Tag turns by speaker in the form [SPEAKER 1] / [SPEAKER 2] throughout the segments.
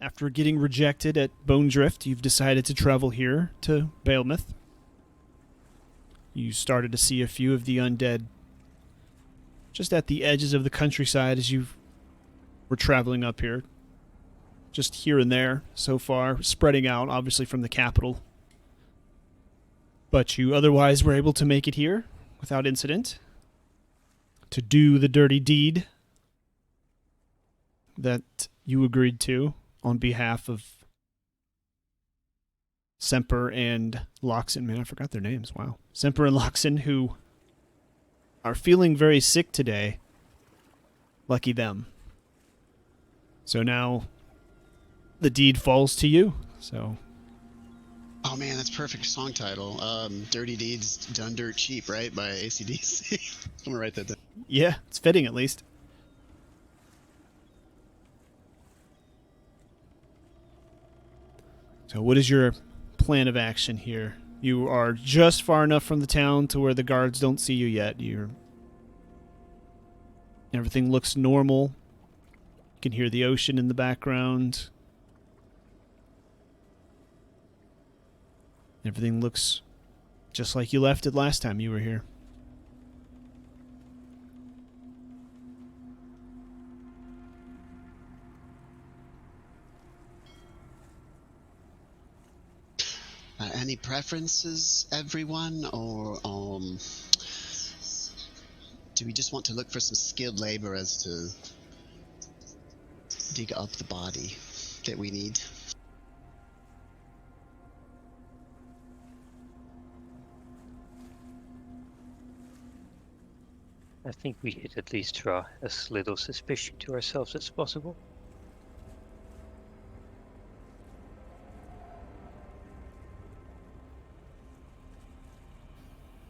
[SPEAKER 1] After getting rejected at Bone Drift, you've decided to travel here to Balemouth. You started to see a few of the undead just at the edges of the countryside as you were traveling up here. Just here and there so far, spreading out, obviously, from the capital. But you otherwise were able to make it here without incident to do the dirty deed that you agreed to on behalf of Semper and Loxon. Man, I forgot their names. Wow. Semper and Loxon, who are feeling very sick today. Lucky them. So now the deed falls to you. So.
[SPEAKER 2] Oh man, that's perfect song title. Dirty Deeds Done Dirt Cheap, right? By AC/DC. I'm gonna write that down.
[SPEAKER 1] Yeah, it's fitting at least. So what is your plan of action here? You are just far enough from the town to where the guards don't see you yet. Everything looks normal. You can hear the ocean in the background. Everything looks just like you left it last time you were here.
[SPEAKER 2] Any preferences, everyone, or do we just want to look for some skilled laborers to dig up the body that we need?
[SPEAKER 3] I think we should at least draw as little suspicion to ourselves as possible.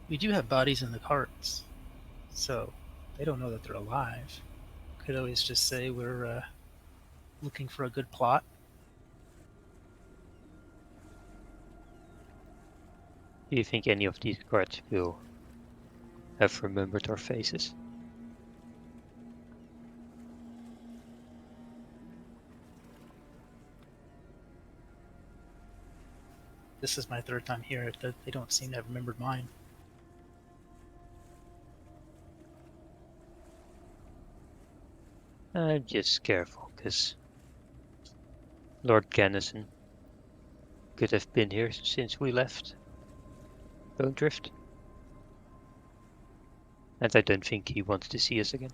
[SPEAKER 4] We do have bodies in the carts, so they don't know that they're alive. Could always just say we're looking for a good plot.
[SPEAKER 3] Do you think any of these guards will have remembered our faces?
[SPEAKER 4] This is my third time here. They don't seem to have remembered mine.
[SPEAKER 3] I'm just careful, because Lord Gannison could have been here since we left Bone Drift. And I don't think he wants to see us again.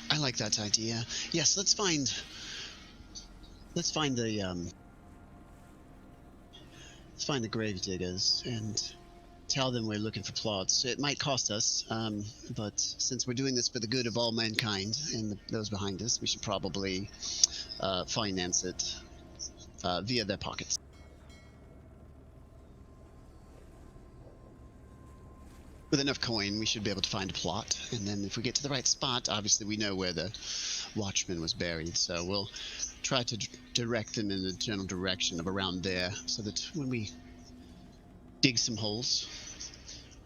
[SPEAKER 2] I like that idea. Yes, let's find the grave diggers and tell them we're looking for plots. It might cost us, but since we're doing this for the good of all mankind and those behind us, we should probably finance it via their pockets. With enough coin, we should be able to find a plot, and then if we get to the right spot, obviously we know where the watchman was buried, so we'll try to direct them in the general direction of around there, so that when we dig some holes,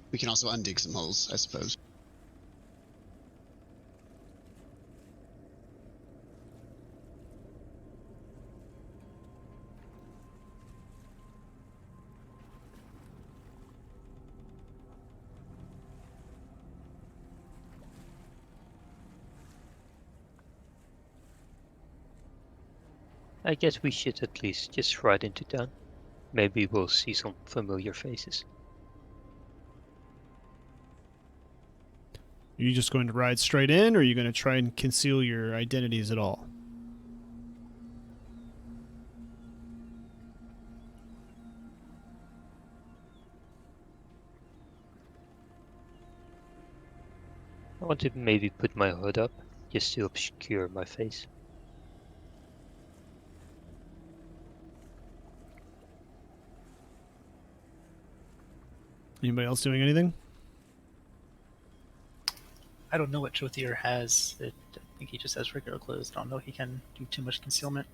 [SPEAKER 2] we can also undig some holes, I suppose.
[SPEAKER 3] I guess we should at least just ride into town. Maybe we'll see some familiar faces.
[SPEAKER 1] Are you just going to ride straight in, or are you going to try and conceal your identities at all?
[SPEAKER 3] I want to maybe put my hood up, just to obscure my face.
[SPEAKER 1] Anybody else doing anything?
[SPEAKER 4] I don't know what Jothier has. I think he just has regular clothes. I don't know if he can do too much concealment.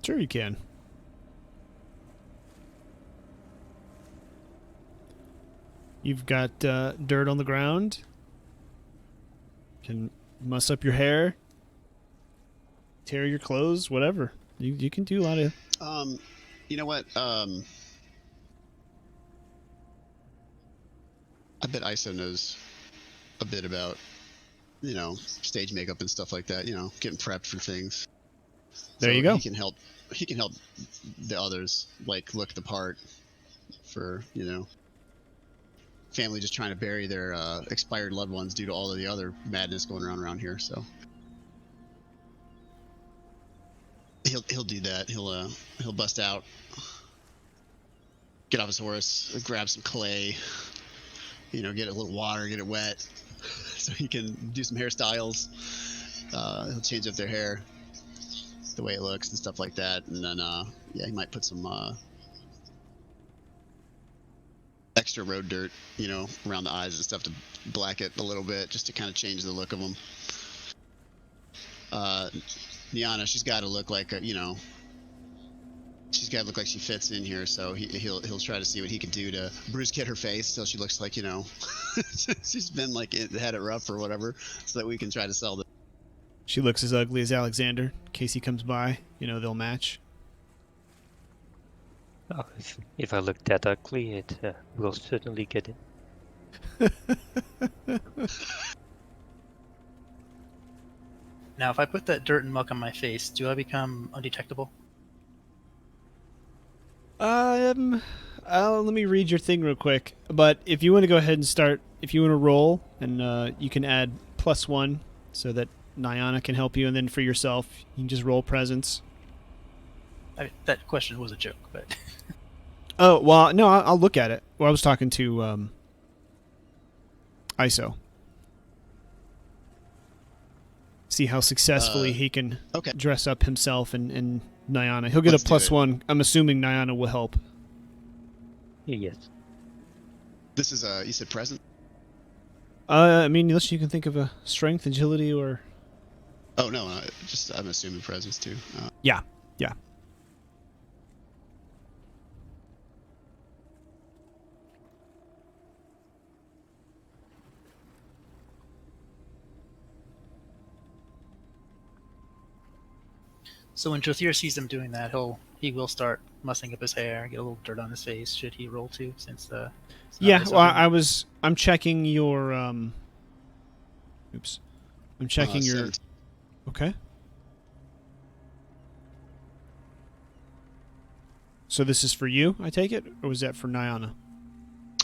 [SPEAKER 1] Sure you can. You've got dirt on the ground. Can muss up your hair. Tear your clothes, whatever. You can do a lot of...
[SPEAKER 2] You know what? I bet ISO knows a bit about, stage makeup and stuff like that. Getting prepped for things.
[SPEAKER 1] There
[SPEAKER 2] So
[SPEAKER 1] you go.
[SPEAKER 2] He can help the others look the part for family just trying to bury their expired loved ones due to all of the other madness going around here. So he'll do that. He'll bust out, get off his horse, grab some clay, get a little water, get it wet, so he can do some hairstyles. He'll change up their hair, the way it looks and stuff like that, and then he might put some extra road dirt, around the eyes and stuff to black it a little bit, just to kind of change the look of them. Niana, she's got to look like she's got to look like she fits in here, so he'll try to see what he can do to bruise-kit her face so she looks like she's been had it rough or whatever, so that we can try to sell this.
[SPEAKER 1] She looks as ugly as Alexander. In case he comes by, they'll match.
[SPEAKER 3] Oh, if I look that ugly, it will certainly get in.
[SPEAKER 4] Now, if I put that dirt and muck on my face, do I become undetectable?
[SPEAKER 1] Let me read your thing real quick. But if you want to go ahead and start, if you want to roll, and you can add +1 so that Niana can help you, and then for yourself, you can just roll presence.
[SPEAKER 4] That question was a joke, but...
[SPEAKER 1] Oh, well, no, I'll look at it. Well, I was talking to ISO. See how successfully he can dress up himself and Niana. He'll get a +1. I'm assuming Niana will help.
[SPEAKER 3] Yes.
[SPEAKER 2] This is, you said present?
[SPEAKER 1] Unless you can think of a strength, agility, or...
[SPEAKER 2] Oh, no, I'm assuming presence, too.
[SPEAKER 1] Yeah.
[SPEAKER 4] So when Jothier sees him doing that, he will start mussing up his hair, get a little dirt on his face. Should he roll too? Since
[SPEAKER 1] yeah, well, I'm checking your Oops, I'm checking your. Okay. So this is for you, I take it, or was that for Niana?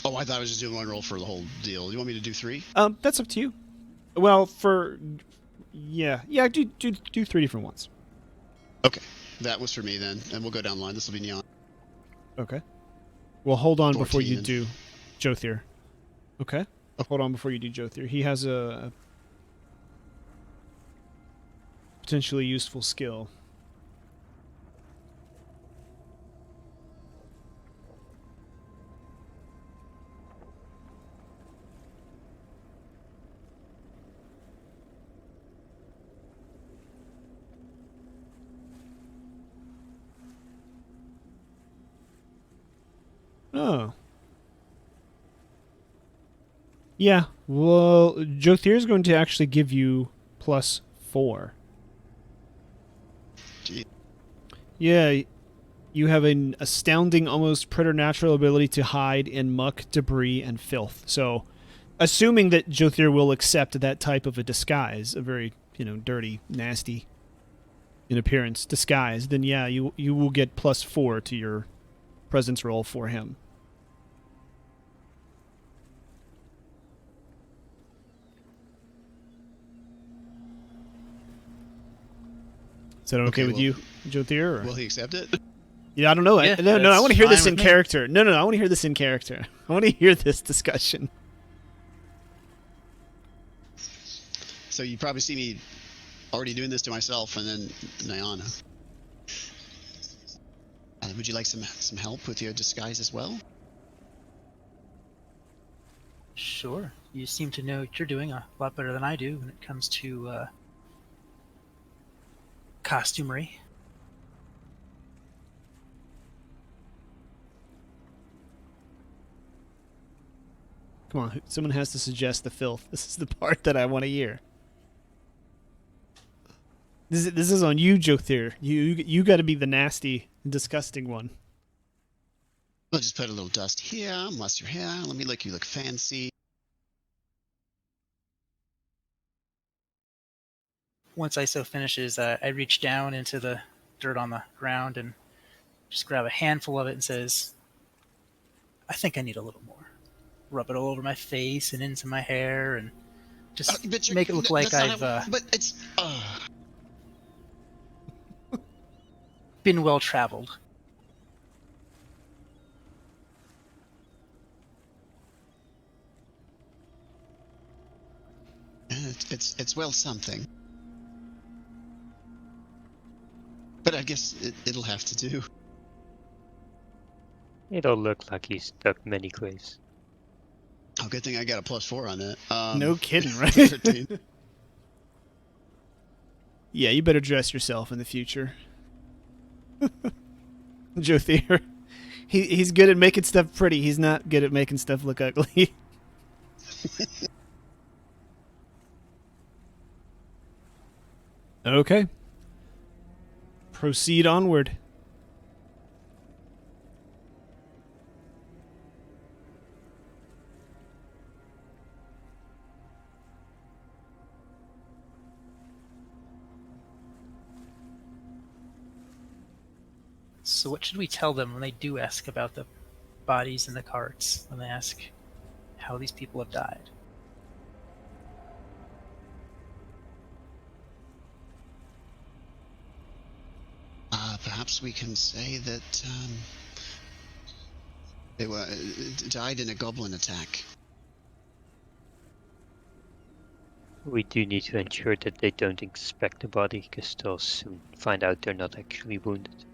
[SPEAKER 2] Oh, I thought I was just doing one roll for the whole deal. You want me to do 3?
[SPEAKER 1] That's up to you. Well, yeah, do 3 different ones.
[SPEAKER 2] Okay, that was for me then, and we'll go down the line. This will be Neon.
[SPEAKER 1] Okay. Well, hold on before you
[SPEAKER 2] and...
[SPEAKER 1] do Jothier. Okay. Hold on before you do Jothier. He has a potentially useful skill. Oh. Yeah, well, Jothier is going to actually give you +4.
[SPEAKER 2] Gee.
[SPEAKER 1] Yeah, you have an astounding, almost preternatural ability to hide in muck, debris, and filth. So, assuming that Jothier will accept that type of a disguise, a very, dirty, nasty in appearance disguise, then yeah, you will get +4 to your presence roll for him. Is that okay with you, Jothier?
[SPEAKER 2] Will he accept it?
[SPEAKER 1] Yeah, I don't know.
[SPEAKER 4] Yeah,
[SPEAKER 1] No, I want to hear this
[SPEAKER 4] fine
[SPEAKER 1] in
[SPEAKER 4] with me.
[SPEAKER 1] character. No, I want to hear this in character. I want to hear this discussion.
[SPEAKER 2] So you probably see me already doing this to myself, and then Niana. Would you like some help with your disguise as well?
[SPEAKER 4] Sure. You seem to know what you're doing a lot better than I do when it comes to costumery.
[SPEAKER 1] Come on, someone has to suggest the filth. This is the part that I want to hear. This is on you, Jothier. You got to be the nasty, disgusting one.
[SPEAKER 2] We'll just put a little dust here, muss your hair. Let me make you look fancy.
[SPEAKER 4] Once ISO finishes, I reach down into the dirt on the ground and just grab a handful of it and says, I think I need a little more. Rub it all over my face and into my hair and just make it look like I've
[SPEAKER 2] but it's
[SPEAKER 4] been well traveled.
[SPEAKER 2] it's well something. But I guess it'll have to do.
[SPEAKER 3] It'll look like he's dug many graves.
[SPEAKER 2] Oh, good thing I got a +4 on that.
[SPEAKER 1] No kidding, right?
[SPEAKER 2] 13.
[SPEAKER 1] Yeah, you better dress yourself in the future. Jothier. He's good at making stuff pretty. He's not good at making stuff look ugly. Okay. Proceed onward.
[SPEAKER 4] So what should we tell them when they do ask about the bodies in the carts, when they ask how these people have died?
[SPEAKER 2] Perhaps we can say that they were died in a goblin attack.
[SPEAKER 3] We do need to ensure that they don't inspect the body, because they'll soon find out they're not actually wounded.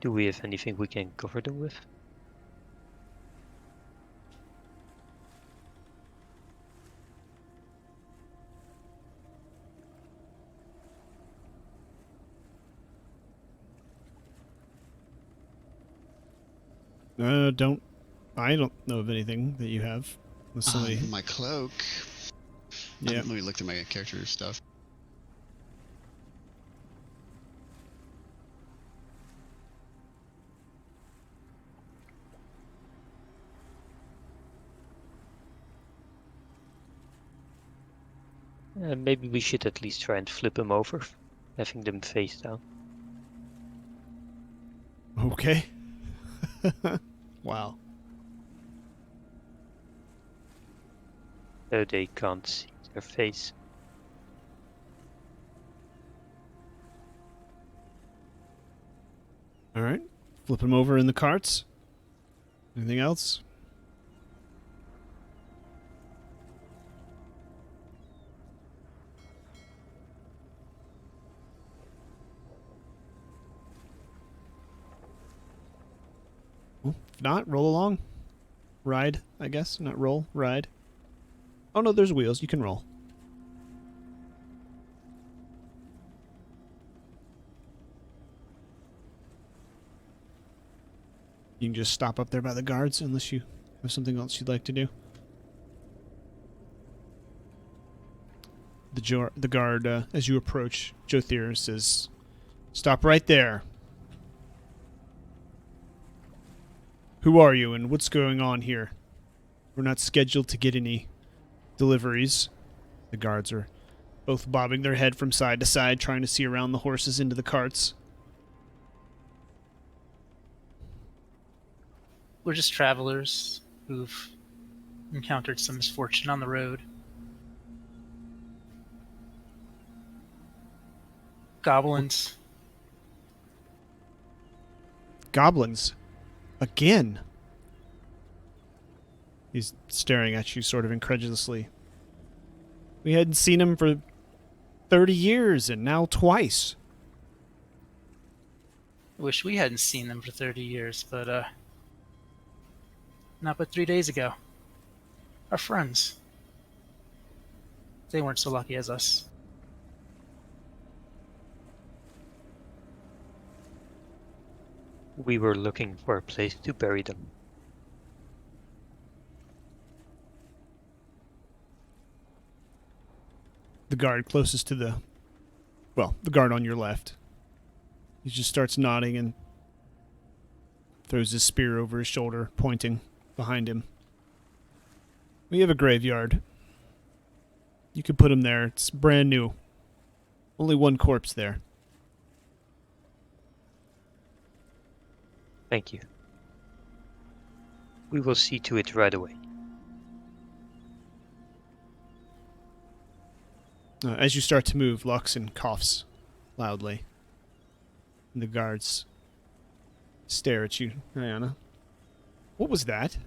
[SPEAKER 3] Do we have anything we can cover them with?
[SPEAKER 1] I don't know of anything that you have. With somebody.
[SPEAKER 2] My cloak.
[SPEAKER 1] Yeah.
[SPEAKER 2] Let me look through my character stuff.
[SPEAKER 3] Maybe we should at least try and flip them over, having them face down.
[SPEAKER 1] Okay. Wow.
[SPEAKER 3] So they can't see their face.
[SPEAKER 1] All right. Flip them over in the carts. Anything else? Well, if not, roll along. Ride, I guess. Not roll, ride. Oh no, there's wheels. You can roll. You can just stop up there by the guards unless you have something else you'd like to do. The guard, as you approach, Jothier says, "Stop right there. Who are you and what's going on here? We're not scheduled to get any deliveries." The guards are both bobbing their head from side to side, trying to see around the horses into the carts.
[SPEAKER 4] We're just travelers who've encountered some misfortune on the road. Goblins.
[SPEAKER 1] Goblins? Again? He's staring at you sort of incredulously. We hadn't seen him for 30 years, and now twice.
[SPEAKER 4] I wish we hadn't seen them for 30 years, but not but 3 days ago. Our friends. They weren't so lucky as us.
[SPEAKER 3] We were looking for a place to bury them.
[SPEAKER 1] The guard closest to the guard on your left. He just starts nodding and throws his spear over his shoulder, pointing behind him. We have a graveyard. You can put him there. It's brand new. Only one corpse there.
[SPEAKER 3] Thank you. We will see to it right away.
[SPEAKER 1] As you start to move, Luxon coughs loudly. And the guards stare at you, Diana. What was that?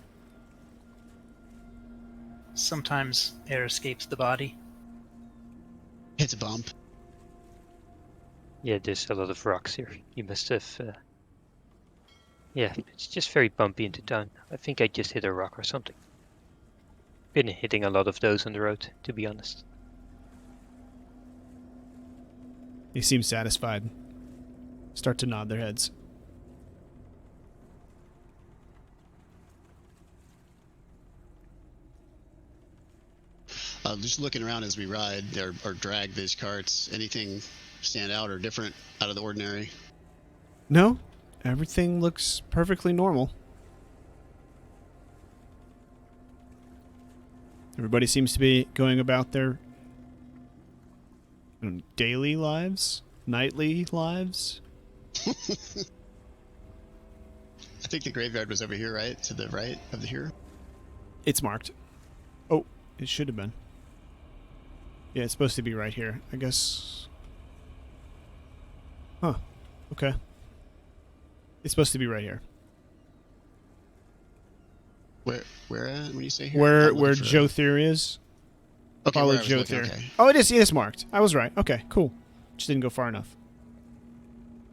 [SPEAKER 4] Sometimes air escapes the body.
[SPEAKER 2] Hits a bump.
[SPEAKER 3] Yeah, there's a lot of rocks here. You must have... Yeah, it's just very bumpy into town. I think I just hit a rock or something. Been hitting a lot of those on the road, to be honest.
[SPEAKER 1] They seem satisfied. Start to nod their heads.
[SPEAKER 2] Just looking around as we ride or drag these carts, anything stand out or different out of the ordinary?
[SPEAKER 1] No, everything looks perfectly normal. Everybody seems to be going about their daily lives, nightly lives.
[SPEAKER 2] I think the graveyard was over here, right? To the right of the here?
[SPEAKER 1] It's marked. Oh, it should have been. Yeah, it's supposed to be right here. I guess... Huh. Okay. It's supposed to be right here.
[SPEAKER 2] Where when you say here?
[SPEAKER 1] Where Jothier is.
[SPEAKER 2] Okay,
[SPEAKER 1] Follow
[SPEAKER 2] where I was looking,
[SPEAKER 1] Jothier.
[SPEAKER 2] okay.
[SPEAKER 1] Oh, it is marked. I was right. Okay, cool. Just didn't go far enough.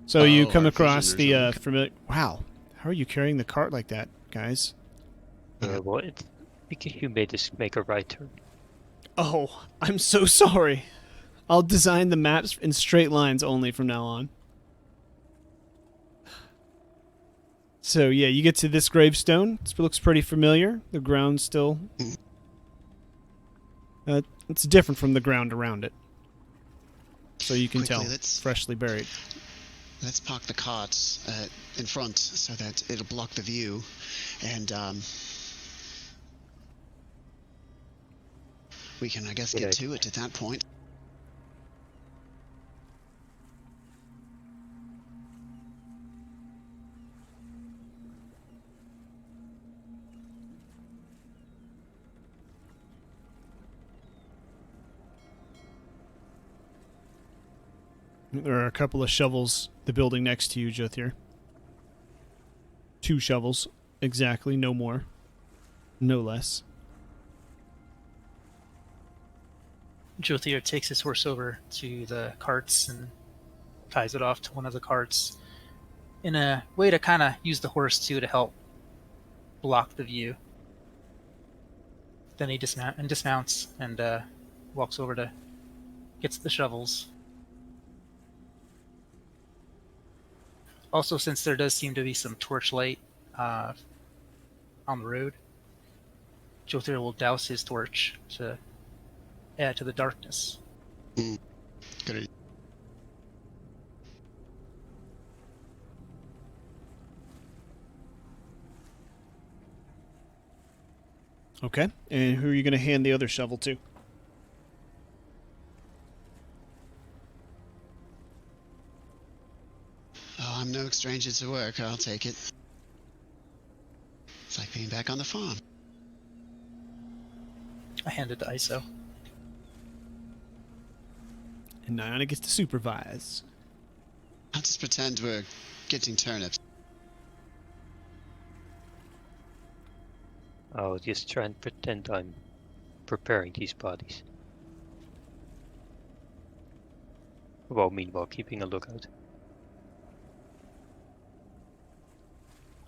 [SPEAKER 1] So you come
[SPEAKER 2] our
[SPEAKER 1] across the
[SPEAKER 2] prisoners, okay.
[SPEAKER 1] familiar... Wow. How are you carrying the cart like that, guys?
[SPEAKER 3] Well, it's because you made us make a right turn.
[SPEAKER 1] Oh, I'm so sorry. I'll design the maps in straight lines only from now on. So, yeah, you get to this gravestone. It looks pretty familiar. The ground's still... it's different from the ground around it. So you can
[SPEAKER 2] Quickly,
[SPEAKER 1] tell.
[SPEAKER 2] let's-
[SPEAKER 1] Freshly buried.
[SPEAKER 2] Let's park the carts in front so that it'll block the view, and we can, I guess,
[SPEAKER 3] Good
[SPEAKER 2] get
[SPEAKER 3] idea.
[SPEAKER 2] to it at that point.
[SPEAKER 1] There are a couple of shovels, the building next to you, Jothier. 2 shovels, exactly, no more. No less.
[SPEAKER 4] Jothier takes his horse over to the carts and ties it off to one of the carts in a way to kind of use the horse to help block the view. Then he dismounts and walks over to gets the shovels. Also, since there does seem to be some torchlight on the road, Jothier will douse his torch to add to the darkness.
[SPEAKER 2] Good idea.
[SPEAKER 1] Okay, and who are you going to hand the other shovel to?
[SPEAKER 2] Oh, I'm no stranger to work. I'll take it. It's like being back on the farm.
[SPEAKER 4] I hand it to ISO.
[SPEAKER 1] And Niana gets to supervise.
[SPEAKER 2] I'll just pretend we're getting turnips.
[SPEAKER 3] I'll just try and pretend I'm preparing these bodies. Well, meanwhile, keeping a lookout.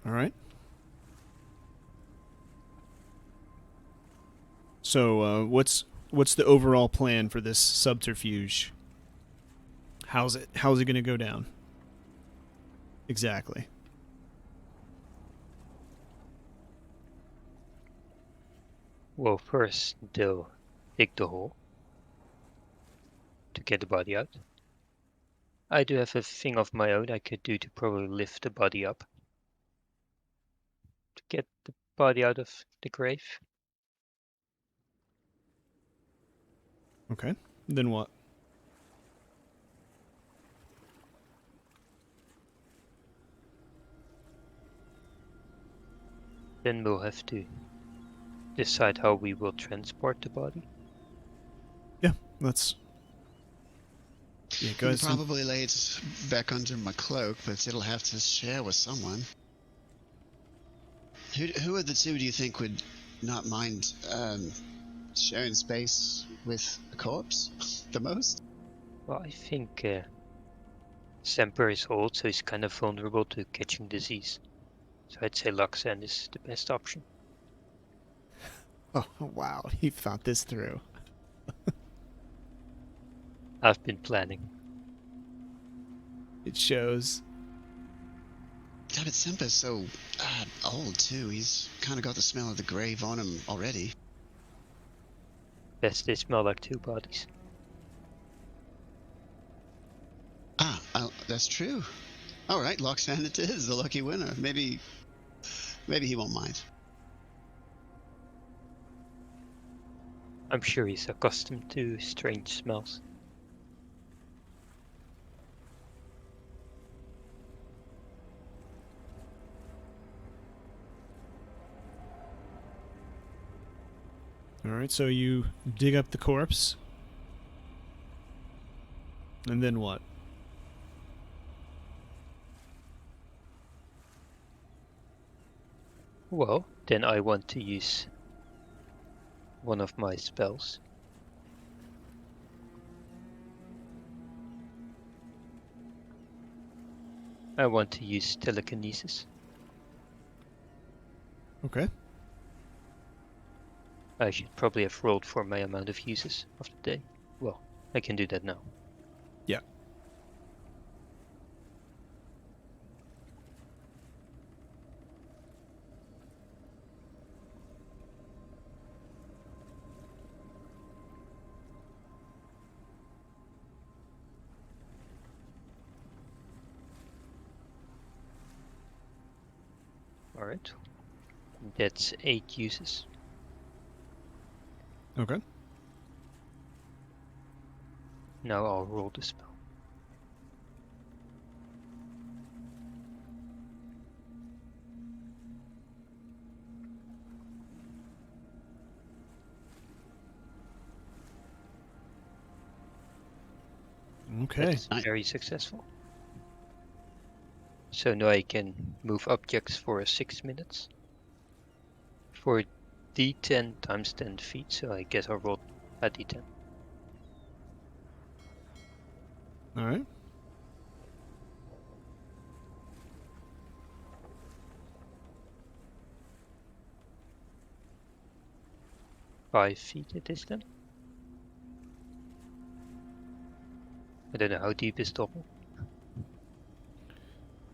[SPEAKER 1] All right. So, what's the overall plan for this subterfuge? How's it going to go down? Exactly.
[SPEAKER 3] Well, first they'll dig the hole to get the body out. I do have a thing of my own I could do to probably lift the body up to get the body out of the grave.
[SPEAKER 1] Okay. Then what?
[SPEAKER 3] Then we'll have to decide how we will transport the body.
[SPEAKER 1] Yeah, let's. Yeah,
[SPEAKER 2] You
[SPEAKER 1] guys.
[SPEAKER 2] can probably lay it back under my cloak, but it'll have to share with someone. Who of the two do you think would not mind sharing space with a corpse the most?
[SPEAKER 3] Well, I think Semper is old, so he's kind of vulnerable to catching disease. So I'd say Luxan is the best option.
[SPEAKER 1] Oh, wow. He thought this through.
[SPEAKER 3] I've been planning.
[SPEAKER 1] It shows.
[SPEAKER 2] Yeah, but Simba's so old too. He's kind of got the smell of the grave on him already.
[SPEAKER 3] Best they smell like two bodies.
[SPEAKER 2] That's true. All right, Loxan it is, the lucky winner. Maybe he won't mind.
[SPEAKER 3] I'm sure he's accustomed to strange smells.
[SPEAKER 1] All right, so you dig up the corpse. And then what?
[SPEAKER 3] Well, then I want to use one of my spells. I want to use telekinesis.
[SPEAKER 1] Okay.
[SPEAKER 3] I should probably have rolled for my amount of uses of the day. Well, I can do that now.
[SPEAKER 1] Yeah.
[SPEAKER 3] Alright. That's 8 uses.
[SPEAKER 1] Okay.
[SPEAKER 3] Now I'll roll the spell.
[SPEAKER 1] Okay.
[SPEAKER 3] That's very successful. So now I can move objects for 6 minutes. For d10 times 10 feet, so I guess I'll roll a d10.
[SPEAKER 1] All right.
[SPEAKER 3] Five feet it is then. I don't know how deep is the hole.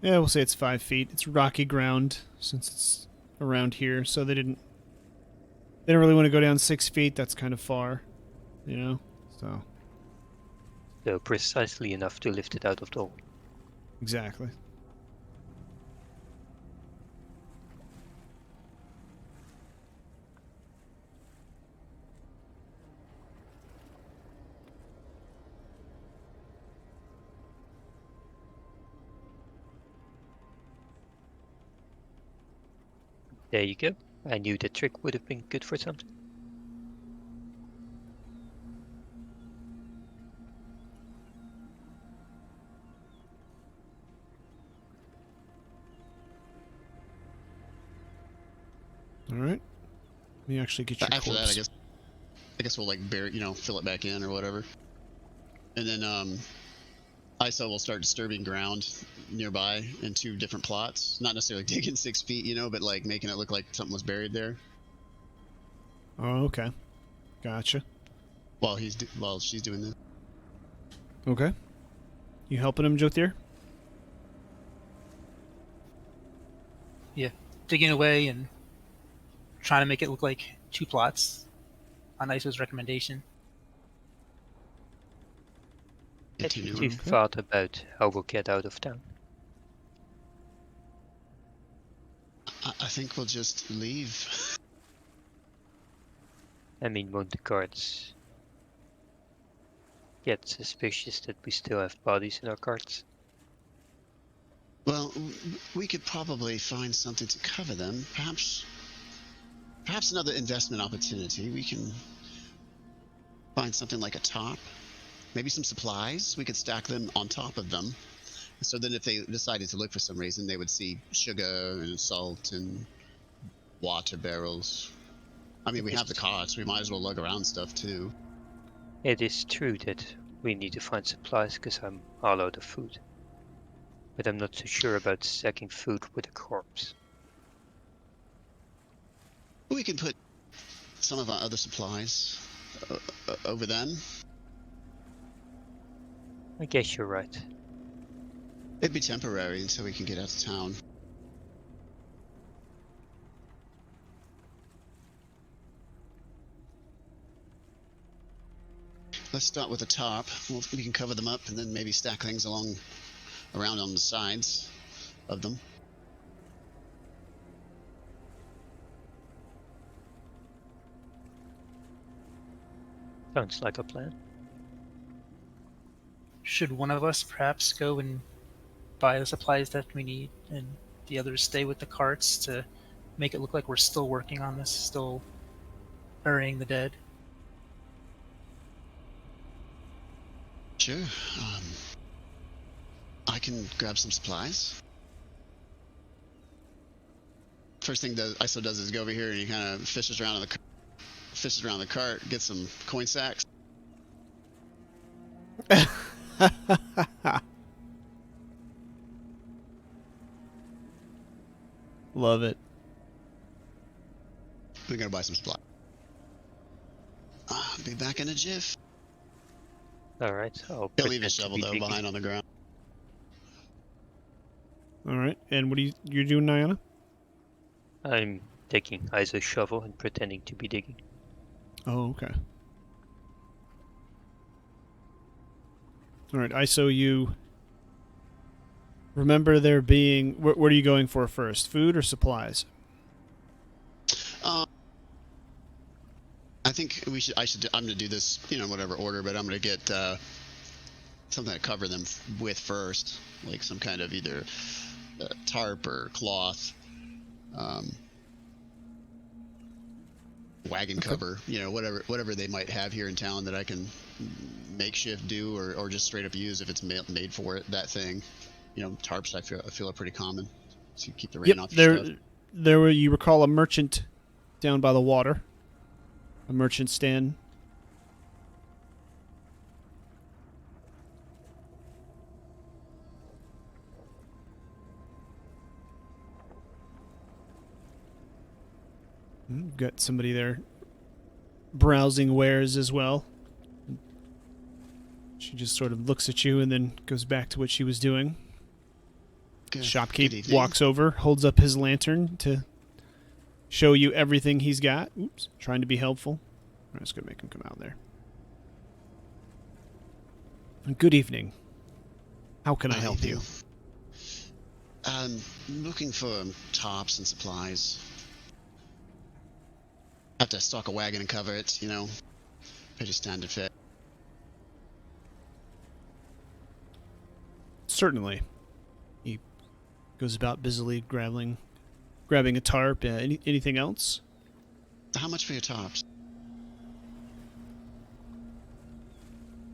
[SPEAKER 1] Yeah, we'll say it's 5 feet. It's rocky ground since it's around here, so they don't really want to go down 6 feet. That's kind of far, you know. So
[SPEAKER 3] So precisely enough to lift it out of the hole.
[SPEAKER 1] exactly.
[SPEAKER 3] There you go. I knew the trick would have been good for something.
[SPEAKER 1] All right. Let me actually get your
[SPEAKER 2] After
[SPEAKER 1] corpse.
[SPEAKER 2] that, I guess we'll like bury, fill it back in or whatever, and then ISO will start disturbing ground nearby in 2 different plots. Not necessarily digging 6 feet, you know, but like making it look like something was buried there.
[SPEAKER 1] Oh, okay. Gotcha.
[SPEAKER 2] While she's doing this.
[SPEAKER 1] Okay. You helping him, Jothier?
[SPEAKER 4] Yeah, digging away and trying to make it look like 2 plots on Iso's recommendation.
[SPEAKER 3] Have you
[SPEAKER 2] Continue.
[SPEAKER 3] thought about how we'll get out of town?
[SPEAKER 2] I think we'll just leave.
[SPEAKER 3] I mean, won't the guards get suspicious that we still have bodies in our carts?
[SPEAKER 2] Well, we could probably find something to cover them. Perhaps another investment opportunity. We can find something like a top. Maybe some supplies. We could stack them on top of them. So then if they decided to look for some reason, they would see sugar and salt and water barrels. I mean, we have the carts. We might as well lug around stuff, too.
[SPEAKER 3] It is true that we need to find supplies because I'm all out of food. But I'm not so sure about stacking food with a corpse.
[SPEAKER 2] We could put some of our other supplies over them.
[SPEAKER 3] I guess you're right.
[SPEAKER 2] It'd be temporary until we can get out of town. Let's start with the top. We can cover them up and then maybe stack things around on the sides of them.
[SPEAKER 3] Sounds like a plan.
[SPEAKER 4] Should one of us perhaps go and buy the supplies that we need, and the others stay with the carts to make it look like we're still working on this, still burying the dead?
[SPEAKER 2] Sure. I can grab some supplies. First thing that ISO does is go over here and he kind of fishes around the cart, gets some coin sacks.
[SPEAKER 1] Love it.
[SPEAKER 2] We're gonna buy some supplies. Be back in a jiff.
[SPEAKER 3] Alright, I'll
[SPEAKER 2] He'll leave his
[SPEAKER 3] pretend to
[SPEAKER 2] shovel
[SPEAKER 3] be
[SPEAKER 2] though
[SPEAKER 3] digging.
[SPEAKER 2] behind on the ground.
[SPEAKER 1] All right. And what are you doing, Nyana?
[SPEAKER 3] I'm taking Iso's shovel and pretending to be digging.
[SPEAKER 1] Oh, okay. All right. ISO, you remember there being... What are you going for first? Food or supplies?
[SPEAKER 2] I think I'm gonna do this, whatever order, but I'm gonna get something to cover them with first, like some kind of either tarp or cloth, wagon cover, whatever they might have here in town that I can makeshift do or just straight up use if it's made for it. That thing, tarps I feel are pretty common, so you keep the rain off your stuff.
[SPEAKER 1] You recall a merchant down by the water. A merchant stand. Got somebody there browsing wares as well. She just sort of looks at you and then goes back to what she was doing.
[SPEAKER 2] Good
[SPEAKER 1] Shopkeep
[SPEAKER 2] evening.
[SPEAKER 1] walks over, holds up his lantern to show you everything he's got. Oops, trying to be helpful. I'm just going to make him come out there. Good evening. How can I help you?
[SPEAKER 2] I'm looking for tops and supplies. Have to stock a wagon and cover it, pretty standard fit.
[SPEAKER 1] Certainly. He goes about busily grabbing a tarp. Anything else?
[SPEAKER 2] How much for your tops?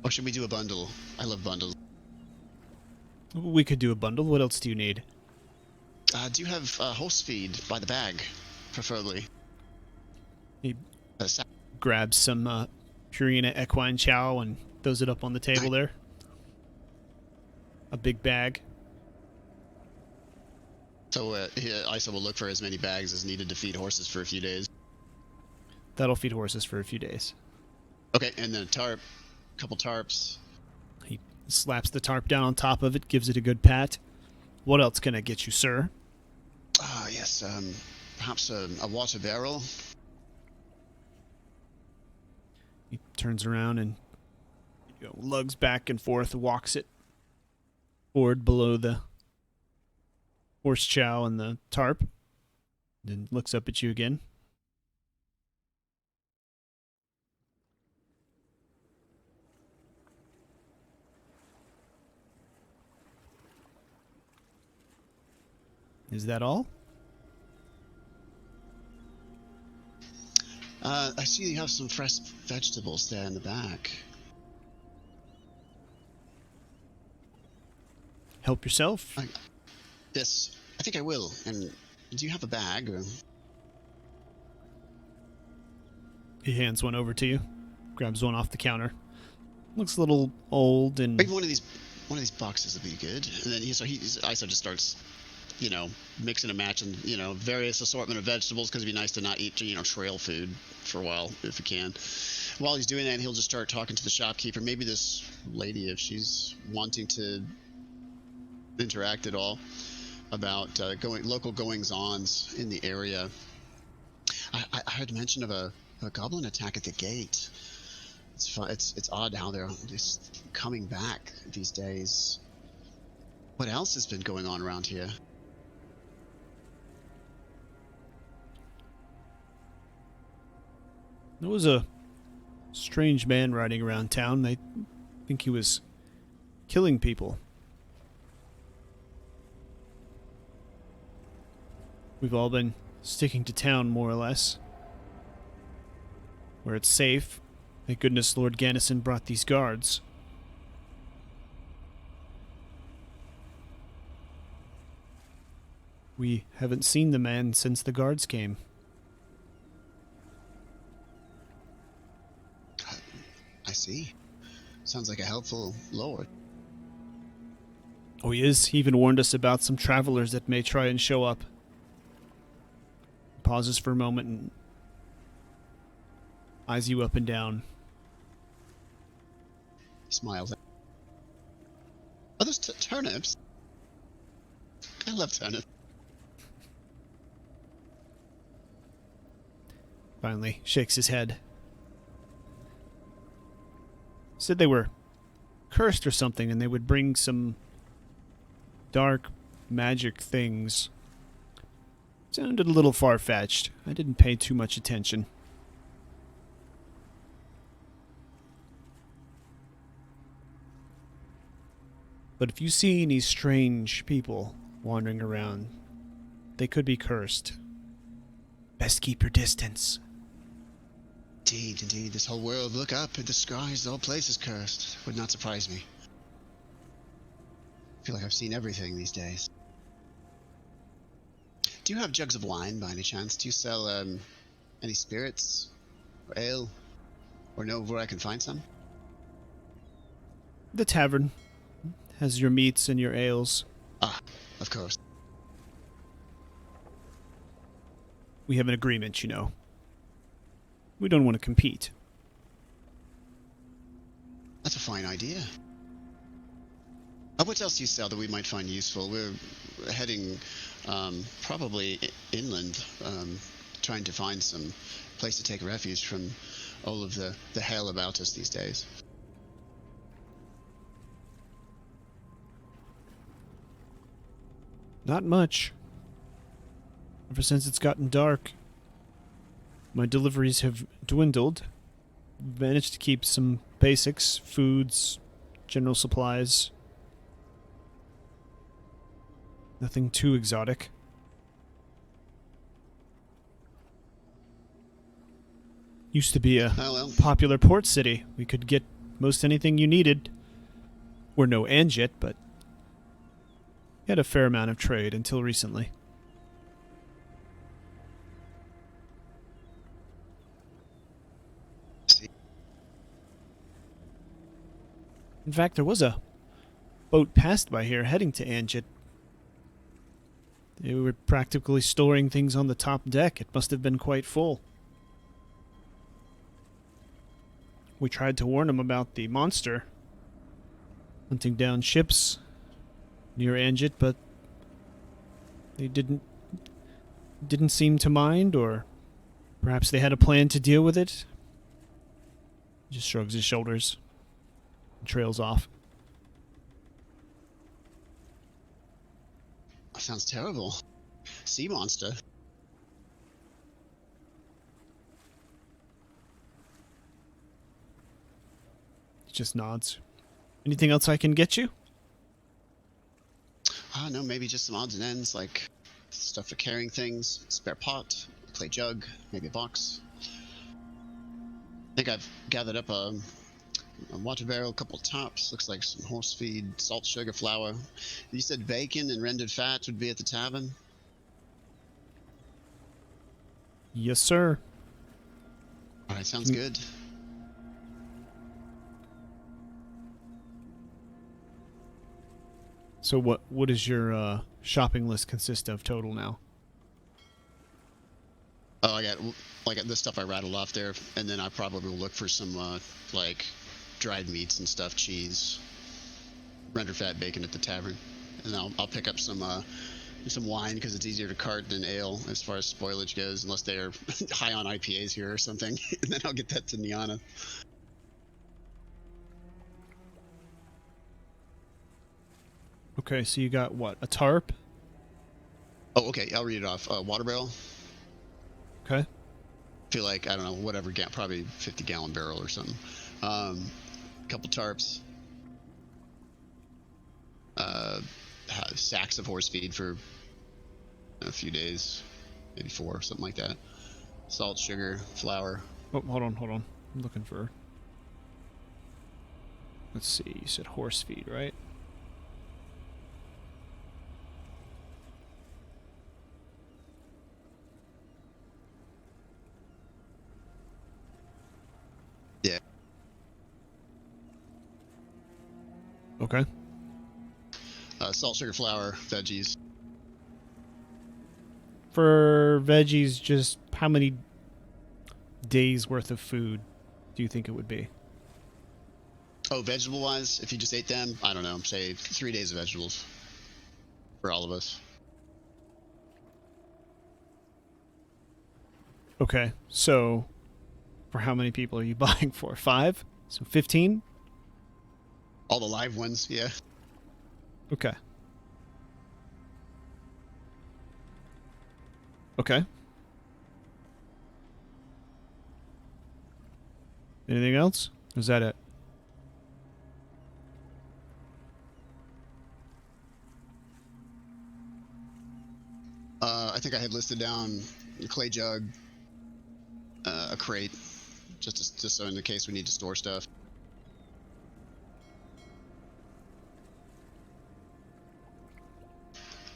[SPEAKER 2] Or should we do a bundle? I love bundles.
[SPEAKER 1] We could do a bundle. What else do you need?
[SPEAKER 2] Do you have horse feed by the bag, preferably?
[SPEAKER 1] He grabs some Purina equine chow and throws it up on the table there. A big bag.
[SPEAKER 2] So Isa will look for as many bags as needed to feed horses for a few days.
[SPEAKER 1] That'll feed horses for a few days.
[SPEAKER 2] Okay, and then a tarp, couple tarps.
[SPEAKER 1] He slaps the tarp down on top of it, gives it a good pat. What else can I get you, sir?
[SPEAKER 2] Ah, yes, perhaps a water barrel.
[SPEAKER 1] He turns around and lugs back and forth, walks it forward below the horse chow and the tarp, then looks up at you again. Is that all?
[SPEAKER 2] I see you have some fresh vegetables there in the back.
[SPEAKER 1] Help yourself.
[SPEAKER 2] Yes, I think I will. And do you have a bag? Or...
[SPEAKER 1] He hands one over to you, grabs one off the counter. Looks a little old and...
[SPEAKER 2] Maybe one of these boxes would be good. And then Isa just starts, mixing and matching, various assortment of vegetables, because it'd be nice to not eat, trail food for a while if we can. While he's doing that, he'll just start talking to the shopkeeper. Maybe this lady, if she's wanting to interact at all, about local goings-ons in the area. I heard mention of a goblin attack at the gate. It's odd how they're just coming back these days. What else has been going on around here?
[SPEAKER 1] There was a strange man riding around town. They think he was killing people. We've all been sticking to town, more or less, where it's safe. Thank goodness Lord Gannison brought these guards. We haven't seen the man since the guards came.
[SPEAKER 2] I see. Sounds like a helpful lord.
[SPEAKER 1] Oh, he is. He even warned us about some travelers that may try and show up. Pauses for a moment and eyes you up and down.
[SPEAKER 2] Smiles. Are those turnips? I love turnips.
[SPEAKER 1] Finally shakes his head. Said they were cursed or something, and they would bring some dark magic things. Sounded a little far-fetched. I didn't pay too much attention. But if you see any strange people wandering around, they could be cursed. Best keep your distance.
[SPEAKER 2] Indeed. This whole world, look up at the skies, the whole place is cursed. Would not surprise me. I feel like I've seen everything these days. Do you have jugs of wine by any chance? Do you sell any spirits or ale? Or know where I can find some?
[SPEAKER 1] The tavern has your meats and your ales.
[SPEAKER 2] Ah, of course.
[SPEAKER 1] We have an agreement, you know. We don't want to compete.
[SPEAKER 2] That's a fine idea. What else do you sell that we might find useful? We're heading probably inland, trying to find some place to take refuge from all of the hell about us these days.
[SPEAKER 1] Not much. Ever since it's gotten dark, my deliveries have dwindled. Managed to keep some basics, foods, general supplies. Nothing too exotic. Used to be a popular port city. We could get most anything you needed. We're no Anjit, but had a fair amount of trade until recently. In fact, there was a boat passed by here heading to Anjit. They were practically storing things on the top deck. It must have been quite full. We tried to warn them about the monster hunting down ships near Anjit, but they didn't seem to mind, or perhaps they had a plan to deal with it. He just shrugs his shoulders and trails off.
[SPEAKER 2] That sounds terrible. Sea monster.
[SPEAKER 1] He just nods. Anything else I can get you?
[SPEAKER 2] No, maybe just some odds and ends, like stuff for carrying things, spare pot, clay jug, maybe a box. I think I've gathered up a water barrel, a couple tops, looks like some horse feed, salt, sugar, flour. You said bacon and rendered fat would be at the tavern?
[SPEAKER 1] Yes, sir.
[SPEAKER 2] Alright, sounds good.
[SPEAKER 1] So what does your shopping list consist of total now?
[SPEAKER 2] Oh, I got like the stuff I rattled off there, and then I probably will look for some like dried meats and stuff, cheese, rendered fat, bacon at the tavern, and I'll pick up some wine because it's easier to cart than ale as far as spoilage goes, unless they're high on IPAs here or something, and then I'll get that to Niana.
[SPEAKER 1] Okay, so you got what? A tarp?
[SPEAKER 2] Oh, okay, I'll read it off. Water barrel.
[SPEAKER 1] Okay.
[SPEAKER 2] Feel like, I don't know, whatever, probably 50-gallon barrel or something. Couple tarps. Sacks of horse feed for a few days, maybe 4, something like that. Salt, sugar, flour.
[SPEAKER 1] Oh, hold on. I'm looking for... Let's see, you said horse feed, right?
[SPEAKER 2] Yeah.
[SPEAKER 1] Okay.
[SPEAKER 2] Salt, sugar, flour, veggies.
[SPEAKER 1] For veggies, just how many days worth of food do you think it would be?
[SPEAKER 2] Oh, vegetable-wise, if you just ate them, I don't know, say 3 days of vegetables for all of us.
[SPEAKER 1] Okay, so for how many people are you buying for? 5? So 15?
[SPEAKER 2] All the live ones, yeah.
[SPEAKER 1] Okay. Okay. Anything else? Or is that it?
[SPEAKER 2] I think I had listed down a clay jug, a crate, just so in the case we need to store stuff.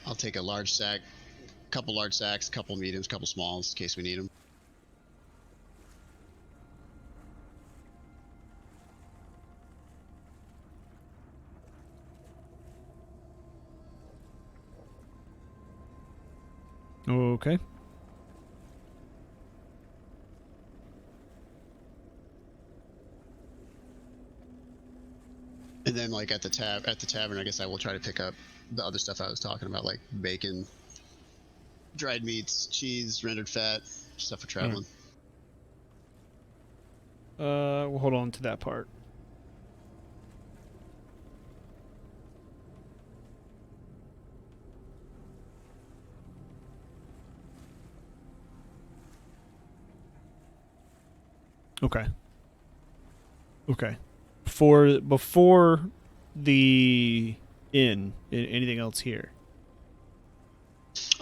[SPEAKER 2] I'll take a large sack, couple large sacks, couple mediums, couple smalls in case we need them.
[SPEAKER 1] Okay.
[SPEAKER 2] And then, like at the tavern, I guess I will try to pick up the other stuff I was talking about, like bacon, dried meats, cheese, rendered fat, stuff for traveling.
[SPEAKER 1] We'll hold on to that part. Okay. Okay. Before the inn, anything else here?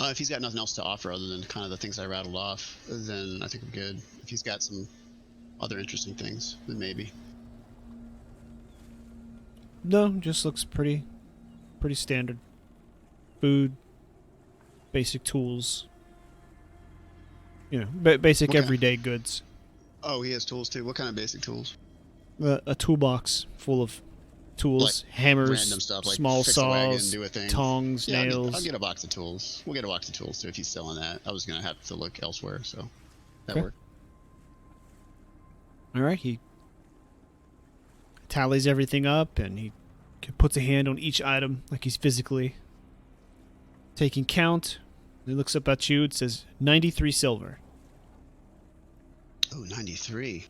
[SPEAKER 2] If he's got nothing else to offer other than kind of the things I rattled off, then I think I'm good. If he's got some other interesting things, then maybe.
[SPEAKER 1] No, just looks pretty standard. Food, basic tools. You know, basic
[SPEAKER 2] Okay.
[SPEAKER 1] everyday goods.
[SPEAKER 2] Oh, he has tools too. What kind of basic tools?
[SPEAKER 1] A toolbox full of Tools,
[SPEAKER 2] Like,
[SPEAKER 1] hammers,
[SPEAKER 2] random stuff like
[SPEAKER 1] small
[SPEAKER 2] fix a wagon,
[SPEAKER 1] saws,
[SPEAKER 2] do a thing.
[SPEAKER 1] tongs,
[SPEAKER 2] Yeah,
[SPEAKER 1] nails.
[SPEAKER 2] I'll get a box of tools. We'll get a box of tools too if he's selling that. I was gonna have to look elsewhere, so that
[SPEAKER 1] Okay.
[SPEAKER 2] worked.
[SPEAKER 1] All right, he tallies everything up and he puts a hand on each item like he's physically taking count. He looks up at you and says 93 silver.
[SPEAKER 2] Oh, 93.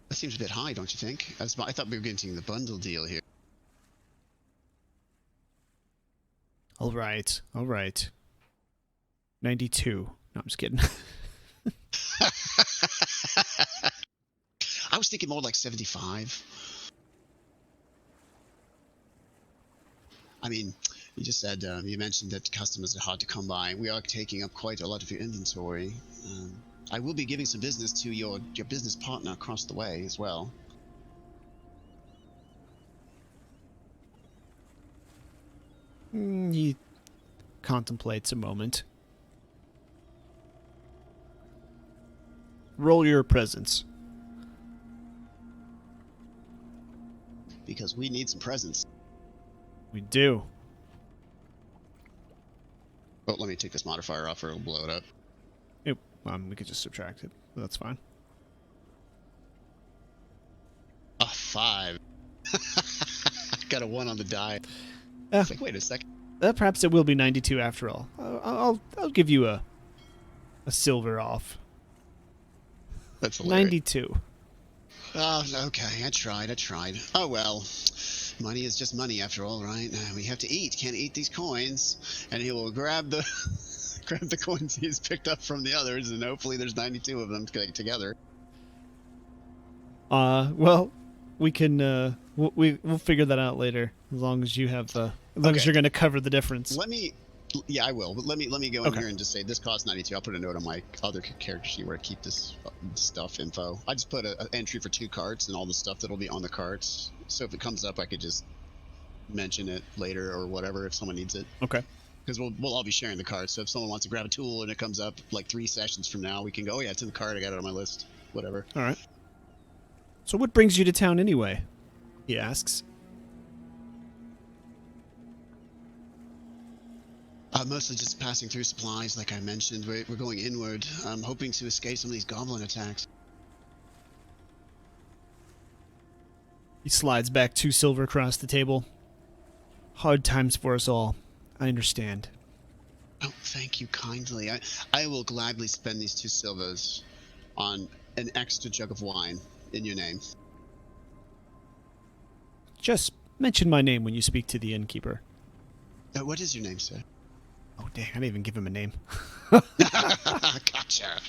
[SPEAKER 2] That seems a bit high, don't you think? I thought we were getting the bundle deal here.
[SPEAKER 1] All right. 92. No, I'm just kidding.
[SPEAKER 2] I was thinking more like 75. I mean, you just said, you mentioned that customers are hard to come by. We are taking up quite a lot of your inventory. I will be giving some business to your business partner across the way as well.
[SPEAKER 1] He contemplates a moment. Roll your presence.
[SPEAKER 2] Because we need some presents.
[SPEAKER 1] We do.
[SPEAKER 2] Oh, let me take this modifier off or it'll blow it up.
[SPEAKER 1] Yep. We could just subtract it. That's fine.
[SPEAKER 2] A 5. Got a 1 on the die.
[SPEAKER 1] Yeah.
[SPEAKER 2] It's like, wait a second.
[SPEAKER 1] Perhaps it will be 92 after all. I'll give you a silver off.
[SPEAKER 2] That's hilarious.
[SPEAKER 1] 92.
[SPEAKER 2] Oh, okay. I tried. Oh, well. Money is just money after all, right? We have to eat. Can't eat these coins. And he will grab the grab the coins he's picked up from the others, and hopefully there's 92 of them together.
[SPEAKER 1] Well, we can we'll figure that out later. As long as you have as long as
[SPEAKER 2] Okay.
[SPEAKER 1] you're going to cover the difference.
[SPEAKER 2] Yeah, I will. But let me go in
[SPEAKER 1] Okay.
[SPEAKER 2] here and just say this costs 92. I'll put a note on my other character sheet where I keep this stuff info. I just put an entry for 2 carts and all the stuff that'll be on the carts. So if it comes up, I could just mention it later or whatever if someone needs it.
[SPEAKER 1] Okay.
[SPEAKER 2] Because we'll all be sharing the carts. So if someone wants to grab a tool and it comes up like 3 sessions from now, we can go, oh yeah, it's in the cart. I got it on my list. Whatever.
[SPEAKER 1] All right. So what brings you to town anyway? He asks.
[SPEAKER 2] Mostly just passing through supplies, like I mentioned. We're going inward. I'm hoping to escape some of these goblin attacks.
[SPEAKER 1] He slides back 2 silver across the table. Hard times for us all. I understand.
[SPEAKER 2] Oh, thank you kindly. I will gladly spend these 2 silvers on an extra jug of wine in your name.
[SPEAKER 1] Just mention my name when you speak to the innkeeper.
[SPEAKER 2] What is your name, sir?
[SPEAKER 1] Oh, dang, I didn't even give him a name.
[SPEAKER 2] Gotcha.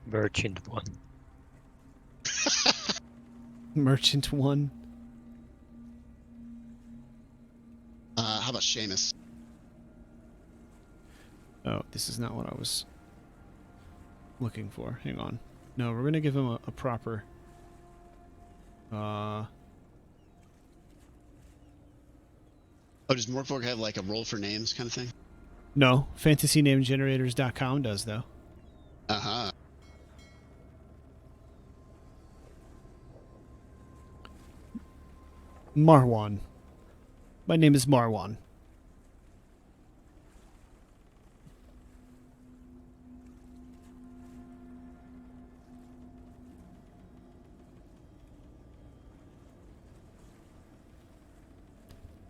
[SPEAKER 3] Merchant 1.
[SPEAKER 1] Merchant 1.
[SPEAKER 2] How about Seamus?
[SPEAKER 1] Oh, this is not what I was looking for. Hang on. No, we're going to give him a proper...
[SPEAKER 2] Oh, does Mork Borg have like a roll for names kind of thing?
[SPEAKER 1] No, fantasynamegenerators.com does, though.
[SPEAKER 2] Uh-huh.
[SPEAKER 1] Marwan. My name is Marwan.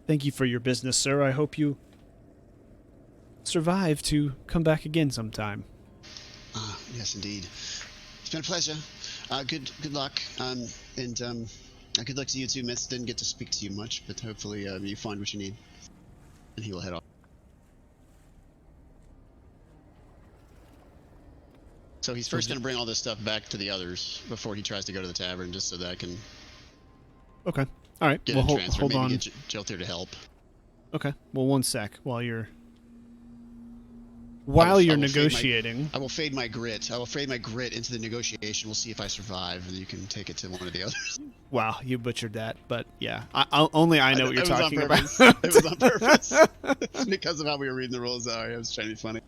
[SPEAKER 1] Thank you for your business, sir. I hope you survive to come back again sometime.
[SPEAKER 2] Yes, indeed. It's been a pleasure. Good luck. And good luck to you too, Miss. Didn't get to speak to you much, but hopefully you find what you need. And he will head off. So he's first going to bring all this stuff back to the others before he tries to go to the tavern, just so that I can
[SPEAKER 1] Okay. All right.
[SPEAKER 2] get
[SPEAKER 1] Well,
[SPEAKER 2] a transfer.
[SPEAKER 1] hold
[SPEAKER 2] Maybe
[SPEAKER 1] on.
[SPEAKER 2] get Jilter to help.
[SPEAKER 1] Okay. Well, one sec while you're
[SPEAKER 2] I will fade
[SPEAKER 1] negotiating.
[SPEAKER 2] I will fade my grit. I will fade my grit into the negotiation. We'll see if I survive, and you can take it to one of the others.
[SPEAKER 1] Wow, you butchered that, but yeah, only I know what you're
[SPEAKER 2] It was on
[SPEAKER 1] talking about.
[SPEAKER 2] purpose. It was on purpose because of how we were reading the rules. Sorry, I was trying to be funny.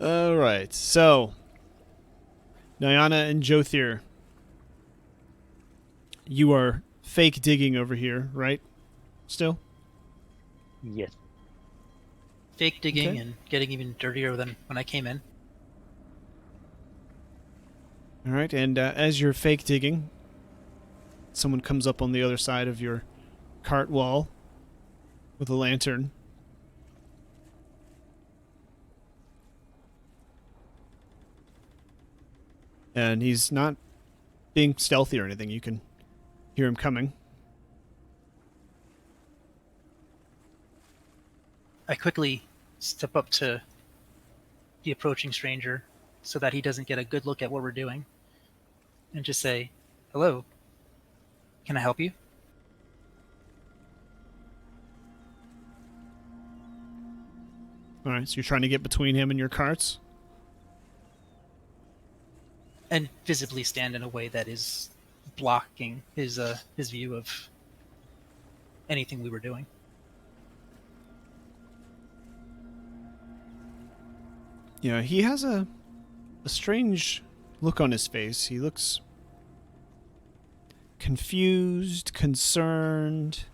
[SPEAKER 1] All right, so Nyana and Jothir, you are fake digging over here, right? Still?
[SPEAKER 3] Yes.
[SPEAKER 4] Fake digging
[SPEAKER 1] Okay.
[SPEAKER 4] and getting even dirtier than when I came in.
[SPEAKER 1] All right, and as you're fake digging, someone comes up on the other side of your cart wall with a lantern. And he's not being stealthy or anything. You can hear him coming.
[SPEAKER 4] I quickly step up to the approaching stranger so that he doesn't get a good look at what we're doing and just say, "Hello, can I help you?"
[SPEAKER 1] All right, so you're trying to get between him and your carts?
[SPEAKER 4] And visibly stand in a way that is blocking his view of anything we were doing.
[SPEAKER 1] Yeah, he has a strange look on his face. He looks confused, concerned.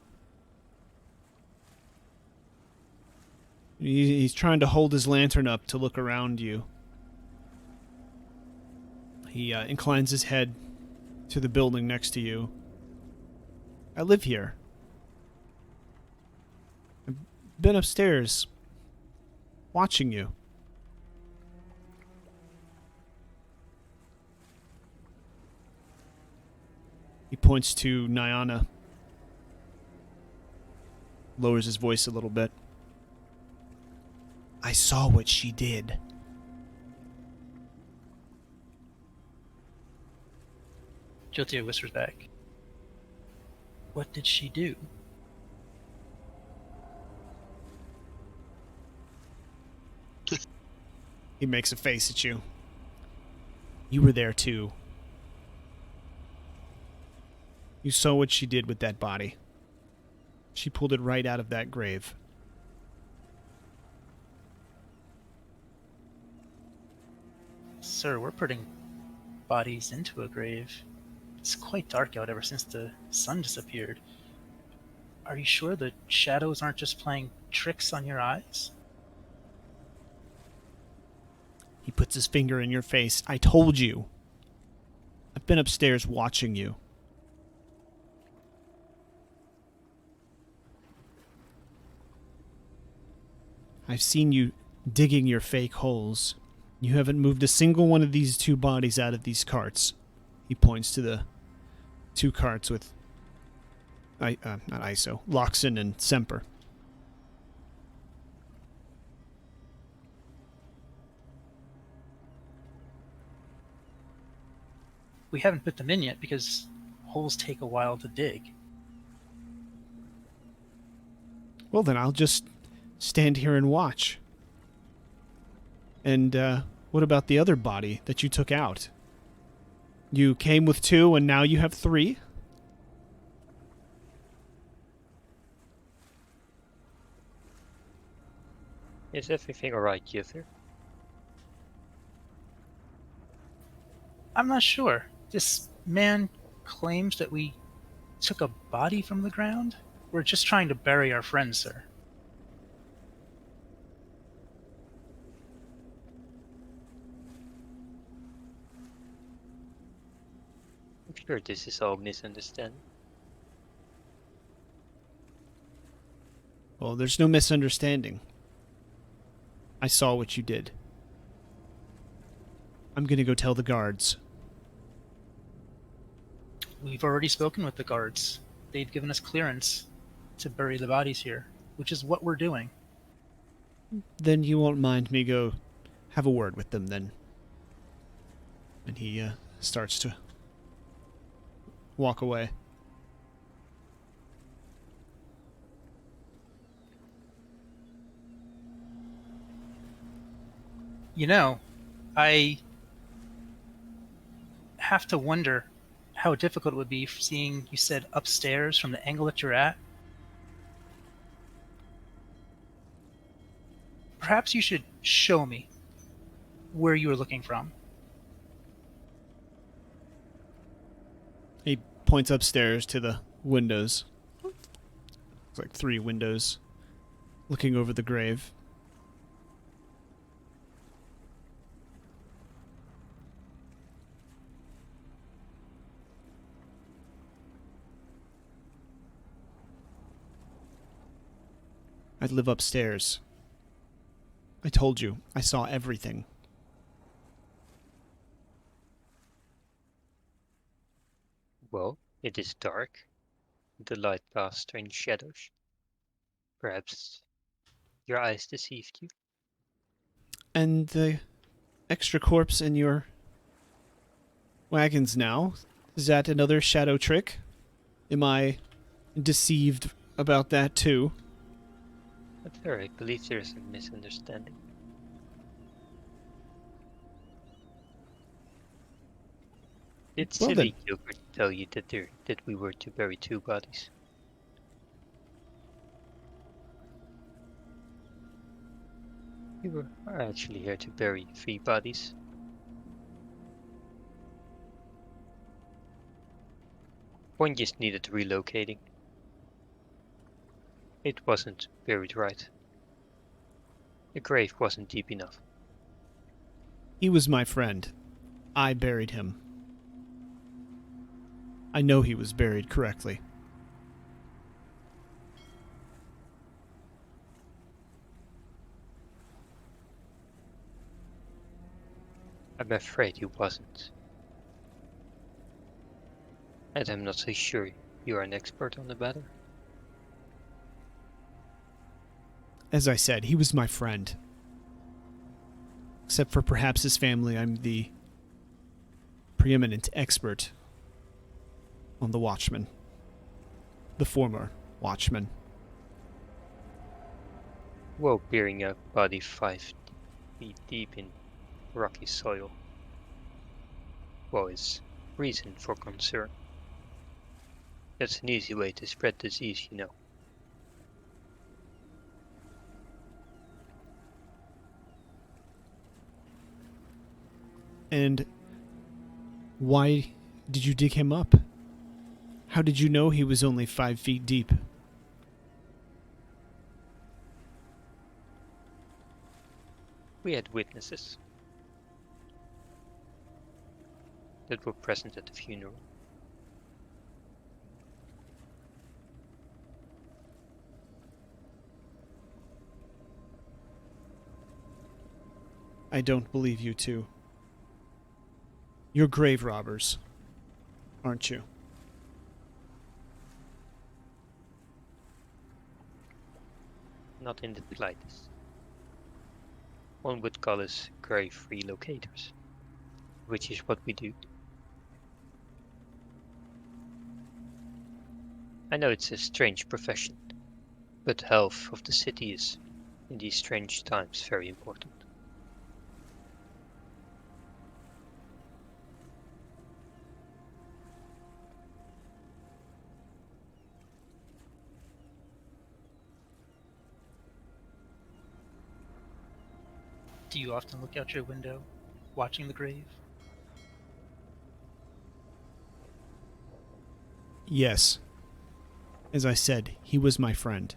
[SPEAKER 1] He's trying to hold his lantern up to look around you. He inclines his head to the building next to you. I live here. I've been upstairs watching you. He points to Nyana. Lowers his voice a little bit. I saw what she did.
[SPEAKER 4] Jotia whispers back, "What did she do?"
[SPEAKER 1] He makes a face at you. You were there too. You saw what she did with that body. She pulled it right out of that grave.
[SPEAKER 4] "Sir, we're putting bodies into a grave. It's quite dark out ever since the sun disappeared. Are you sure the shadows aren't just playing tricks on your eyes?"
[SPEAKER 1] He puts his finger in your face. I told you. I've been upstairs watching you. I've seen you digging your fake holes. You haven't moved a single one of these two bodies out of these carts. He points to the two carts with, not ISO, Loxon and Semper.
[SPEAKER 4] "We haven't put them in yet because holes take a while to dig."
[SPEAKER 1] Well, then I'll just stand here and watch. And what about the other body that you took out? You came with two and now you have three?
[SPEAKER 3] Is everything alright, Jothir?
[SPEAKER 4] "I'm not sure. This man claims that we took a body from the ground. We're just trying to bury our friend, sir."
[SPEAKER 3] I'm sure this is all misunderstanding.
[SPEAKER 1] Well, there's no misunderstanding. I saw what you did. I'm gonna go tell the guards.
[SPEAKER 4] "We've already spoken with the guards. They've given us clearance to bury the bodies here, which is what we're doing."
[SPEAKER 1] Then you won't mind me go have a word with them then. And he starts to walk away.
[SPEAKER 4] You know, I have to wonder how difficult it would be seeing, you said, upstairs from the angle that you're at. Perhaps you should show me where you were looking from.
[SPEAKER 1] He points upstairs to the windows. It's like 3 windows looking over the grave. I live upstairs. I told you, I saw everything.
[SPEAKER 3] Well, it is dark. The light casts strange shadows. Perhaps your eyes deceived you.
[SPEAKER 1] And the extra corpse in your wagons now? Is that another shadow trick? Am I deceived about that too?
[SPEAKER 3] But there, I believe there is a misunderstanding. Did
[SPEAKER 1] Well
[SPEAKER 3] silly
[SPEAKER 1] then.
[SPEAKER 3] Gilbert tell you that we were to bury 2 bodies? We were actually here to bury 3 bodies. One just needed relocating. It wasn't buried right. The grave wasn't deep enough.
[SPEAKER 1] He was my friend. I buried him. I know he was buried correctly.
[SPEAKER 3] I'm afraid he wasn't. And I'm not so sure you are an expert on the matter.
[SPEAKER 1] As I said, he was my friend. Except for perhaps his family, I'm the preeminent expert on the Watchman. The former Watchman.
[SPEAKER 3] Well, burying a body 5 feet deep in rocky soil, well, is reason for concern. That's an easy way to spread disease, you know.
[SPEAKER 1] And why did you dig him up? How did you know he was only 5 feet deep?
[SPEAKER 3] We had witnesses that were present at the funeral.
[SPEAKER 1] I don't believe you two. You're grave robbers, aren't you?
[SPEAKER 3] Not in the slightest. One would call us grave relocators, which is what we do. I know it's a strange profession, but the health of the city is, in these strange times, very important.
[SPEAKER 4] Do you often look out your window, watching the grave?
[SPEAKER 1] Yes. As I said, he was my friend.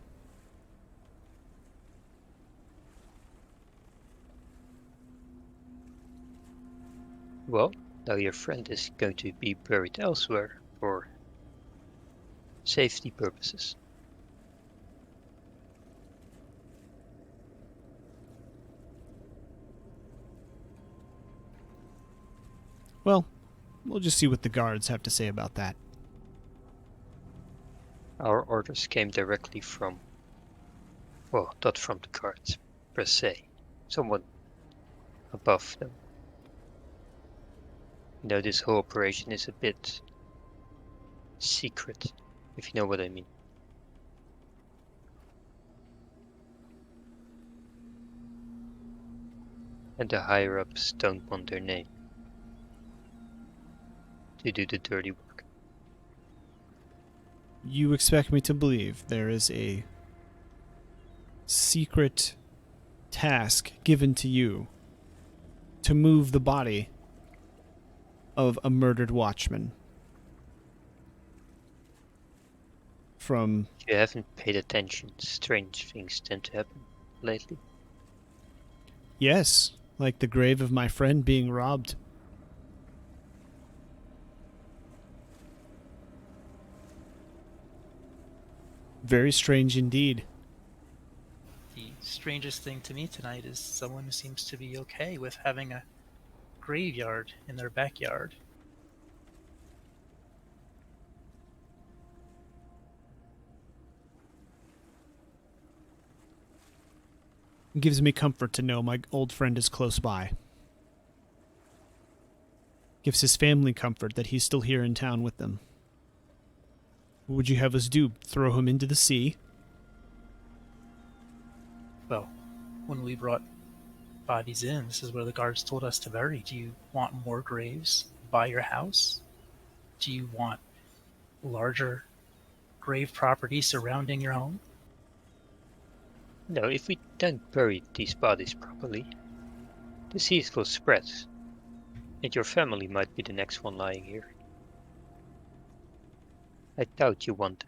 [SPEAKER 3] Well, now your friend is going to be buried elsewhere for safety purposes.
[SPEAKER 1] Well, we'll just see what the guards have to say about that.
[SPEAKER 3] Our orders came directly from, well, not from the guards, per se. Someone above them. You know, this whole operation is a bit secret, if you know what I mean. And the higher-ups don't want their name to do the dirty work.
[SPEAKER 1] You expect me to believe there is a secret task given to you to move the body of a murdered watchman from...
[SPEAKER 3] You haven't paid attention. Strange things tend to happen lately.
[SPEAKER 1] Yes, like the grave of my friend being robbed. Very strange indeed.
[SPEAKER 4] The strangest thing to me tonight is someone who seems to be okay with having a graveyard in their backyard.
[SPEAKER 1] It gives me comfort to know my old friend is close by. Gives his family comfort that he's still here in town with them. What would you have us do? Throw him into the sea?
[SPEAKER 4] Well, when we brought bodies in, this is where the guards told us to bury. Do you want more graves by your house? Do you want larger grave property surrounding your home?
[SPEAKER 3] No, if we don't bury these bodies properly, disease will spread, and your family might be the next one lying here. I doubt you want that.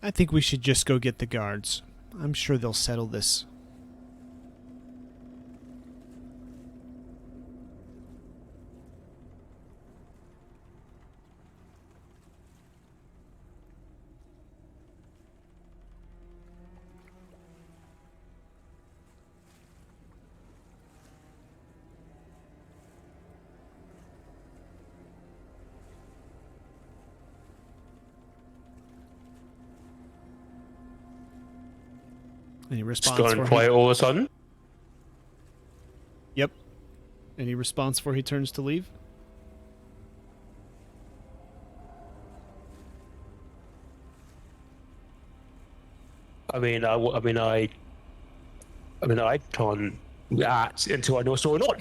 [SPEAKER 1] I think we should just go get the guards. I'm sure they'll settle this. Any
[SPEAKER 5] It's
[SPEAKER 1] response
[SPEAKER 5] gone
[SPEAKER 1] for
[SPEAKER 5] quiet
[SPEAKER 1] him?
[SPEAKER 5] all of a sudden.
[SPEAKER 1] Yep. Any response for he turns to leave?
[SPEAKER 5] I can't react until I know what's going on.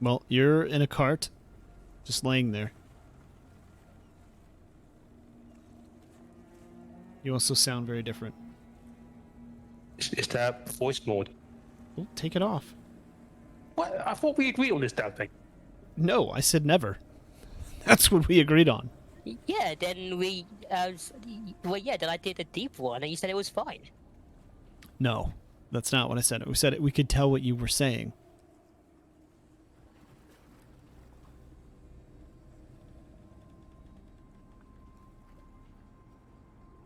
[SPEAKER 1] Well, you're in a cart, just laying there. You also sound very different.
[SPEAKER 5] It's that voice mode.
[SPEAKER 1] Well, take it off.
[SPEAKER 5] What? I thought we agreed on this damn thing.
[SPEAKER 1] No, I said never. That's what we agreed on.
[SPEAKER 6] Yeah, then we, then I did a deep one, and you said it was fine.
[SPEAKER 1] No, that's not what I said. We said we could tell what you were saying.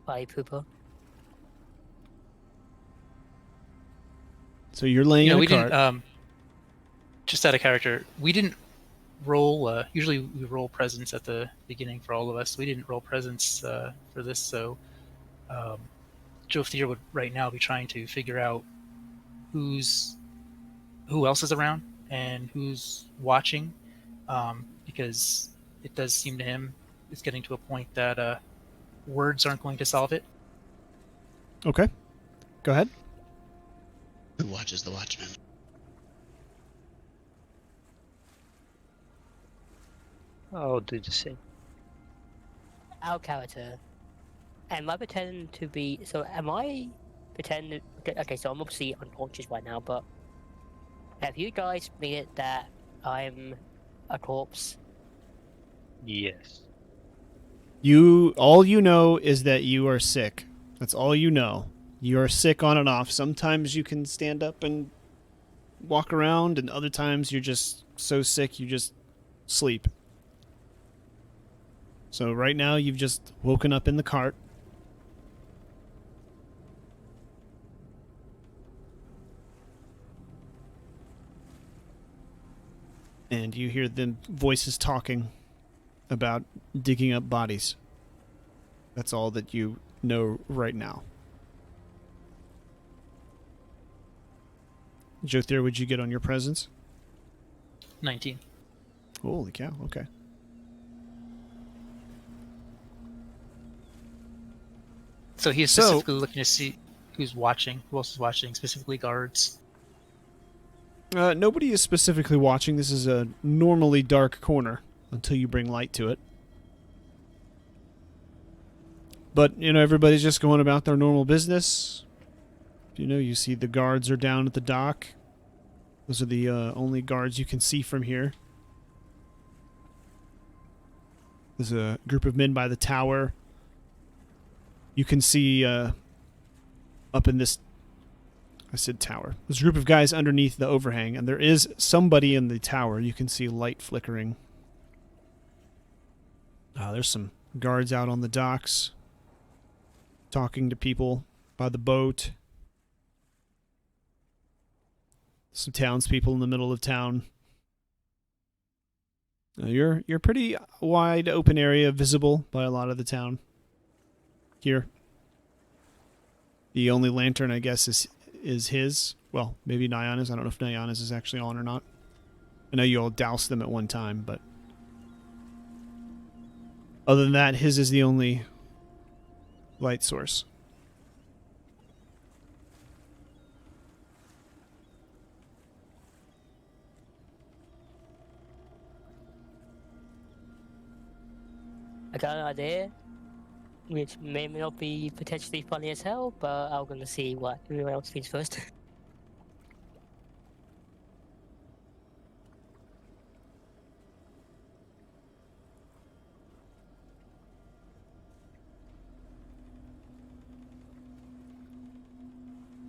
[SPEAKER 6] Bye, Pooper.
[SPEAKER 1] So you're laying in a
[SPEAKER 4] we
[SPEAKER 1] cart.
[SPEAKER 4] didn't. Just out of character, we didn't roll. Usually, we roll presents at the beginning for all of us. We didn't roll presents for this, so Joe Thier would right now be trying to figure out who else is around and who's watching, because it does seem to him it's getting to a point that words aren't going to solve it.
[SPEAKER 1] Okay. Go ahead.
[SPEAKER 2] Who watches the Watchmen?
[SPEAKER 3] I'll do the same.
[SPEAKER 6] Our character. Am I pretending to be... So, am I pretending... Okay, so I'm obviously unconscious right now, but... Have you guys figured that I'm a corpse?
[SPEAKER 3] Yes.
[SPEAKER 1] All you know is that you are sick. That's all you know. You are sick on and off. Sometimes you can stand up and walk around, and other times you're just so sick you just sleep. So right now you've just woken up in the cart. And you hear the voices talking about digging up bodies. That's all that you know right now. Jothier, would you get on your presence?
[SPEAKER 4] 19.
[SPEAKER 1] Holy cow, okay.
[SPEAKER 4] So he is
[SPEAKER 1] So-
[SPEAKER 4] specifically looking to see who's watching, who else is watching, specifically guards.
[SPEAKER 1] Nobody is specifically watching. This is a normally dark corner until you bring light to it. But, everybody's just going about their normal business. You see the guards are down at the dock. Those are the only guards you can see from here. There's a group of men by the tower. You can see up in this... I said tower. There's a group of guys underneath the overhang, and there is somebody in the tower. You can see light flickering. There's some guards out on the docks talking to people by the boat. Some townspeople in the middle of town. You're pretty wide open area, visible by a lot of the town. Here. The only lantern, I guess, is his. Well, maybe Nyana's. I don't know if Nyana's is actually on or not. I know you all doused them at one time, but other than that, his is the only light source.
[SPEAKER 6] I got an idea, which may not be potentially funny as hell, but I'm gonna see what everyone else thinks first.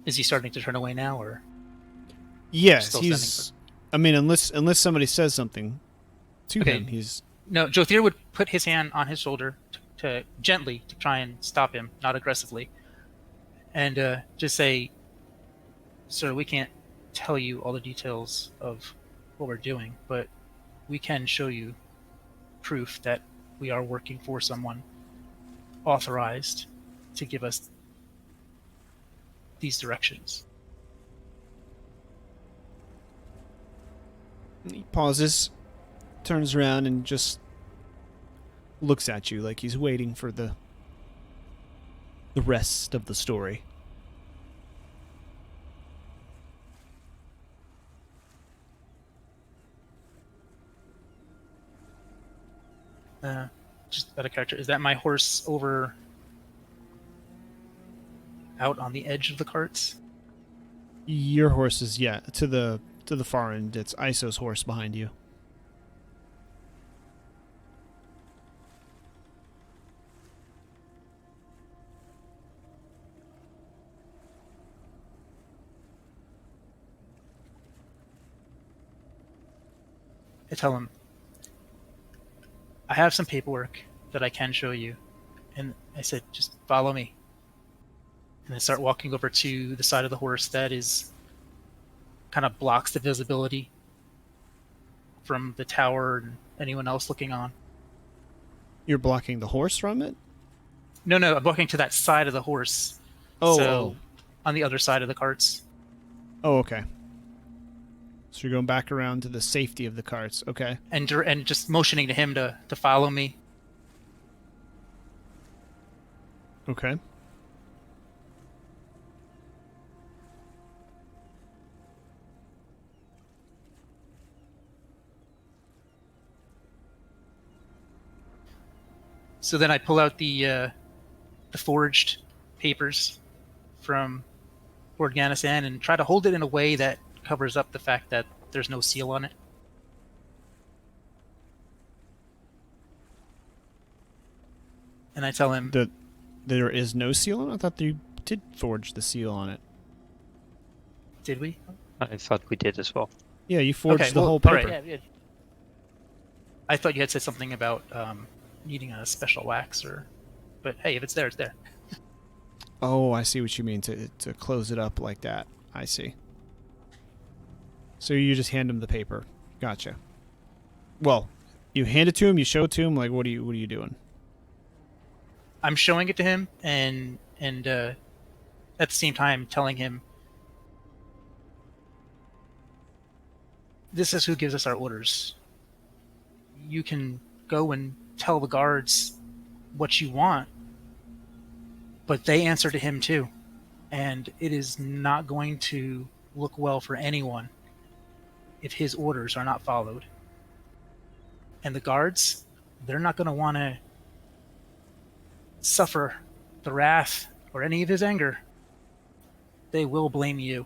[SPEAKER 4] Is he starting to turn away now, or?
[SPEAKER 1] Yes,
[SPEAKER 4] Still
[SPEAKER 1] he's...
[SPEAKER 4] standing
[SPEAKER 1] I mean, unless somebody says something to
[SPEAKER 4] Okay.
[SPEAKER 1] him, he's...
[SPEAKER 4] No, Jothier would put his hand on his shoulder to gently to try and stop him, not aggressively, and just say, "Sir, we can't tell you all the details of what we're doing, but we can show you proof that we are working for someone authorized to give us these directions."
[SPEAKER 1] He pauses, turns around, and just looks at you like he's waiting for the rest of the story.
[SPEAKER 4] Just out of character, is that my horse over out on the edge of the carts?
[SPEAKER 1] Your horse is, yeah, to the far end. It's Iso's horse behind you.
[SPEAKER 4] I tell him, "I have some paperwork that I can show you," and I said, "Just follow me." And I start walking over to the side of the horse that is kind of blocks the visibility from the tower and anyone else looking on.
[SPEAKER 1] You're blocking the horse from it?
[SPEAKER 4] No, I'm walking to that side of the horse.
[SPEAKER 1] Oh,
[SPEAKER 4] So on the other side of the carts.
[SPEAKER 1] oh, okay. So you're going back around to the safety of the carts. Okay.
[SPEAKER 4] And just motioning to him to follow me.
[SPEAKER 1] Okay.
[SPEAKER 4] So then I pull out the forged papers from Afghanistan and try to hold it in a way that covers up the fact that there's no seal on it. And I tell him,
[SPEAKER 1] There is no seal on it? I thought you did forge the seal on it.
[SPEAKER 4] "Did we?"
[SPEAKER 3] I thought we did as well.
[SPEAKER 1] Yeah, you forged
[SPEAKER 4] Okay,
[SPEAKER 1] the
[SPEAKER 4] well,
[SPEAKER 1] whole
[SPEAKER 4] all
[SPEAKER 1] paper.
[SPEAKER 4] right.
[SPEAKER 6] Yeah.
[SPEAKER 4] I thought you had said something about needing a special wax, but hey, if it's there, it's there.
[SPEAKER 1] Oh, I see what you mean, to close it up like that. I see. So you just hand him the paper. Gotcha. Well, you hand it to him, you show it to him, like what are you doing?
[SPEAKER 4] I'm showing it to him, and at the same time telling him, "This is who gives us our orders. You can go and tell the guards what you want, but they answer to him too, and it is not going to look well for anyone if his orders are not followed. And the guards, they're not going to want to suffer the wrath or any of his anger, they will blame you.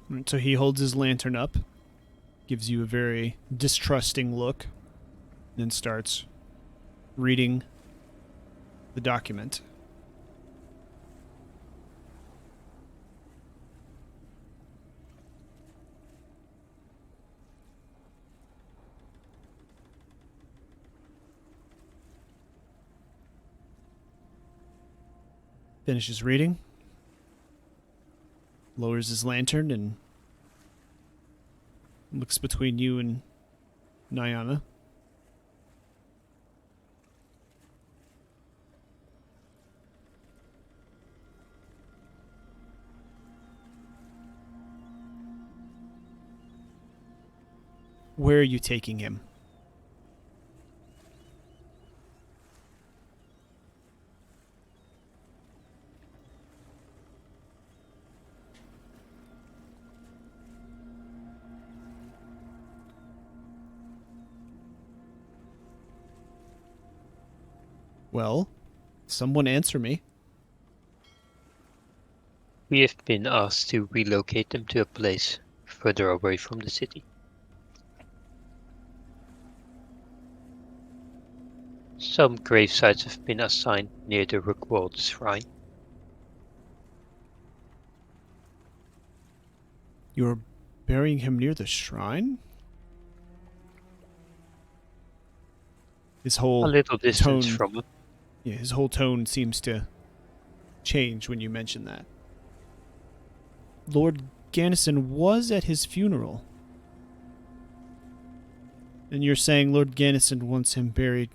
[SPEAKER 1] And so he holds his lantern up, gives you a very distrusting look, then starts reading the document. Finishes reading, lowers his lantern, and looks between you and Nyana. Where are you taking him? Well, someone answer me.
[SPEAKER 3] We have been asked to relocate them to a place further away from the city. Some grave sites have been assigned near the Rookwald shrine.
[SPEAKER 1] You're burying him near the shrine? His
[SPEAKER 3] A
[SPEAKER 1] whole
[SPEAKER 3] little distance
[SPEAKER 1] tone,
[SPEAKER 3] from it.
[SPEAKER 1] yeah, his whole tone seems to change when you mention that. Lord Gannison was at his funeral. And you're saying Lord Gannison wants him buried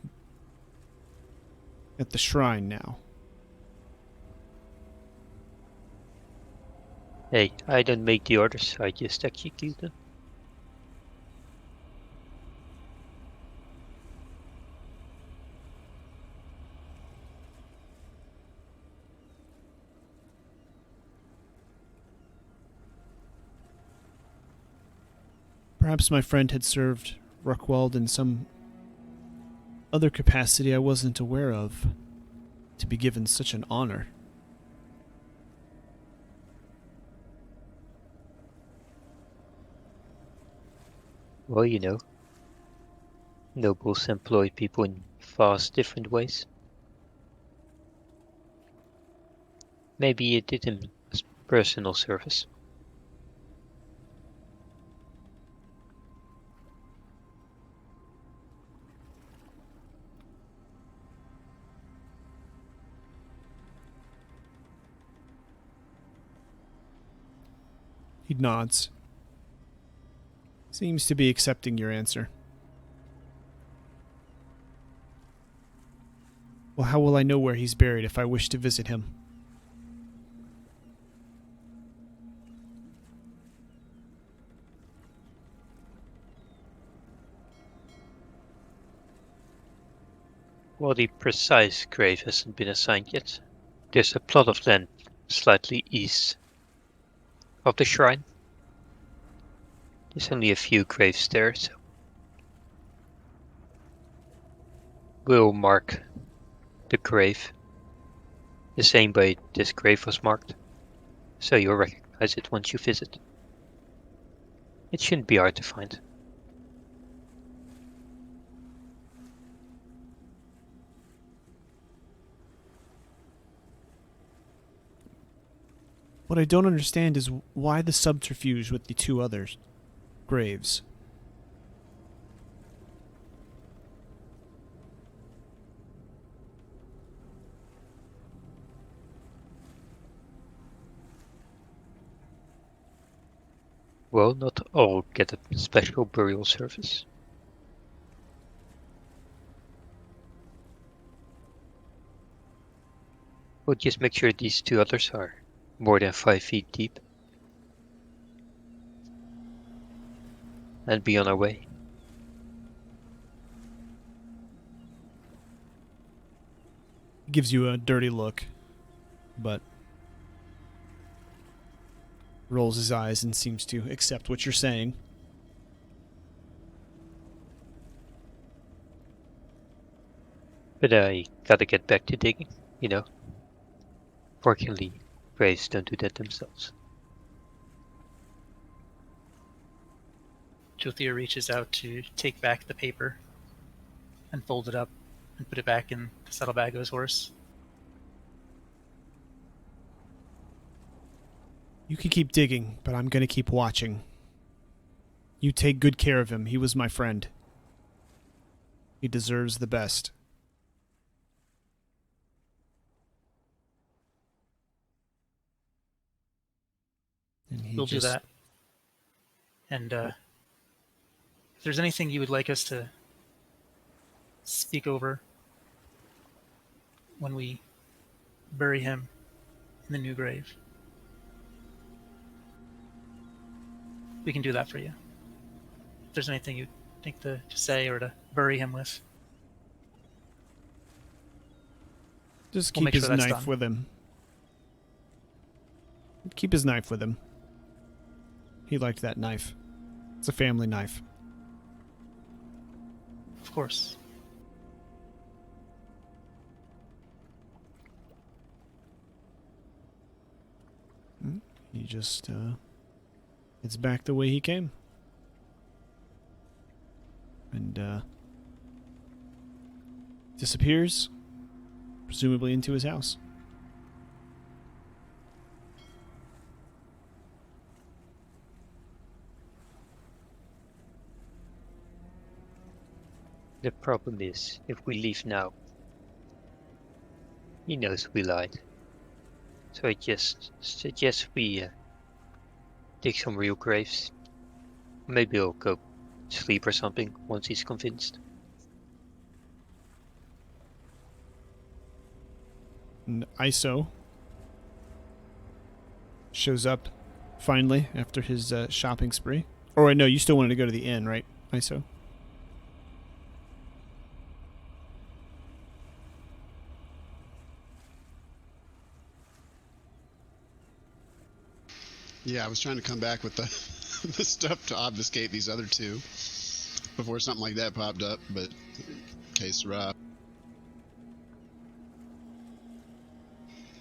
[SPEAKER 1] at the shrine now.
[SPEAKER 3] Hey, I don't make the orders, I just execute them.
[SPEAKER 1] Perhaps my friend had served Rookwald in some other capacity I wasn't aware of, to be given such an honor.
[SPEAKER 3] Well, you know, nobles employ people in vast different ways. Maybe it did him as personal service.
[SPEAKER 1] He nods. Seems to be accepting your answer. Well, how will I know where he's buried if I wish to visit him?
[SPEAKER 3] Well, the precise grave hasn't been assigned yet. There's a plot of land slightly east of the shrine. There's only a few graves there, so we'll mark the grave the same way this grave was marked, so you'll recognize it once you visit. It shouldn't be hard to find.
[SPEAKER 1] What I don't understand is why the subterfuge with the two others graves.
[SPEAKER 3] Well, not all get a special burial service. We'll just make sure these two others are more than 5 feet deep. And be on our way.
[SPEAKER 1] He gives you a dirty look, but rolls his eyes and seems to accept what you're saying.
[SPEAKER 3] But I gotta get back to digging, you know. Fortunately, graves don't do that themselves.
[SPEAKER 4] Jothir reaches out to take back the paper and fold it up and put it back in the saddlebag of his horse.
[SPEAKER 1] You can keep digging, but I'm going to keep watching. You take good care of him. He was my friend. He deserves the best. And he
[SPEAKER 4] We'll do that. And if there's anything you would like us to speak over when we bury him in the new grave, we can do that for you. If there's anything you'd think to say or to bury him with,
[SPEAKER 1] Just
[SPEAKER 4] we'll
[SPEAKER 1] keep
[SPEAKER 4] make
[SPEAKER 1] his
[SPEAKER 4] sure that's
[SPEAKER 1] knife
[SPEAKER 4] done.
[SPEAKER 1] with him. Keep his knife with him. He liked that knife. It's a family knife.
[SPEAKER 4] Of course.
[SPEAKER 1] He just, it's back the way he came. And, disappears, presumably into his house.
[SPEAKER 3] The problem is, if we leave now, he knows we lied. So I just suggest we dig some real graves. Maybe he'll go sleep or something once he's convinced.
[SPEAKER 1] And ISO shows up finally after his shopping spree. Or no, you still wanted to go to the inn, right, ISO?
[SPEAKER 2] Yeah, I was trying to come back with the the stuff to obfuscate these other two before something like that popped up, but case Rob.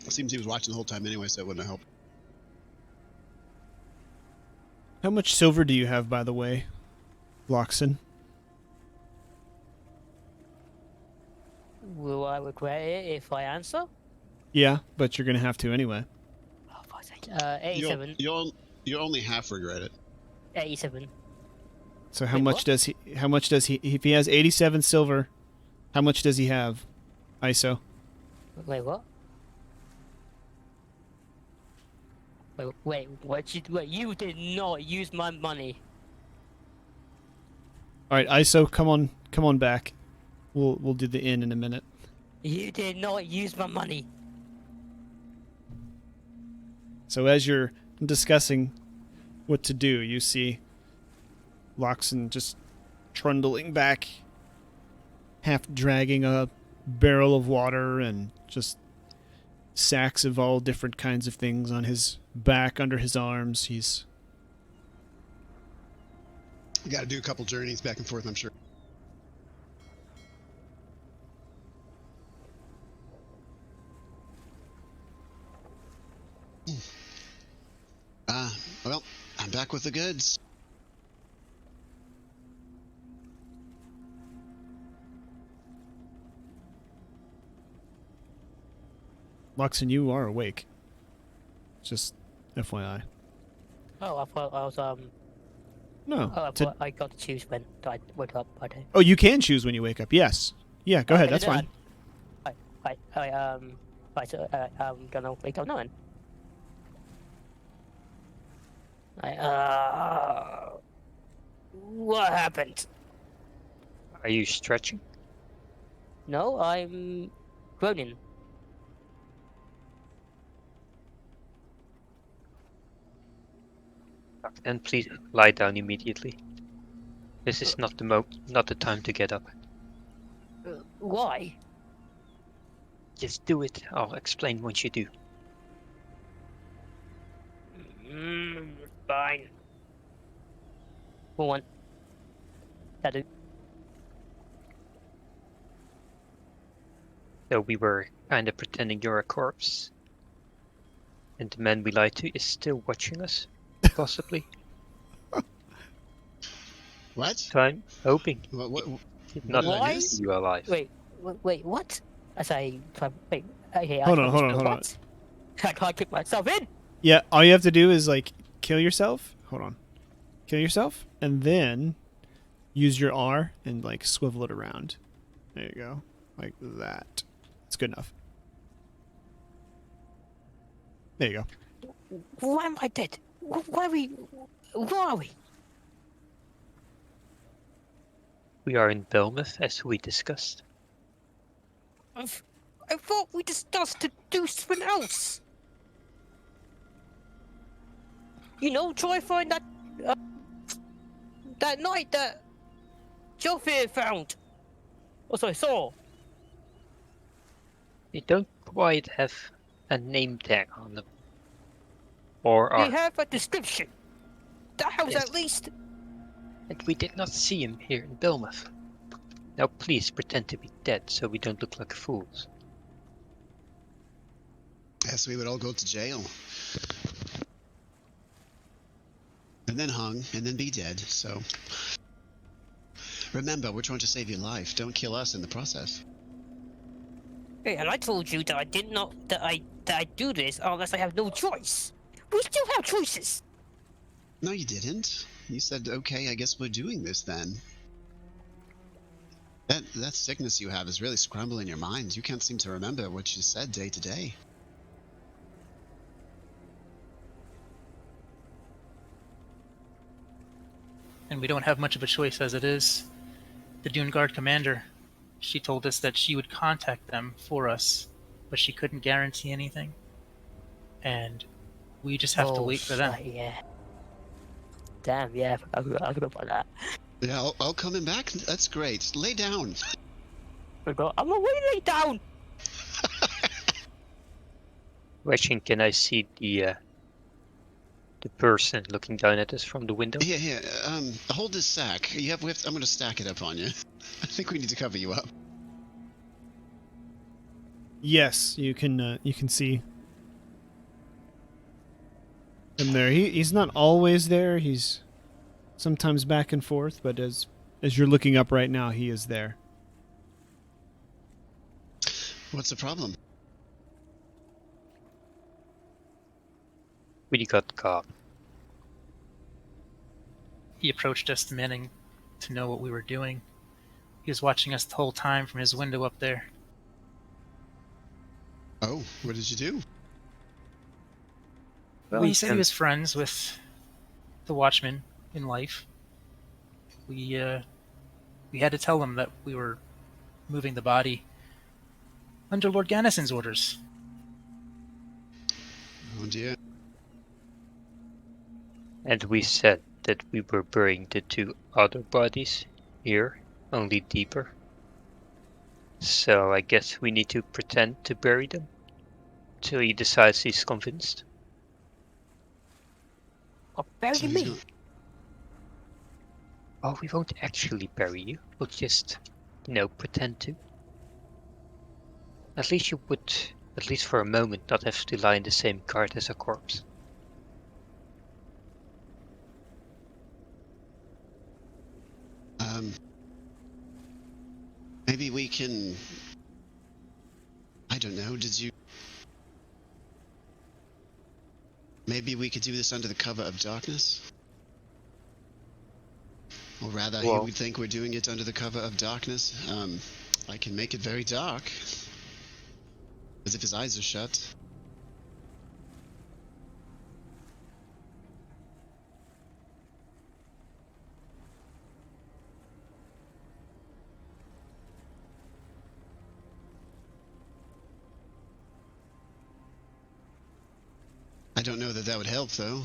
[SPEAKER 2] It seems he was watching the whole time anyway, so it wouldn't have helped.
[SPEAKER 1] How much silver do you have, by the way, Loxon?
[SPEAKER 6] Will I regret it if I answer?
[SPEAKER 1] Yeah, but you're gonna have to anyway.
[SPEAKER 6] Oh, fuck's sake. 87.
[SPEAKER 2] You'll only half regret it.
[SPEAKER 6] 87.
[SPEAKER 1] So how
[SPEAKER 6] Wait,
[SPEAKER 1] much
[SPEAKER 6] what?
[SPEAKER 1] does he? How much does he? If he has 87 silver, how much does he have, ISO?
[SPEAKER 6] Wait, what? Wait, you did not use my money.
[SPEAKER 1] All right, ISO, come on back. We'll do the inn in a minute.
[SPEAKER 6] You did not use my money.
[SPEAKER 1] So as you're discussing what to do, you see Loxon just trundling back, half dragging a barrel of water and just sacks of all different kinds of things on his back, under his arms. He's
[SPEAKER 2] You got to do a couple journeys back and forth, I'm sure. Well, I'm back with the goods.
[SPEAKER 1] Loxon, you are awake. Just FYI.
[SPEAKER 6] Oh, I thought I was
[SPEAKER 1] No.
[SPEAKER 6] Oh, I thought I got to choose when I woke up. I do.
[SPEAKER 1] Oh, you can choose when you wake up. Yes. Yeah, go ahead. That's fine.
[SPEAKER 6] So I'm gonna wake up now then. What happened?
[SPEAKER 3] Are you stretching?
[SPEAKER 6] No, I'm groaning.
[SPEAKER 3] Then please lie down immediately. This is not the time to get up.
[SPEAKER 6] Why?
[SPEAKER 3] Just do it. I'll explain once you do.
[SPEAKER 6] Fine. One. That'll do.
[SPEAKER 3] So we were kind of pretending you're a corpse. And the man we lied to is still watching us, possibly.
[SPEAKER 2] What?
[SPEAKER 3] So I'm hoping
[SPEAKER 2] What
[SPEAKER 3] he did
[SPEAKER 2] what
[SPEAKER 3] not
[SPEAKER 2] did I
[SPEAKER 6] Why?
[SPEAKER 2] miss?
[SPEAKER 3] see you alive.
[SPEAKER 6] Wait, wait, what? As I try, wait, okay, I
[SPEAKER 1] Hold
[SPEAKER 6] try
[SPEAKER 1] on,
[SPEAKER 6] to
[SPEAKER 1] hold on,
[SPEAKER 6] spell
[SPEAKER 1] hold on.
[SPEAKER 6] what? I can't kick myself in.
[SPEAKER 1] Yeah, all you have to do is like kill yourself. Hold on. Kill yourself and then use your R and like swivel it around. There you go. Like that. It's good enough. There you go.
[SPEAKER 6] Why am I dead? Why are we? Where are we?
[SPEAKER 3] We are in Belmouth, as we discussed.
[SPEAKER 6] I thought we discussed to do something else. You know, try find that night that Joffrey found. Also saw.
[SPEAKER 3] They don't quite have a name tag on them. Or
[SPEAKER 6] We
[SPEAKER 3] are.
[SPEAKER 6] have a description. That helps
[SPEAKER 3] Yes.
[SPEAKER 6] at least.
[SPEAKER 3] And we did not see him here in Belmouth. Now please pretend to be dead so we don't look like fools.
[SPEAKER 2] Yes, we would all go to jail. And then hung, and then be dead, so... Remember, we're trying to save your life. Don't kill us in the process.
[SPEAKER 6] Hey, and I told you that I did not that I do this unless I have no choice. We still have choices.
[SPEAKER 2] No, you didn't. You said, okay, I guess we're doing this then. That sickness you have is really scrambling your mind. You can't seem to remember what you said day to day.
[SPEAKER 4] And we don't have much of a choice as it is. The Dune Guard commander, she told us that she would contact them for us, but she couldn't guarantee anything. And we just have to wait for them.
[SPEAKER 6] Yeah. Damn, yeah, I forgot about that.
[SPEAKER 2] Yeah, all coming back? That's great. Lay down.
[SPEAKER 6] Forgot. I'm not laying down.
[SPEAKER 3] Weshing, can I see the person looking down at us from the window?
[SPEAKER 2] Here, hold this sack. I'm gonna stack it up on you. I think we need to cover you up.
[SPEAKER 1] Yes, you can see him there. He's not always there. He's sometimes back and forth, but as you're looking up right now, he is there.
[SPEAKER 2] What's the problem?
[SPEAKER 3] We got caught.
[SPEAKER 4] He approached us demanding to know what we were doing. He was watching us the whole time from his window up there.
[SPEAKER 2] Oh, what did you do?
[SPEAKER 4] Well, he said he was friends with the Watchmen in life. We had to tell him that we were moving the body under Lord Gannison's orders.
[SPEAKER 2] Oh dear.
[SPEAKER 3] And we said that we were burying the two other bodies here, only deeper. So I guess we need to pretend to bury them till he decides he's convinced.
[SPEAKER 6] Oh, bury
[SPEAKER 2] So he's
[SPEAKER 6] me.
[SPEAKER 2] gonna-
[SPEAKER 3] Oh, we won't actually bury you. We'll just, pretend to. At least you would, at least for a moment, not have to lie in the same cart as a corpse.
[SPEAKER 2] Maybe we can... I don't know, Maybe we could do this under the cover of darkness? Or rather, he
[SPEAKER 3] Well-
[SPEAKER 2] would think we're doing it under the cover of darkness. I can make it very dark. As if his eyes are shut. I don't know that would help, though.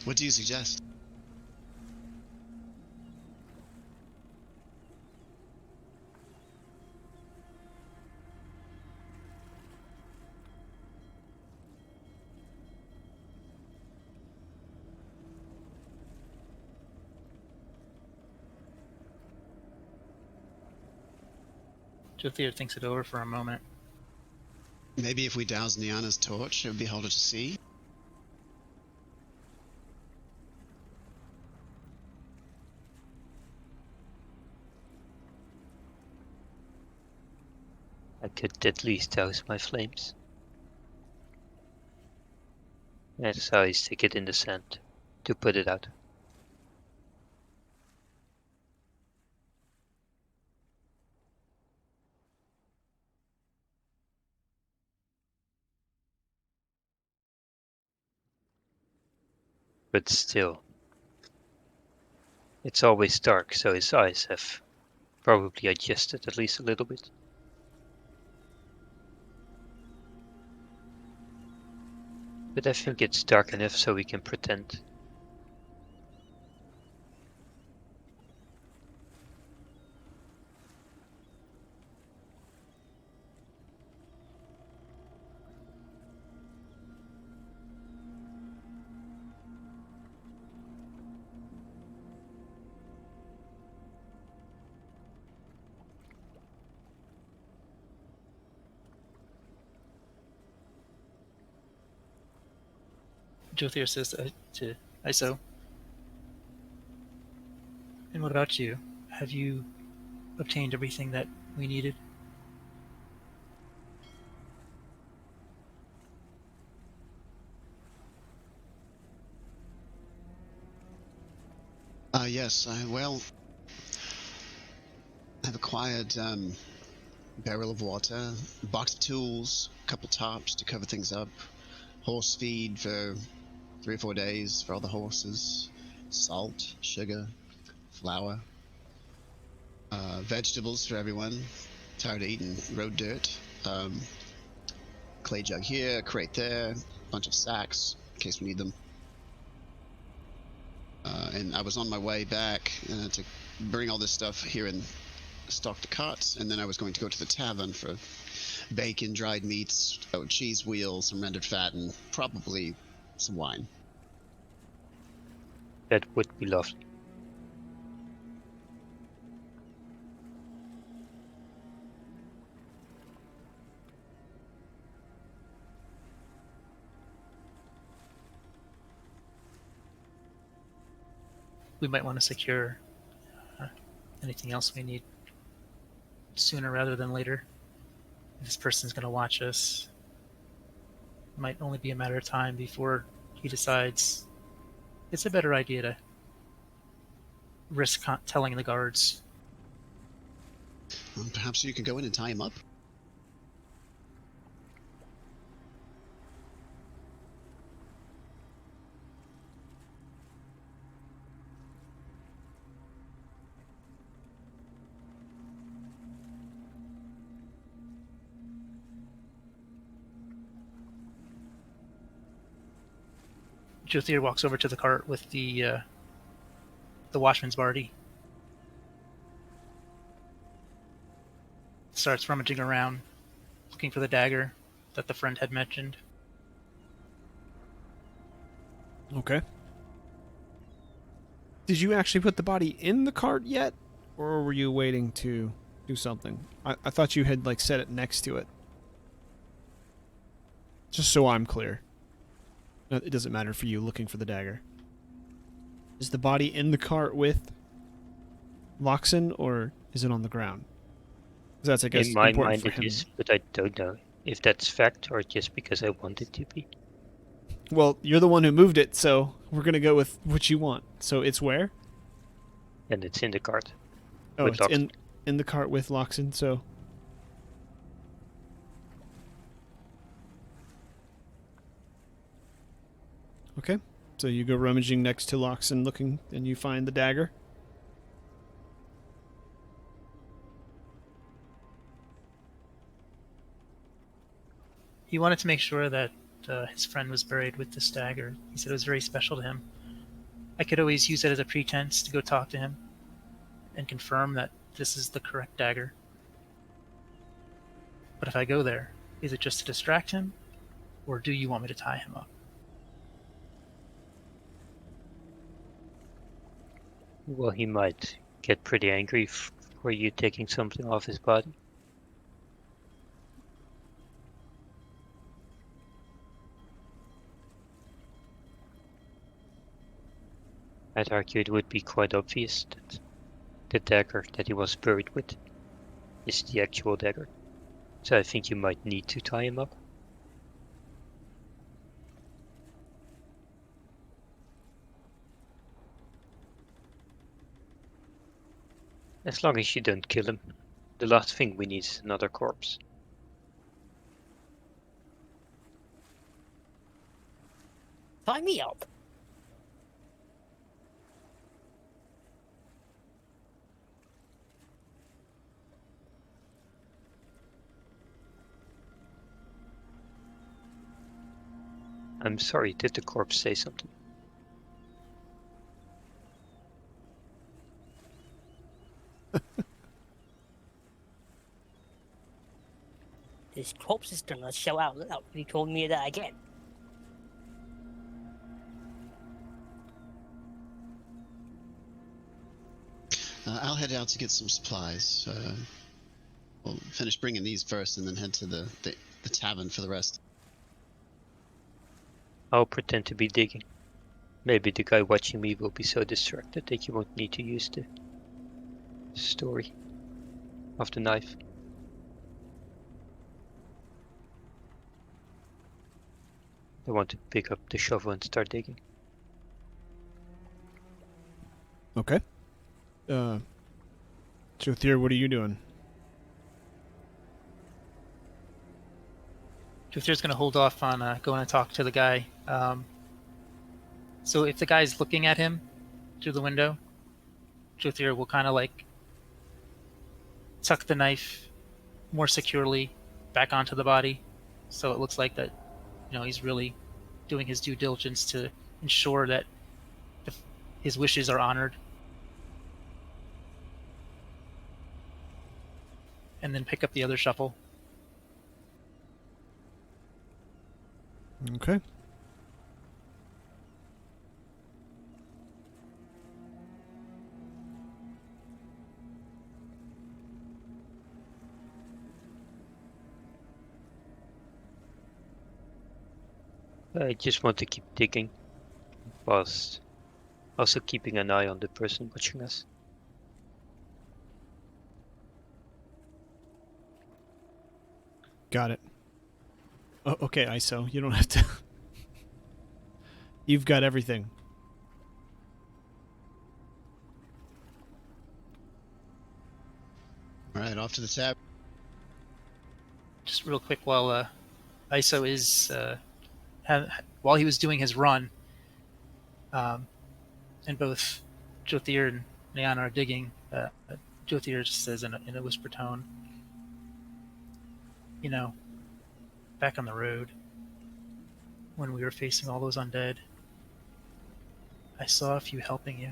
[SPEAKER 2] What do you suggest?
[SPEAKER 4] Jothier thinks it over for a moment.
[SPEAKER 2] Maybe if we douse Niana's torch, it would be harder to see.
[SPEAKER 3] I could at least douse my flames. That's how I stick it in the sand to put it out. But still, it's always dark, so his eyes have probably adjusted at least a little bit. But I think it's dark enough so we can pretend.
[SPEAKER 4] Jothier says to Iso, "And what about you? Have you obtained everything that we needed?"
[SPEAKER 2] Yes, I've acquired barrel of water, box of tools, couple tops to cover things up, horse feed for 3 or 4 days for all the horses, salt, sugar, flour, vegetables for everyone. Tired of eating road dirt. Clay jug here, crate there, bunch of sacks in case we need them. And I was on my way back to bring all this stuff here and stock the carts, and then I was going to go to the tavern for bacon, dried meats, cheese wheels, some rendered fat, and probably some wine.
[SPEAKER 3] That would be lovely.
[SPEAKER 4] We might want to secure anything else we need sooner rather than later. If this person's going to watch us, it might only be a matter of time before he decides it's a better idea to risk telling the guards.
[SPEAKER 2] Well, perhaps you can go in and tie him up.
[SPEAKER 4] Jothier walks over to the cart with the watchman's bardy. Starts rummaging around, looking for the dagger that the friend had mentioned.
[SPEAKER 1] Okay. Did you actually put the body in the cart yet? Or were you waiting to do something? I thought you had, like, set it next to it. Just so I'm clear. It doesn't matter for you looking for the dagger. Is the body in the cart with Loxon, or is it on the ground? Because that's, I guess,
[SPEAKER 3] In my
[SPEAKER 1] important
[SPEAKER 3] mind
[SPEAKER 1] for
[SPEAKER 3] it
[SPEAKER 1] him.
[SPEAKER 3] is, but I don't know if that's fact or just because I want it to be.
[SPEAKER 1] Well, you're the one who moved it, so we're going to go with what you want. So it's where?
[SPEAKER 3] And it's in the cart.
[SPEAKER 1] Oh,
[SPEAKER 3] With
[SPEAKER 1] it's
[SPEAKER 3] Loxon.
[SPEAKER 1] in the cart with Loxon, so... Okay, so you go rummaging next to Loxon looking, and you find the dagger.
[SPEAKER 4] He wanted to make sure that his friend was buried with this dagger. He said it was very special to him. I could always use it as a pretense to go talk to him and confirm that this is the correct dagger. But if I go there, is it just to distract him, or do you want me to tie him up?
[SPEAKER 3] Well, he might get pretty angry for you taking something off his body. I'd argue it would be quite obvious that the dagger that he was buried with is the actual dagger. So I think you might need to tie him up. As long as you don't kill him. The last thing we need is another corpse.
[SPEAKER 6] Tie me up.
[SPEAKER 3] I'm sorry, did the corpse say something?
[SPEAKER 6] This corpse is gonna show out loud if you told me that again.
[SPEAKER 2] I'll head out to get some supplies. We'll finish bringing these first and then head to the tavern for the rest.
[SPEAKER 3] I'll pretend to be digging. Maybe the guy watching me will be so distracted that you won't need to use the story of the knife. I want to pick up the shovel and start digging.
[SPEAKER 1] Okay. Jothier, what are you doing?
[SPEAKER 4] Juthier's going to hold off on going to talk to the guy. So if the guy's looking at him through the window, Juthier will kind of like tuck the knife more securely back onto the body, so it looks like that, he's really doing his due diligence to ensure that his wishes are honored. And then pick up the other shovel.
[SPEAKER 1] Okay.
[SPEAKER 3] I just want to keep digging, whilst also keeping an eye on the person watching us.
[SPEAKER 1] Got it. Oh, okay, ISO. You don't have to. You've got everything.
[SPEAKER 2] All right, off to the tab.
[SPEAKER 4] Just real quick, while ISO is while he was doing his run, and both Jothier and Leanna are digging, Jothier just says in a whisper tone, back on the road, when we were facing all those undead, I saw a few helping you.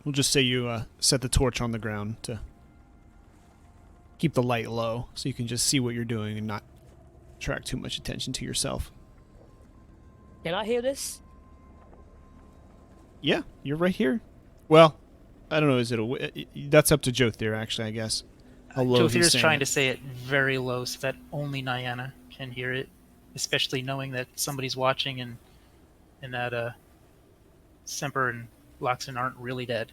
[SPEAKER 1] We'll just say you set the torch on the ground to keep the light low so you can just see what you're doing and not attract too much attention to yourself.
[SPEAKER 6] Can I hear this?
[SPEAKER 1] Yeah, you're right here. Well, I don't know. Is it that's up to Jothier, actually, I guess. How low
[SPEAKER 4] Jothier is
[SPEAKER 1] he's
[SPEAKER 4] trying
[SPEAKER 1] saying
[SPEAKER 4] to say it very low so that only Nyana can hear it, especially knowing that somebody's watching and that Semper and Loxon aren't really dead.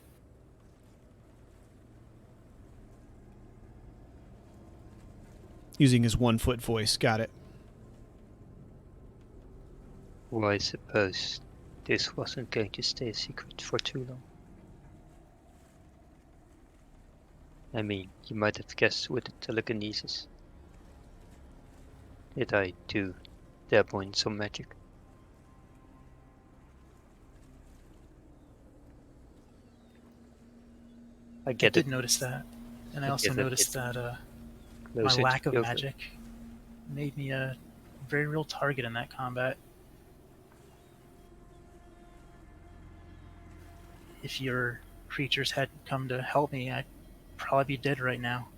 [SPEAKER 1] Using his 1-foot voice. Got it.
[SPEAKER 3] Well, I suppose this wasn't going to stay a secret for too long. I mean, you might have guessed with the telekinesis. Did I do dabble in some magic? I
[SPEAKER 4] I
[SPEAKER 3] get
[SPEAKER 4] did
[SPEAKER 3] it.
[SPEAKER 4] notice that, and I
[SPEAKER 3] I
[SPEAKER 4] also
[SPEAKER 3] get it.
[SPEAKER 4] noticed that my
[SPEAKER 3] Closer to
[SPEAKER 4] lack of
[SPEAKER 3] Joker.
[SPEAKER 4] magic made me a very real target in that combat. If your creatures hadn't come to help me, I'd probably be dead right now.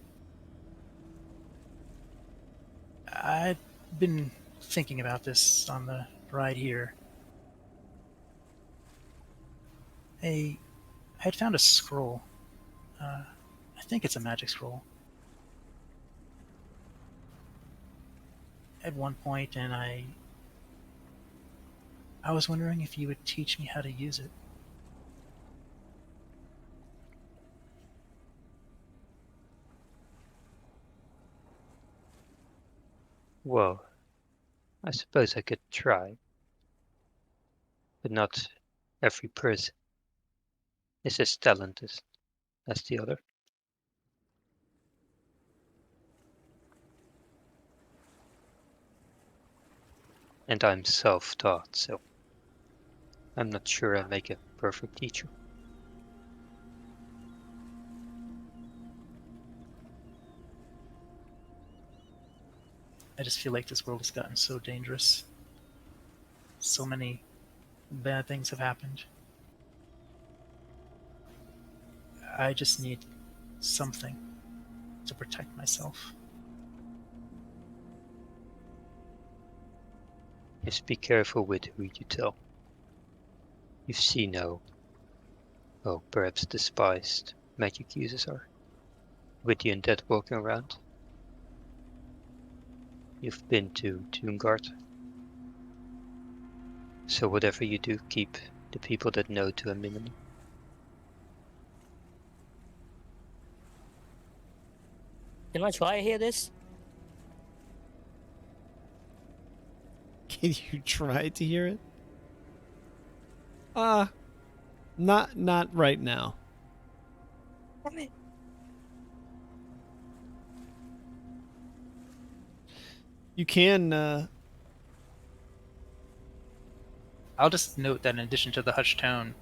[SPEAKER 4] I've been thinking about this on the ride here. I had found a scroll. I think it's a magic scroll. at one point, and I was wondering if you would teach me how to use it.
[SPEAKER 3] Well, I suppose I could try, but not every person is as talented as the other. And I'm self-taught, so I'm not sure I make a perfect teacher.
[SPEAKER 4] I just feel like this world has gotten so dangerous. So many bad things have happened. I just need something to protect myself.
[SPEAKER 3] Just be careful with who you tell. You've seen how, well, perhaps despised magic users are, with the undead walking around. You've been to Toongard. So whatever you do, keep the people that know to a minimum.
[SPEAKER 6] Can I try to hear this?
[SPEAKER 1] Can you try to hear it? Not right now.
[SPEAKER 6] Damn it.
[SPEAKER 1] You can,
[SPEAKER 4] I'll just note that in addition to the hushed tone,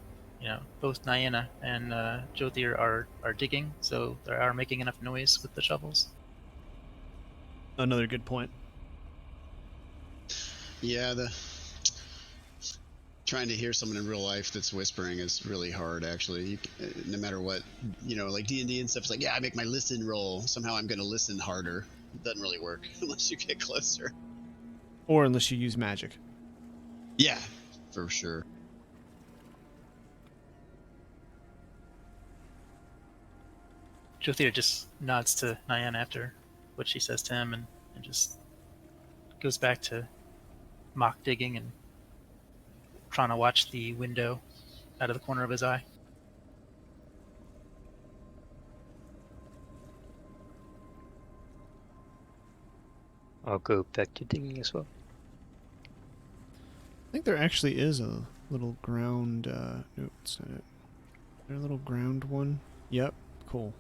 [SPEAKER 4] both Niana and Jyothir are digging, so they are making enough noise with the shovels.
[SPEAKER 1] another good point.
[SPEAKER 2] Yeah, trying to hear someone in real life that's whispering is really hard. Actually, no matter what, like D&D and stuff. It's like, yeah, I make my listen roll. Somehow I'm going to listen harder. It doesn't really work unless you get closer.
[SPEAKER 1] Or unless you use magic.
[SPEAKER 2] Yeah, for sure.
[SPEAKER 4] Jyothir just nods to Niana after what she says to him and just goes back to mock digging and trying to watch the window out of the corner of his eye.
[SPEAKER 3] I'll go back to digging as well.
[SPEAKER 1] I think there actually is a little ground, nope, that's not it. Is there a little ground one? Yep, cool.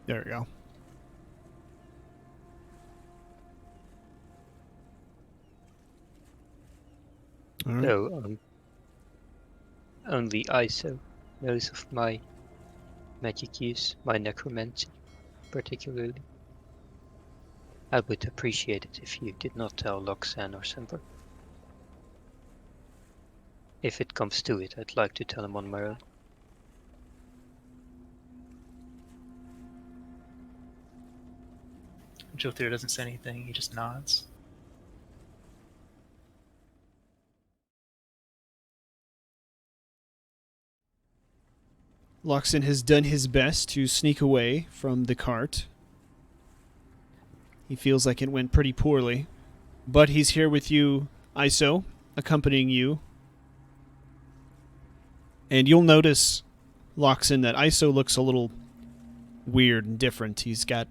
[SPEAKER 1] There we go. All right.
[SPEAKER 3] So, only ISO knows of my magic use, my necromancy particularly. I would appreciate it if you did not tell Loxan or Semper. If it comes to it, I'd like to tell him on my own.
[SPEAKER 4] Jyothir doesn't say anything, he just nods.
[SPEAKER 1] Loxon has done his best to sneak away from the cart. He feels like it went pretty poorly. But he's here with you, Iso, accompanying you. And you'll notice, Loxon, that Iso looks a little weird and different. He's got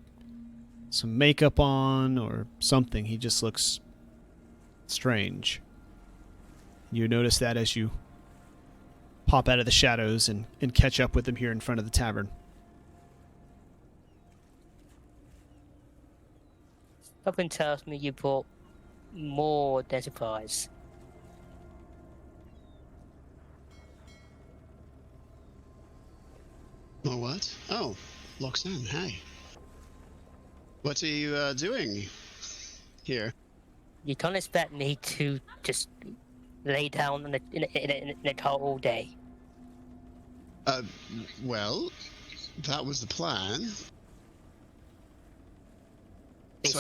[SPEAKER 1] some makeup on or something. He just looks strange. You notice that as you pop out of the shadows and catch up with him here in front of the tavern.
[SPEAKER 6] Something tells me you brought more than supplies.
[SPEAKER 2] Oh, what? Oh, Loxan, hi. What are you doing here?
[SPEAKER 6] You can't expect me to just lay down in a car all day.
[SPEAKER 2] Well, that was the plan.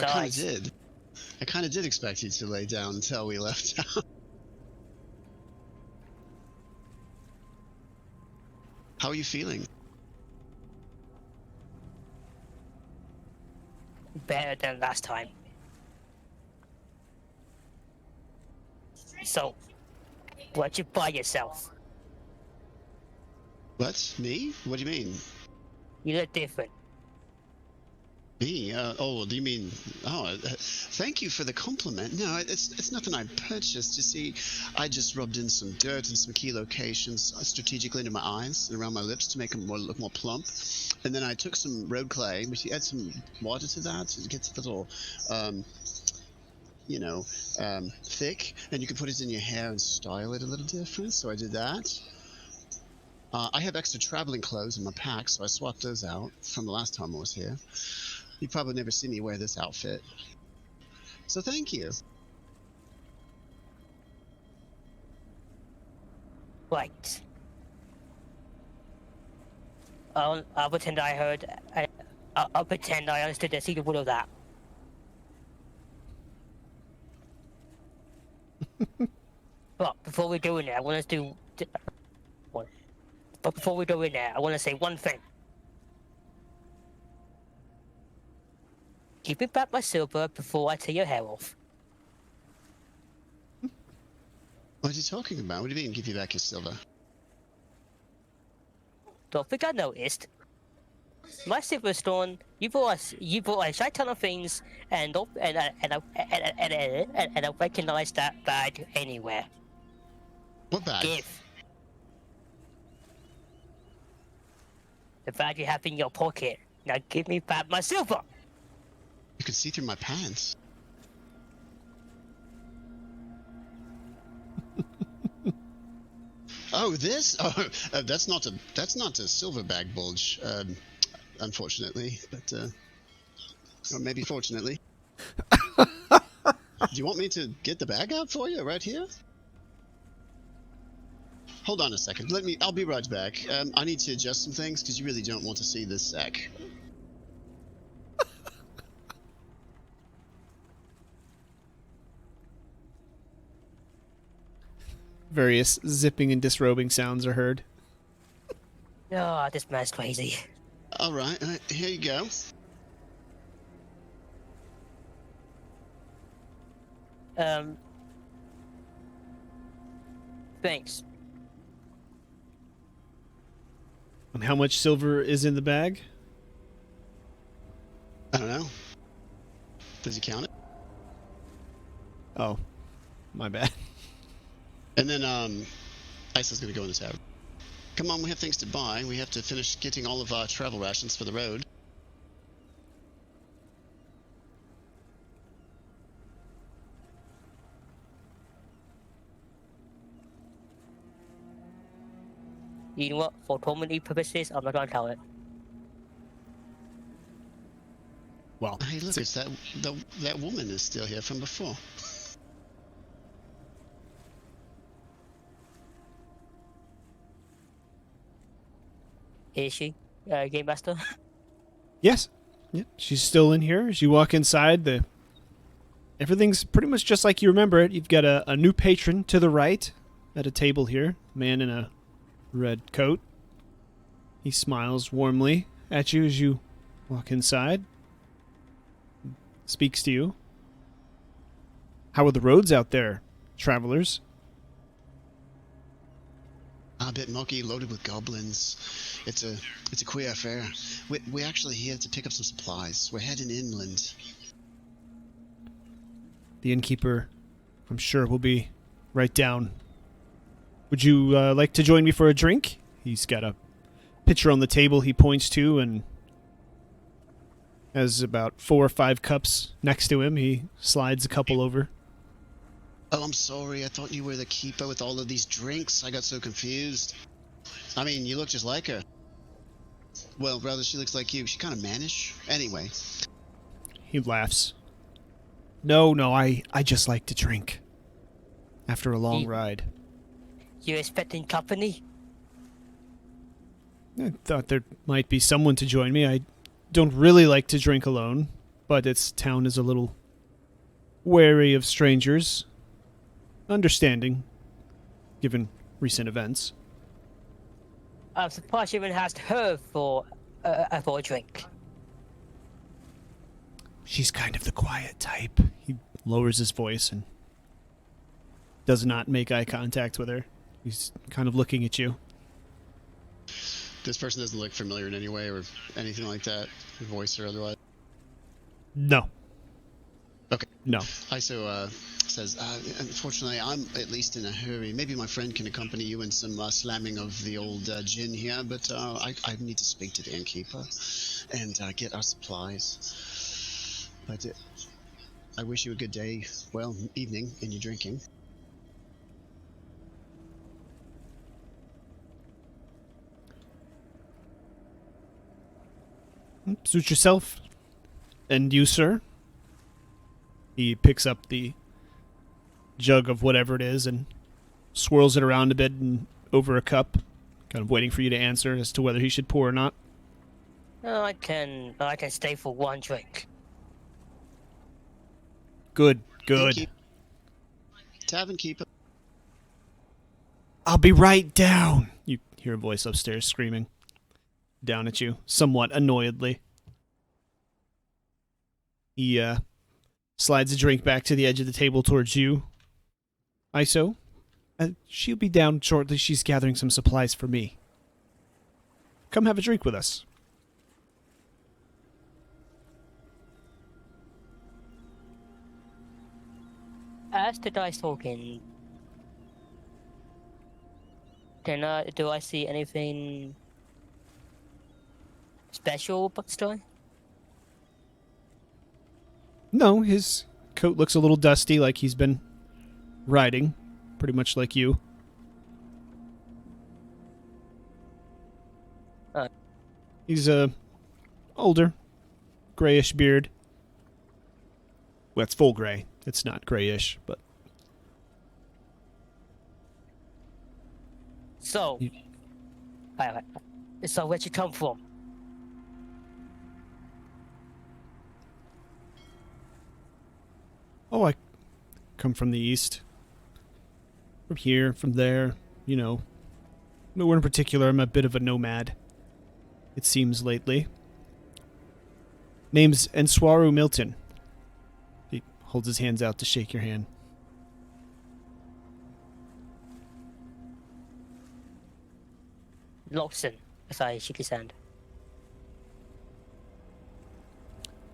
[SPEAKER 2] so I kind of
[SPEAKER 6] Besides,
[SPEAKER 2] did. I kind of did expect you to lay down until we left town. How are you feeling?
[SPEAKER 6] better than last time. So, what'd you buy yourself?
[SPEAKER 2] What? Me? What do you mean?
[SPEAKER 6] You look different.
[SPEAKER 2] Me? Do you mean? Thank you for the compliment. No, it's nothing I purchased. You see, I just rubbed in some dirt in some key locations strategically into my eyes and around my lips to make them look more plump. And then I took some road clay, but you add some water to that so it gets a little, thick, and you can put it in your hair and style it a little different. So I did that. I have extra traveling clothes in my pack, so I swapped those out from the last time I was here. You probably never see me wear this outfit. So thank you.
[SPEAKER 6] Right. I'll pretend I heard. I'll pretend I understood the secret word of that. But before we go in there, I want to do. But before we go in there, I want to say one thing. Give me back my silver before I tear your hair off.
[SPEAKER 2] What are you talking about? What do you mean, give you back your silver?
[SPEAKER 6] Don't think I noticed. My silver stone. You brought a shit ton of things, and I recognize that bag anywhere.
[SPEAKER 2] What bag?
[SPEAKER 6] Give. The bag you have in your pocket. Now give me back my silver.
[SPEAKER 2] You can see through my pants. Oh, this? Oh, that's not a silver bag bulge, unfortunately, but or maybe fortunately. Do you want me to get the bag out for you right here? Hold on a second. I'll be right back. I need to adjust some things because you really don't want to see this sack.
[SPEAKER 1] Various zipping and disrobing sounds are heard.
[SPEAKER 6] Oh, this man's crazy.
[SPEAKER 2] All right, here you go.
[SPEAKER 6] Thanks.
[SPEAKER 1] And how much silver is in the bag?
[SPEAKER 2] I don't know. Does he count it?
[SPEAKER 1] Oh, my bad.
[SPEAKER 2] And then, Isa's gonna go in the tavern. Come on, we have things to buy. We have to finish getting all of our travel rations for the road.
[SPEAKER 6] You know what? For comedy purposes, I'm not gonna tell it.
[SPEAKER 1] Well,
[SPEAKER 2] Hey, look, it's that woman is still here from before.
[SPEAKER 6] Is she, Game Master?
[SPEAKER 1] yes. Yep, she's still in here. As you walk inside, everything's pretty much just like you remember it. You've got a new patron to the right at a table here, man in a red coat. He smiles warmly at you as you walk inside. Speaks to you. How are the roads out there, travelers?
[SPEAKER 2] A bit mucky, loaded with goblins. It's a queer affair. We're actually here to pick up some supplies. We're heading inland.
[SPEAKER 1] The innkeeper, I'm sure, will be right down. Would you like to join me for a drink? He's got a pitcher on the table he points to and has about 4 or 5 cups next to him. He slides a couple over.
[SPEAKER 2] Oh, I'm sorry. I thought you were the keeper with all of these drinks. I got so confused. I mean, you look just like her. Well, rather, she looks like you. She kind of mannish. Anyway.
[SPEAKER 1] He laughs. No, I just like to drink. After a long ride.
[SPEAKER 6] You expecting company?
[SPEAKER 1] I thought there might be someone to join me. I don't really like to drink alone. but its town is a little wary of strangers. Understanding, given recent events.
[SPEAKER 6] I'm surprised she even asked her for a drink.
[SPEAKER 1] She's kind of the quiet type. He lowers his voice and does not make eye contact with her. He's kind of looking at you.
[SPEAKER 2] This person doesn't look familiar in any way or anything like that, voice or otherwise.
[SPEAKER 1] No.
[SPEAKER 2] Okay.
[SPEAKER 1] No.
[SPEAKER 2] ISO says, unfortunately, I'm at least in a hurry. Maybe my friend can accompany you in some slamming of the old gin here, but I need to speak to the innkeeper and get our supplies. But I wish you a good day, well, evening in your drinking.
[SPEAKER 1] Suit yourself. And you, sir? He picks up the jug of whatever it is and swirls it around a bit and over a cup, kind of waiting for you to answer as to whether he should pour or not.
[SPEAKER 6] I can stay for one drink.
[SPEAKER 1] Good, good.
[SPEAKER 2] Tavern keeper.
[SPEAKER 1] I'll be right down. You hear a voice upstairs screaming down at you, somewhat annoyedly. He slides a drink back to the edge of the table towards you. ISO, she'll be down shortly. She's gathering some supplies for me. Come have a drink with us.
[SPEAKER 6] As the dice talking, do I see anything special about this guy?
[SPEAKER 1] No, his coat looks a little dusty, like he's been riding, pretty much like you. He's older, grayish beard. Well, it's full gray. It's not grayish, but
[SPEAKER 6] So, so where'd you come from?
[SPEAKER 1] oh, I come from the east. From here, from there, you know. Nowhere in particular. I'm a bit of a nomad, it seems lately. Name's Enswaru Milton. He holds his hands out to shake your hand.
[SPEAKER 6] Lawson, as I shake his hand.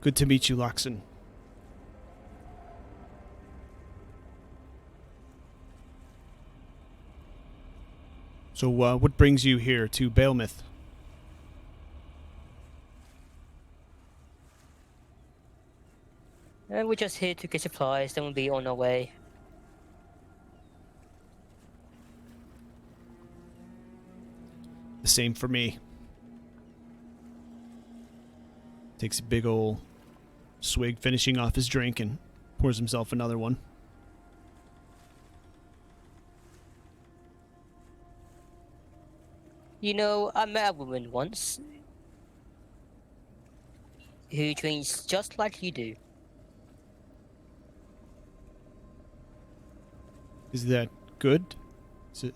[SPEAKER 1] Good to meet you, Loxon. So, what brings you here to Balemouth?
[SPEAKER 6] We're just here to get supplies, then we'll be on our way.
[SPEAKER 1] The same for me. Takes a big ol' swig, finishing off his drink, and pours himself another one.
[SPEAKER 6] You know, I met a woman once who drinks just like you do.
[SPEAKER 1] Is that good?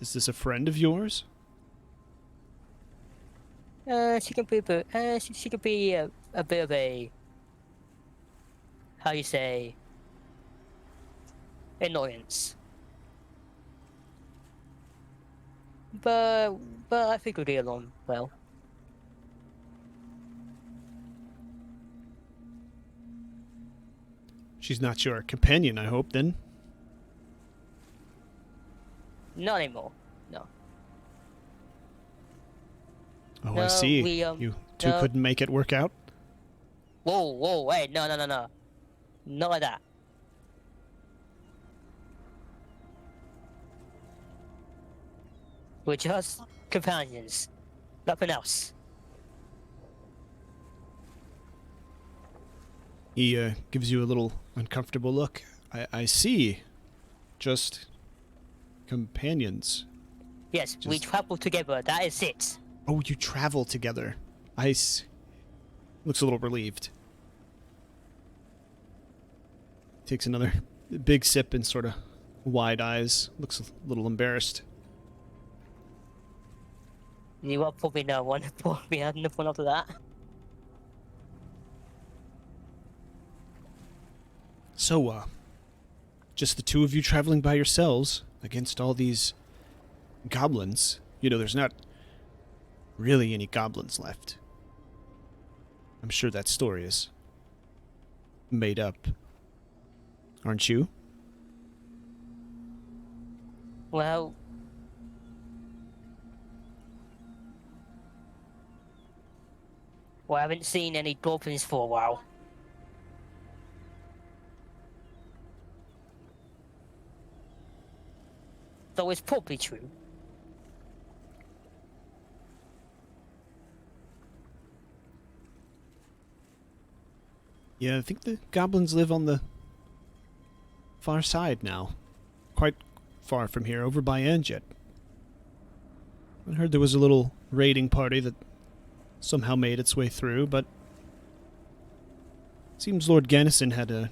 [SPEAKER 1] Is this a friend of yours?
[SPEAKER 6] She can be a bit, she could be a bit of a, how you say, annoyance. But I think we'll get along well.
[SPEAKER 1] She's not your companion, I hope, then?
[SPEAKER 6] Not anymore. No.
[SPEAKER 1] Oh,
[SPEAKER 6] No,
[SPEAKER 1] I see.
[SPEAKER 6] we,
[SPEAKER 1] You two
[SPEAKER 6] no.
[SPEAKER 1] couldn't make it work out?
[SPEAKER 6] Whoa, wait, no. Not like that. We're just companions. Nothing else.
[SPEAKER 1] He gives you a little uncomfortable look. I see. Just companions.
[SPEAKER 6] Yes, we travel together. That is it.
[SPEAKER 1] Oh, you travel together. Looks a little relieved. Takes another big sip and sort of wide eyes. Looks a little embarrassed.
[SPEAKER 6] You are probably no one. Probably had enough one after that.
[SPEAKER 1] So, just the two of you traveling by yourselves against all these goblins. You know, there's not really any goblins left. I'm sure that story is made up. Aren't you?
[SPEAKER 6] Well, I haven't seen any goblins for a while. So it's probably true.
[SPEAKER 1] Yeah, I think the goblins live on the far side now. Quite far from here, over by Anjet. I heard there was a little raiding party that somehow made its way through, but seems Lord Gannison had a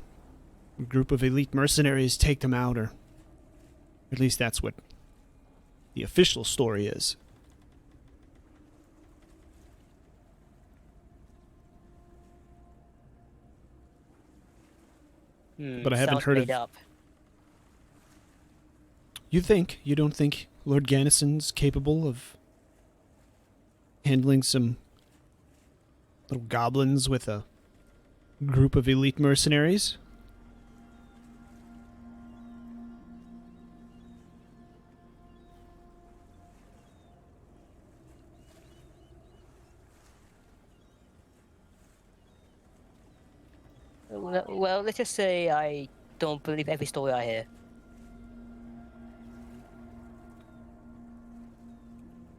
[SPEAKER 1] group of elite mercenaries take them out, or at least that's what the official story is. But I haven't
[SPEAKER 6] Sounds
[SPEAKER 1] heard
[SPEAKER 6] made
[SPEAKER 1] of...
[SPEAKER 6] up.
[SPEAKER 1] You don't think Lord Gannison's capable of handling some little goblins with a group of elite mercenaries?
[SPEAKER 6] Well, let's just say I don't believe every story I hear.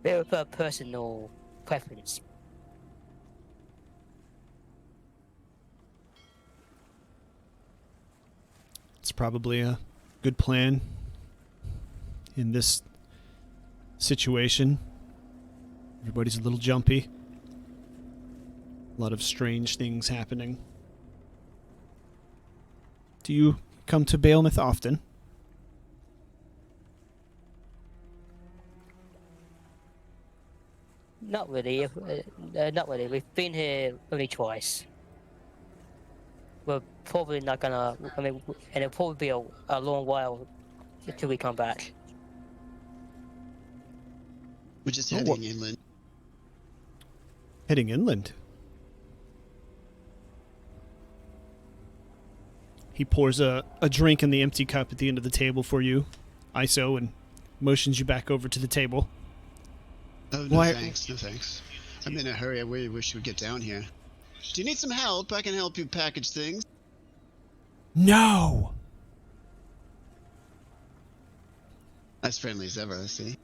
[SPEAKER 6] Bit of a personal preference.
[SPEAKER 1] It's probably a good plan in this situation. Everybody's a little jumpy. A lot of strange things happening. Do you come to Balemouth often?
[SPEAKER 6] Not really. Not really. We've been here only twice. We're probably not gonna. I mean, and it'll probably be a long while until we come back.
[SPEAKER 2] We're just
[SPEAKER 1] Oh,
[SPEAKER 2] heading inland.
[SPEAKER 1] Heading inland. He pours a drink in the empty cup at the end of the table for you, ISO, and motions you back over to the table.
[SPEAKER 2] Oh, no
[SPEAKER 1] Why-
[SPEAKER 2] thanks, no thanks. I'm in a hurry. I really wish we'd get down here. Do you need some help? I can help you package things.
[SPEAKER 1] No!
[SPEAKER 2] As friendly as ever, I see.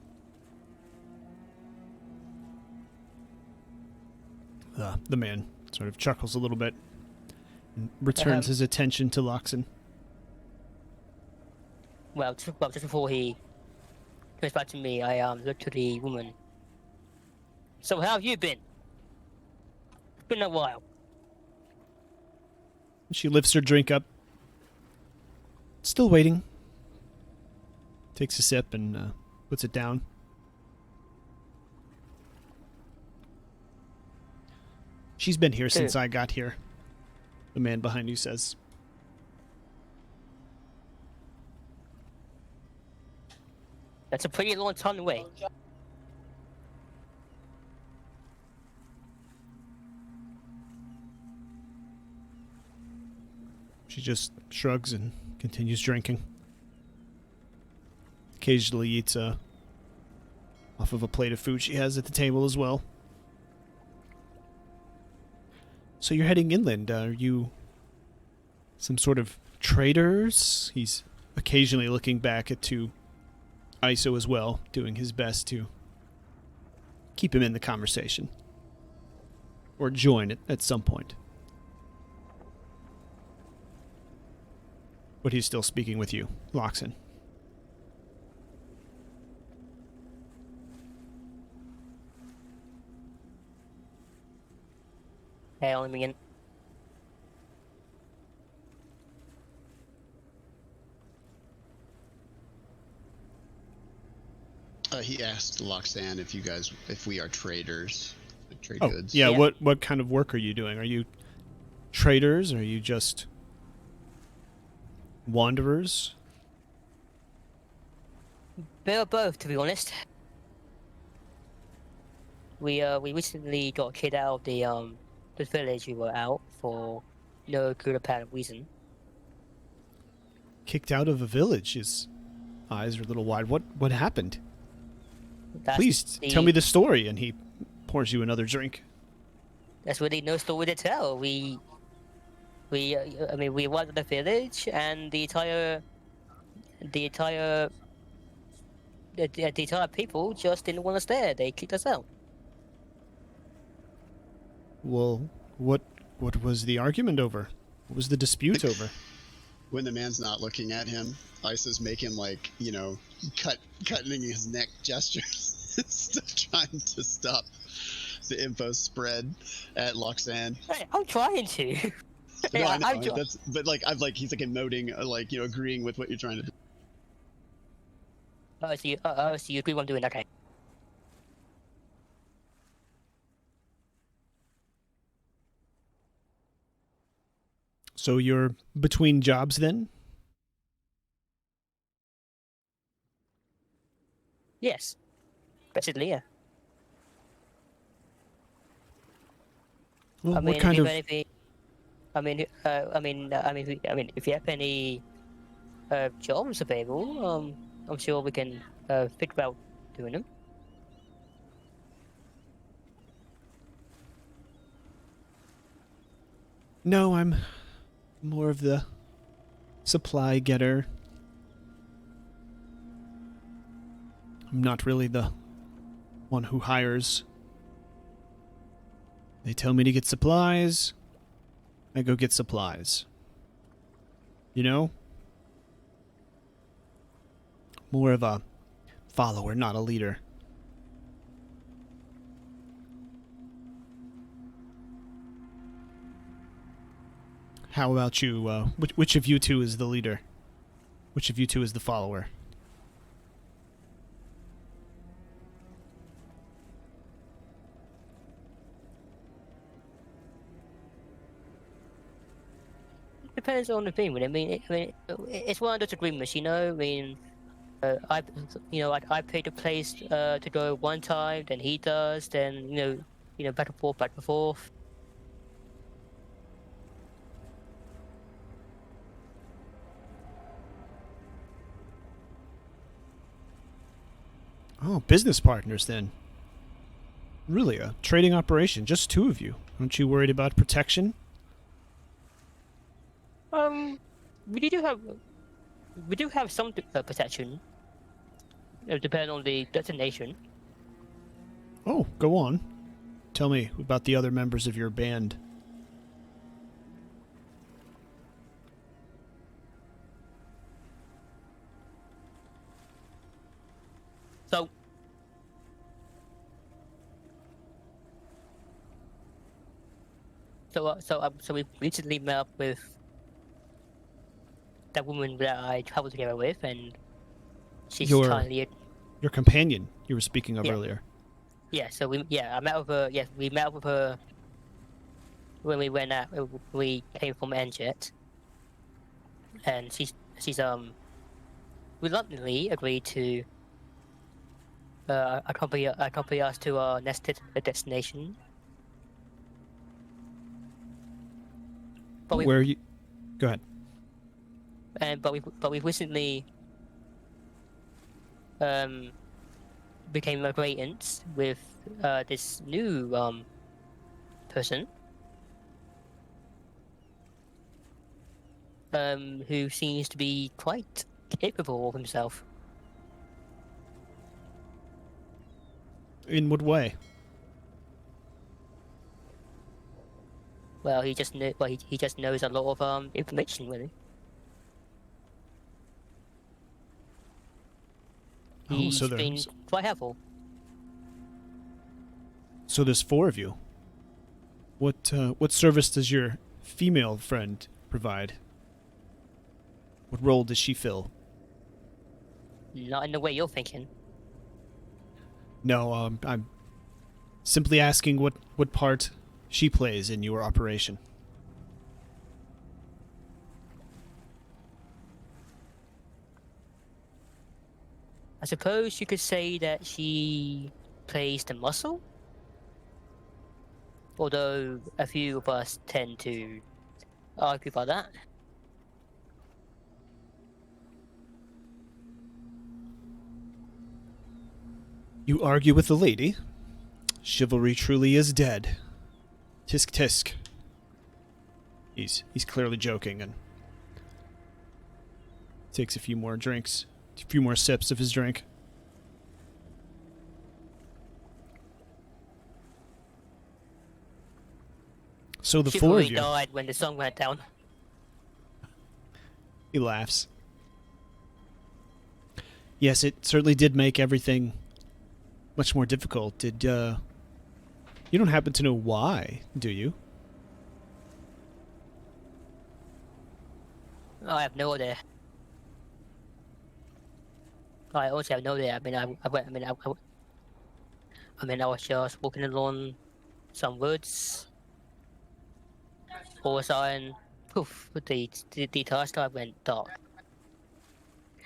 [SPEAKER 1] The man sort of chuckles a little bit and returns his attention to Loxon.
[SPEAKER 6] Well, just before he comes back to me, I look to the woman. So how have you been? It's been a while.
[SPEAKER 1] She lifts her drink up. Still waiting. Takes a sip and puts it down. She's been here since I got here, the man behind you says.
[SPEAKER 6] That's a pretty long time away.
[SPEAKER 1] She just shrugs and continues drinking. Occasionally eats off of a plate of food she has at the table as well. So you're heading inland. Are you some sort of traders? He's occasionally looking back at ISO as well, doing his best to keep him in the conversation. Or join it at some point. But he's still speaking with you, Loxon.
[SPEAKER 6] Hey, let me in.
[SPEAKER 2] He asked Loxan if we are traders, like trade
[SPEAKER 1] Oh,
[SPEAKER 2] goods.
[SPEAKER 1] yeah.
[SPEAKER 6] Yeah.
[SPEAKER 1] What kind of work are you doing? Are you traders? Are you just wanderers?
[SPEAKER 6] Bit of both, to be honest. We recently got kicked out of the village we were out for no good apparent reason.
[SPEAKER 1] Kicked out of a village. His eyes are a little wide. What happened?
[SPEAKER 6] That's
[SPEAKER 1] Please tell me the story. And he pours you another drink.
[SPEAKER 6] That's really no story to tell. I mean, we arrived at the village, and the entire people just didn't want us there. They kicked us out.
[SPEAKER 1] Well, what was the argument over? What was the dispute over?
[SPEAKER 2] When the man's not looking at him, Isa's making cutting his neck gestures, trying to stop the info spread at Loxan.
[SPEAKER 6] Hey, I'm trying to.
[SPEAKER 2] No, I know.
[SPEAKER 6] I'm try-
[SPEAKER 2] He's emoting, agreeing with what you're trying to do.
[SPEAKER 6] So you agree what I'm doing? Okay.
[SPEAKER 1] So you're between jobs then?
[SPEAKER 6] Yes. Basically, yeah.
[SPEAKER 1] Well,
[SPEAKER 6] I mean,
[SPEAKER 1] what kind of?
[SPEAKER 6] if you have any jobs available, I'm sure we can figure out doing them.
[SPEAKER 1] No, I'm more of the supply getter. I'm not really the one who hires. They tell me to get supplies. I go get supplies. You know? More of a follower, not a leader. How about you? Which of you two is the leader? Which of you two is the follower?
[SPEAKER 6] Depends on the thing. It's one of those agreements, you know. I mean, I pay the place to go one time, then he does, then back and forth, back and forth.
[SPEAKER 1] Oh, business partners then. Really, a trading operation, just two of you. Aren't you worried about protection?
[SPEAKER 6] We do have some protection. Depending on the destination.
[SPEAKER 1] Oh, go on. Tell me about the other members of your band.
[SPEAKER 6] So we recently met up with that woman that I traveled together with, and she's kindly.
[SPEAKER 1] Your companion you were speaking of earlier.
[SPEAKER 6] Yeah. So I met with her. Yeah, we met up with her when we came from Enjet, and she's reluctantly agreed to accompany us to our next destination.
[SPEAKER 1] Where are you? Go ahead.
[SPEAKER 6] But we recently became acquaintance with this new person who seems to be quite capable of himself.
[SPEAKER 1] In what way?
[SPEAKER 6] Well, he just knows a lot of information, really. He's been quite helpful.
[SPEAKER 1] So there's four of you. What service does your female friend provide? What role does she fill?
[SPEAKER 6] Not in the way you're thinking.
[SPEAKER 1] No, I'm simply asking what part she plays in your operation.
[SPEAKER 6] I suppose you could say that she plays the muscle, although a few of us tend to argue about that.
[SPEAKER 1] You argue with the lady? Chivalry truly is dead. Tisk tisk. He's clearly joking and takes a few more sips of his drink. So the four
[SPEAKER 6] Chivalry
[SPEAKER 1] of you.
[SPEAKER 6] died when the sun went down.
[SPEAKER 1] He laughs. Yes, it certainly did make everything much more difficult. Did, you don't happen to know why, do you?
[SPEAKER 6] I have no idea. I also have no idea. I was just walking along some woods. All of a sudden, poof, the entire sky went dark.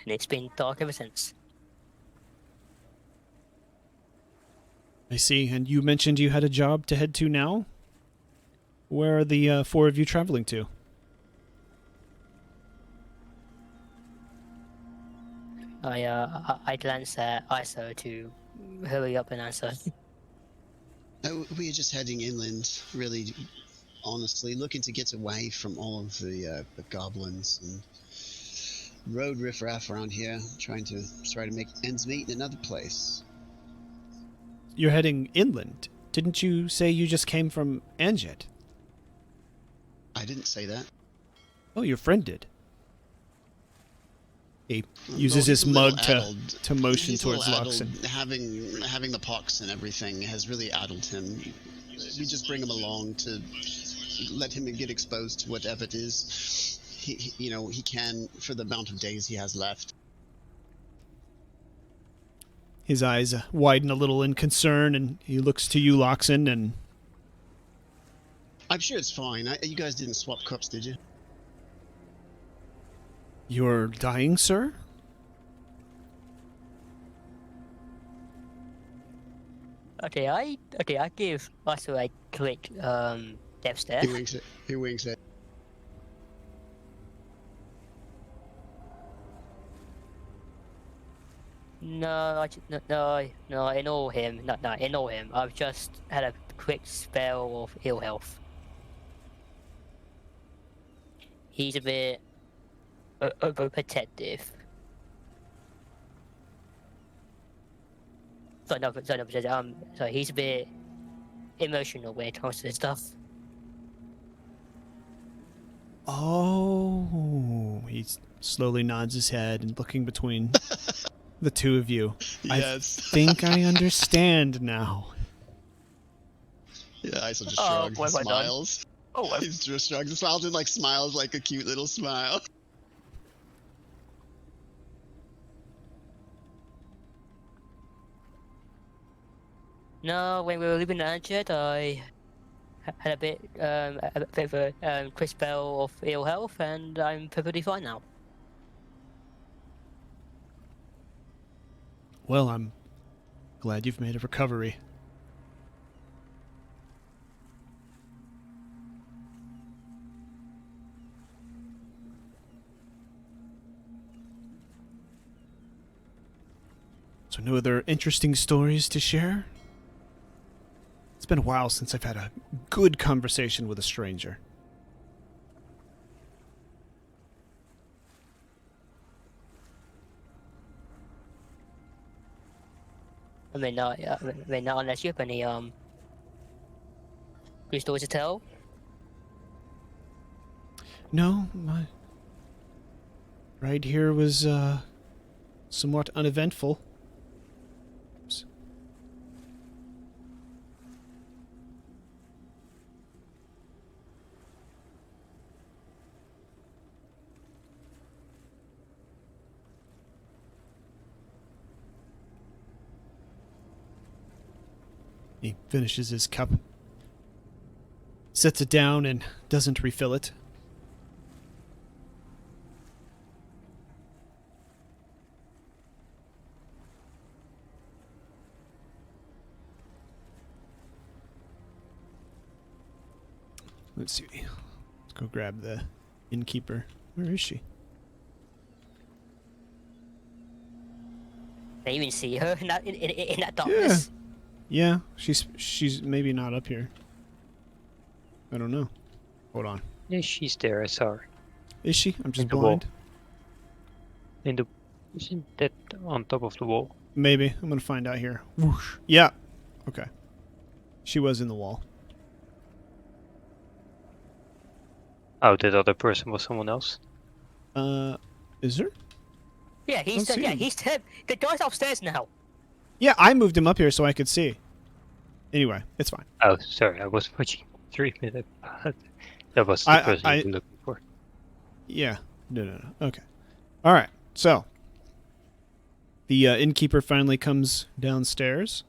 [SPEAKER 6] And it's been dark ever since.
[SPEAKER 1] I see. And you mentioned you had a job to head to now? Where are the four of you traveling to?
[SPEAKER 6] I glanced at ISO to hurry up and answer.
[SPEAKER 2] We are just heading inland, really, honestly, looking to get away from all of the goblins and road riffraff around here, trying to make ends meet in another place.
[SPEAKER 1] You're heading inland. Didn't you say you just came from Anjet?
[SPEAKER 2] I didn't say that.
[SPEAKER 1] Oh, your friend did. He
[SPEAKER 2] Well,
[SPEAKER 1] uses
[SPEAKER 2] he's
[SPEAKER 1] his
[SPEAKER 2] a little
[SPEAKER 1] mug
[SPEAKER 2] addled.
[SPEAKER 1] to motion
[SPEAKER 2] He's a
[SPEAKER 1] towards
[SPEAKER 2] little
[SPEAKER 1] Luxon.
[SPEAKER 2] addled. Having the pox and everything has really addled him. We just bring him along to let him get exposed to whatever it is he can for the amount of days he has left.
[SPEAKER 1] His eyes widen a little in concern, and he looks to you, Luxon, and...
[SPEAKER 2] I'm sure it's fine. You guys didn't swap cups, did you?
[SPEAKER 1] You're dying, sir?
[SPEAKER 6] Okay, I give ISO a quick death stare.
[SPEAKER 2] He winks it.
[SPEAKER 6] No, ignore him. No, ignore him. I've just had a quick spell of ill health. He's a bit overprotective. So he's a bit emotional when it comes to this stuff.
[SPEAKER 1] Oh, he slowly nods his head and looking between the two of you.
[SPEAKER 2] Yes.
[SPEAKER 1] I think I understand now.
[SPEAKER 2] Yeah, Iso just shrugs
[SPEAKER 6] what
[SPEAKER 2] and
[SPEAKER 6] have I done?
[SPEAKER 2] smiles.
[SPEAKER 6] Oh,
[SPEAKER 2] He just shrugs and smiles and smiles like a cute little smile.
[SPEAKER 6] no, when we were leaving Anjet, I had a bit of a quick spell of ill health, and I'm perfectly fine now.
[SPEAKER 1] Well, I'm glad you've made a recovery. So no other interesting stories to share? It's been a while since I've had a good conversation with a stranger.
[SPEAKER 6] Not unless you have any good stories to tell.
[SPEAKER 1] No, my ride here was somewhat uneventful. He finishes his cup, sets it down, and doesn't refill it. Let's see. Let's go grab the innkeeper. Where is she?
[SPEAKER 6] Can you even see her in that darkness?
[SPEAKER 1] Yeah, she's maybe not up here. I don't know. Hold on.
[SPEAKER 3] Yeah, she's there. I saw her.
[SPEAKER 1] Is she? I'm just
[SPEAKER 3] In the wall.
[SPEAKER 1] blind.
[SPEAKER 3] Isn't that on top of the wall?
[SPEAKER 1] Maybe. I'm gonna find out here. Whoosh. Yeah. Okay. She was in the wall.
[SPEAKER 3] Oh, that other person was someone else.
[SPEAKER 1] Is there?
[SPEAKER 6] Yeah, he's
[SPEAKER 1] Don't see him.
[SPEAKER 6] he's the guy's upstairs now.
[SPEAKER 1] Yeah, I moved him up here so I could see. Anyway, it's fine.
[SPEAKER 3] Oh, sorry, I was watching 3 minutes. That was the person you were looking for.
[SPEAKER 1] Yeah. No. Okay. All right. So the innkeeper finally comes downstairs.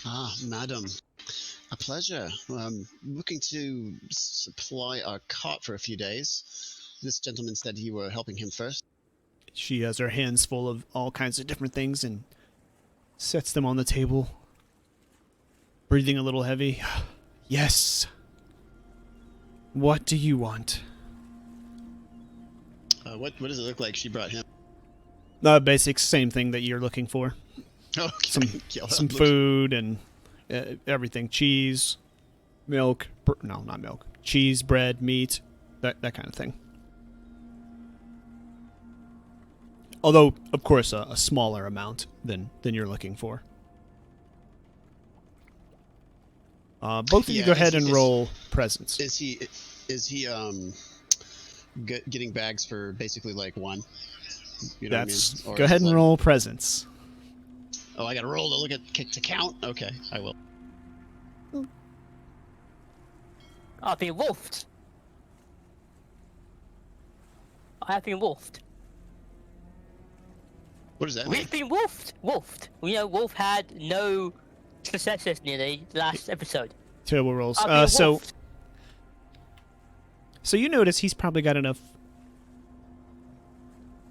[SPEAKER 2] Ah, madam. A pleasure. Looking to supply our cot for a few days. This gentleman said you were helping him first.
[SPEAKER 1] She has her hands full of all kinds of different things and sets them on the table. Breathing a little heavy. Yes. What do you want?
[SPEAKER 2] What does it look like she brought him?
[SPEAKER 1] Basic same thing that you're looking for.
[SPEAKER 2] Okay.
[SPEAKER 1] Some food and everything. Cheese, milk. No, not milk. Cheese, bread, meat, that kind of thing. Although, of course, a smaller amount than you're looking for. Both of you go ahead and roll presents.
[SPEAKER 2] Is he getting bags for basically like one? You know
[SPEAKER 1] That's
[SPEAKER 2] what I mean? Or
[SPEAKER 1] go
[SPEAKER 2] is
[SPEAKER 1] ahead
[SPEAKER 2] it
[SPEAKER 1] and
[SPEAKER 2] like-
[SPEAKER 1] roll presents.
[SPEAKER 2] Oh, I gotta roll to look at to count. Okay, I will.
[SPEAKER 6] I've been wolfed. I have been wolfed.
[SPEAKER 2] What does that mean?
[SPEAKER 6] We've been wolfed. Wolfed. You know, Wolf had no successes near the last episode.
[SPEAKER 1] Terrible rolls.
[SPEAKER 6] I've been
[SPEAKER 1] So
[SPEAKER 6] wolfed.
[SPEAKER 1] you notice he's probably got enough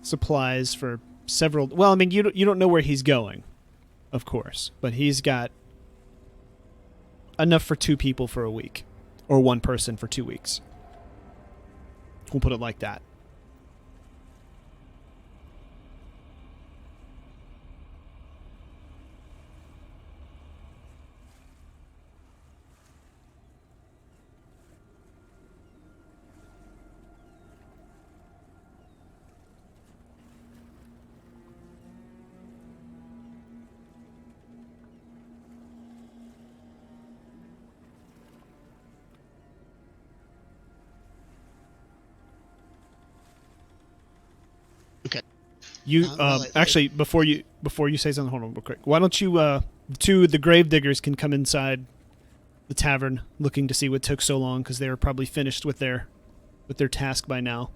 [SPEAKER 1] supplies for several. Well, I mean, you don't know where he's going, of course, but he's got enough for 2 people for a week, or 1 person for 2 weeks. We'll put it like that.
[SPEAKER 2] Okay.
[SPEAKER 1] You
[SPEAKER 2] well,
[SPEAKER 1] actually before you say something, hold on real quick. Why don't you the grave diggers can come inside the tavern, looking to see what took so long because they were probably finished with their task by now.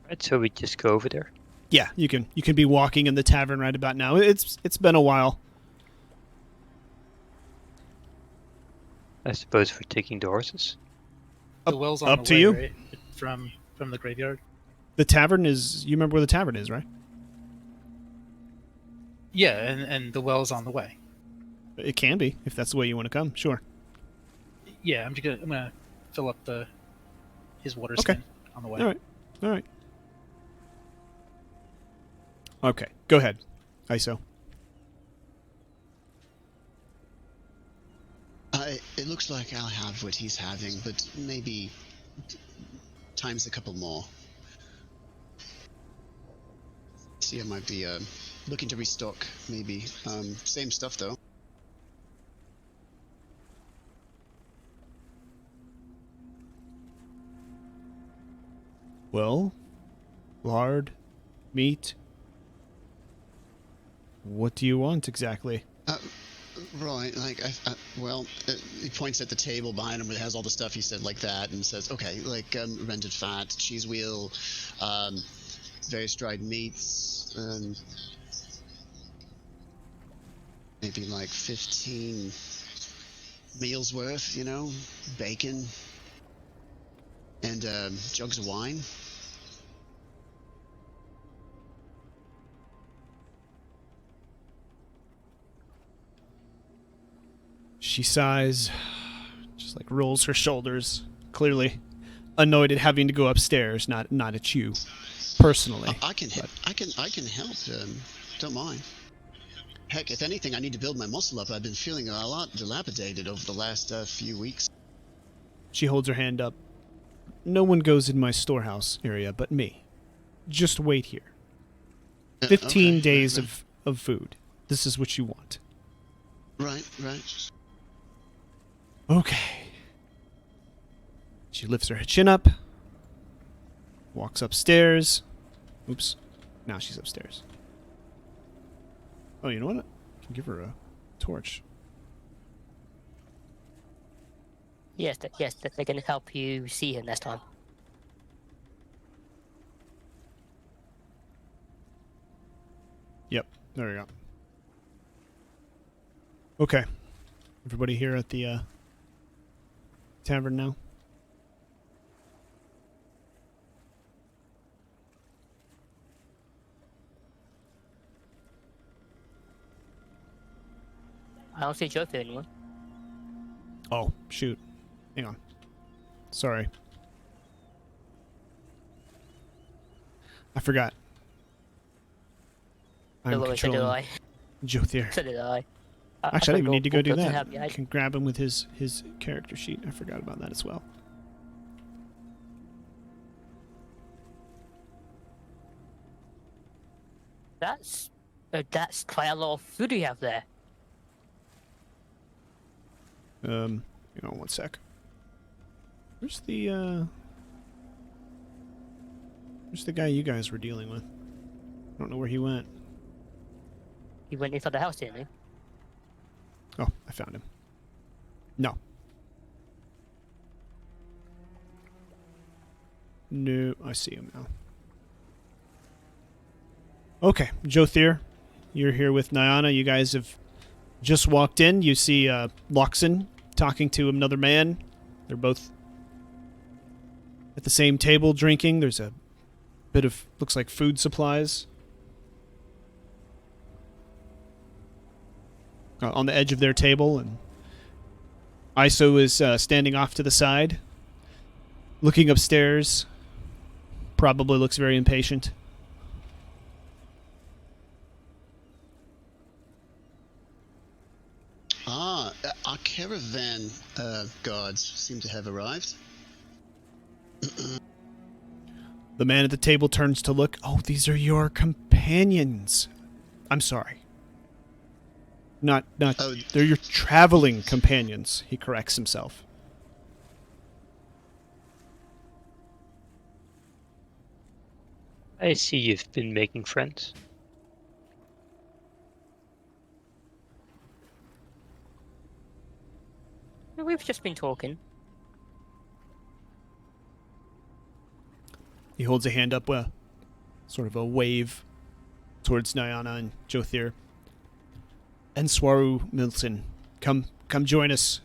[SPEAKER 3] Right, so we just go over there.
[SPEAKER 1] Yeah, you can be walking in the tavern right about now. It's been a while.
[SPEAKER 3] I suppose for taking the horses.
[SPEAKER 4] The well's on
[SPEAKER 1] up
[SPEAKER 4] the
[SPEAKER 1] to
[SPEAKER 4] way,
[SPEAKER 1] you.
[SPEAKER 4] right? From the graveyard.
[SPEAKER 1] The tavern is. You remember where the tavern is, right?
[SPEAKER 4] Yeah, and the well's on the way.
[SPEAKER 1] It can be if that's the way you want to come. Sure.
[SPEAKER 4] Yeah, I'm gonna fill up his water
[SPEAKER 1] Okay.
[SPEAKER 4] skin on the way.
[SPEAKER 1] All right. Okay, go ahead, ISO.
[SPEAKER 2] It looks like I'll have what he's having, but maybe times a couple more. See, I might be looking to restock, maybe. Same stuff, though.
[SPEAKER 1] Well, lard, meat. What do you want exactly?
[SPEAKER 2] Right, like, well, he points at the table behind him. It has all the stuff he said, like that, and says, "Okay, like rendered fat, cheese wheel, various dried meats, maybe like 15 meals worth, you know, bacon, and jugs of wine."
[SPEAKER 1] She sighs, just like rolls her shoulders, clearly annoyed at having to go upstairs, not at you personally.
[SPEAKER 2] I can help. Don't mind. Heck, if anything, I need to build my muscle up. I've been feeling a lot dilapidated over the last few weeks.
[SPEAKER 1] She holds her hand up. No one goes in my storehouse area but me. Just wait here. 15
[SPEAKER 2] Okay,
[SPEAKER 1] days
[SPEAKER 2] right.
[SPEAKER 1] of food. This is what you want.
[SPEAKER 2] Right.
[SPEAKER 1] Okay. She lifts her chin up, walks upstairs. Oops. Now she's upstairs. Oh, you know what? I can give her a torch.
[SPEAKER 6] Yes, that they're going to help you see him next time.
[SPEAKER 1] Yep. There we go. Okay. Everybody here at the tavern now?
[SPEAKER 6] I don't see Joe anyone.
[SPEAKER 1] Oh, shoot. Hang on. Sorry. I forgot. I'm
[SPEAKER 6] So did
[SPEAKER 1] controlling
[SPEAKER 6] I.
[SPEAKER 1] Jothier.
[SPEAKER 6] So did I.
[SPEAKER 1] Actually, I didn't even need to go do that.
[SPEAKER 6] I
[SPEAKER 1] I can grab him with his character sheet. I forgot about that as well.
[SPEAKER 6] That's quite a lot of food you have there.
[SPEAKER 1] Hang on one sec. Where's the guy you guys were dealing with? I don't know where he went.
[SPEAKER 6] He went inside the house, didn't he?
[SPEAKER 1] Oh, I found him. No. No, I see him now. Okay, Jothier, you're here with Nyana. You guys have just walked in. You see Loxon talking to another man. They're both at the same table drinking. There's a bit of, looks like food supplies on the edge of their table, and Iso is standing off to the side, looking upstairs. Probably looks very impatient.
[SPEAKER 2] Our caravan guards seem to have arrived.
[SPEAKER 1] The man at the table turns to look. Oh, these are your companions. I'm sorry. Not.
[SPEAKER 2] Oh.
[SPEAKER 1] They're your traveling companions. He corrects himself.
[SPEAKER 3] I see you've been making friends.
[SPEAKER 6] We've just been talking.
[SPEAKER 1] He holds a hand up, sort of a wave towards Nyana and Jothier. And Swaru Milton, come join us.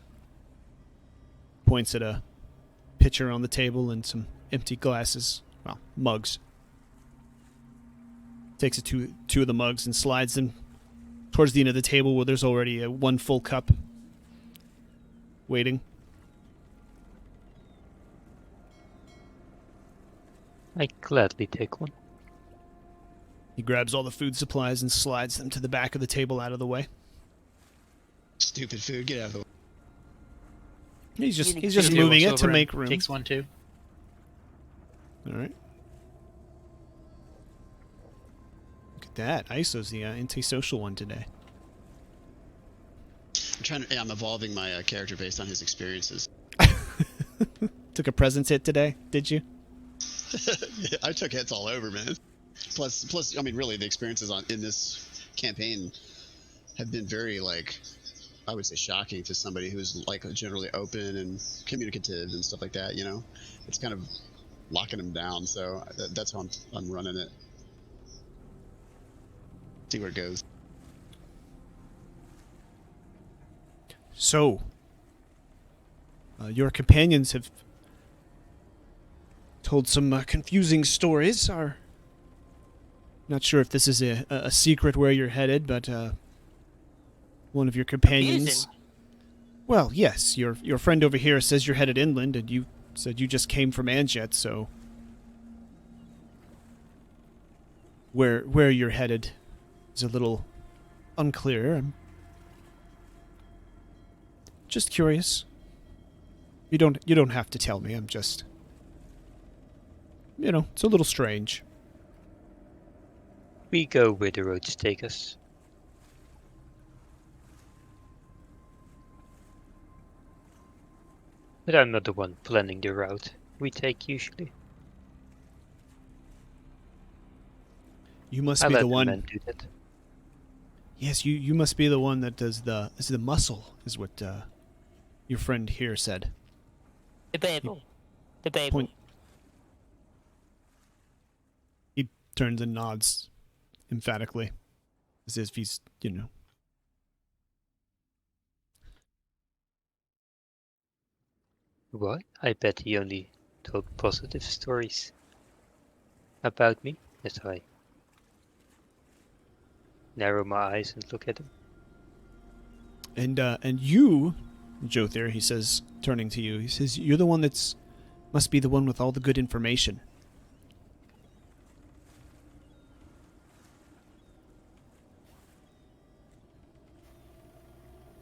[SPEAKER 1] Points at a pitcher on the table and some empty glasses, well, mugs. Takes two of the mugs and slides them towards the end of the table where there's already one full cup waiting.
[SPEAKER 3] I gladly take one.
[SPEAKER 1] He grabs all the food supplies and slides them to the back of the table out of the way.
[SPEAKER 2] Stupid food, get out of the way.
[SPEAKER 1] He's just
[SPEAKER 4] He
[SPEAKER 1] moving
[SPEAKER 4] walks
[SPEAKER 1] it to
[SPEAKER 4] over
[SPEAKER 1] make
[SPEAKER 4] and
[SPEAKER 1] room.
[SPEAKER 4] Takes one too.
[SPEAKER 1] All right. Look at that. Iso's the antisocial one today.
[SPEAKER 2] I'm evolving my character based on his experiences.
[SPEAKER 1] Took a presence hit today, did you?
[SPEAKER 2] I took hits all over, man. Plus, I mean, really, the experiences in this campaign have been very, like, I would say shocking to somebody who's like generally open and communicative and stuff like that. You know, it's kind of locking them down. So that's how I'm running it. See where it goes.
[SPEAKER 1] So, your companions have told some confusing stories. Are not sure if this is a secret where you're headed, but one of your companions.
[SPEAKER 6] Confusing?
[SPEAKER 1] Well, yes, your friend over here says you're headed inland, and you said you just came from Anjet, so where you're headed is a little unclear. I'm just curious. You don't have to tell me. I'm just, it's a little strange.
[SPEAKER 3] We go where the roads take us. But I'm not the one planning the route we take usually.
[SPEAKER 1] You must
[SPEAKER 3] I
[SPEAKER 1] be
[SPEAKER 3] let
[SPEAKER 1] the
[SPEAKER 3] the
[SPEAKER 1] one.
[SPEAKER 3] men do that.
[SPEAKER 1] Yes, you must be the one that does the muscle, is what your friend here said.
[SPEAKER 6] Debatable. Debatable.
[SPEAKER 1] Point. He turns and nods emphatically, as if he's,
[SPEAKER 3] What? I bet he only told positive stories about me as I narrow my eyes and look at him.
[SPEAKER 1] And you, Jother, he says, turning to you, he says, you're the one must be the one with all the good information.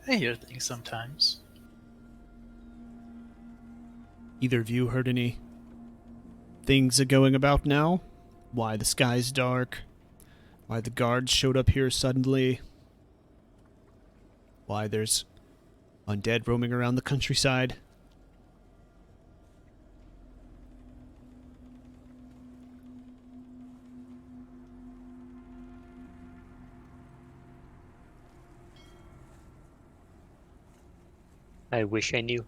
[SPEAKER 4] I hear things sometimes.
[SPEAKER 1] Either of you heard any things going about now? Why the sky's dark? Why the guards showed up here suddenly? Why there's undead roaming around the countryside?
[SPEAKER 3] I wish I knew,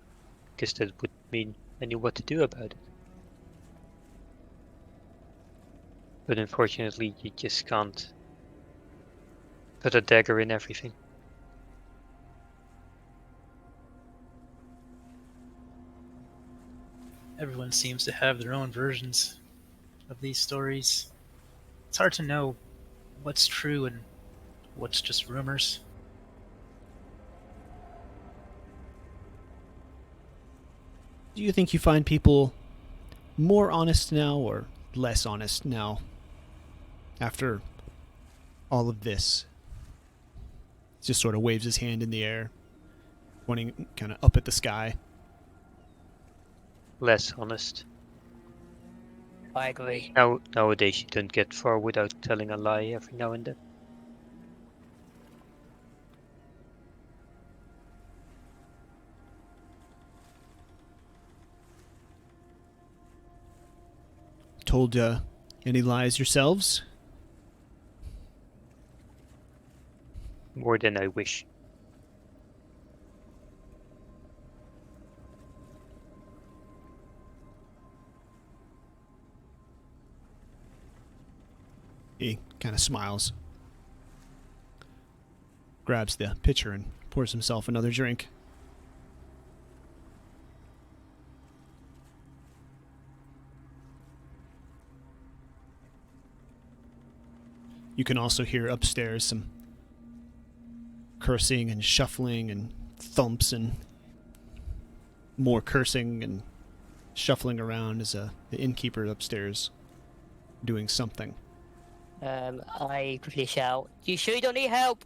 [SPEAKER 3] because that would mean I knew what to do about it. But unfortunately, you just can't put a dagger in everything.
[SPEAKER 4] Everyone seems to have their own versions of these stories. It's hard to know what's true and what's just rumors.
[SPEAKER 1] Do you think you find people more honest now or less honest now after all of this? He just sort of waves his hand in the air, pointing kind of up at the sky.
[SPEAKER 3] Less honest.
[SPEAKER 6] I agree.
[SPEAKER 3] Nowadays, you don't get far without telling a lie every now and then.
[SPEAKER 1] Told any lies yourselves?
[SPEAKER 3] More than I wish.
[SPEAKER 1] He kind of smiles, grabs the pitcher and pours himself another drink. You can also hear upstairs some cursing and shuffling and thumps and more cursing and shuffling around as the innkeeper upstairs doing something.
[SPEAKER 6] I quickly shout, "You sure you don't need help?"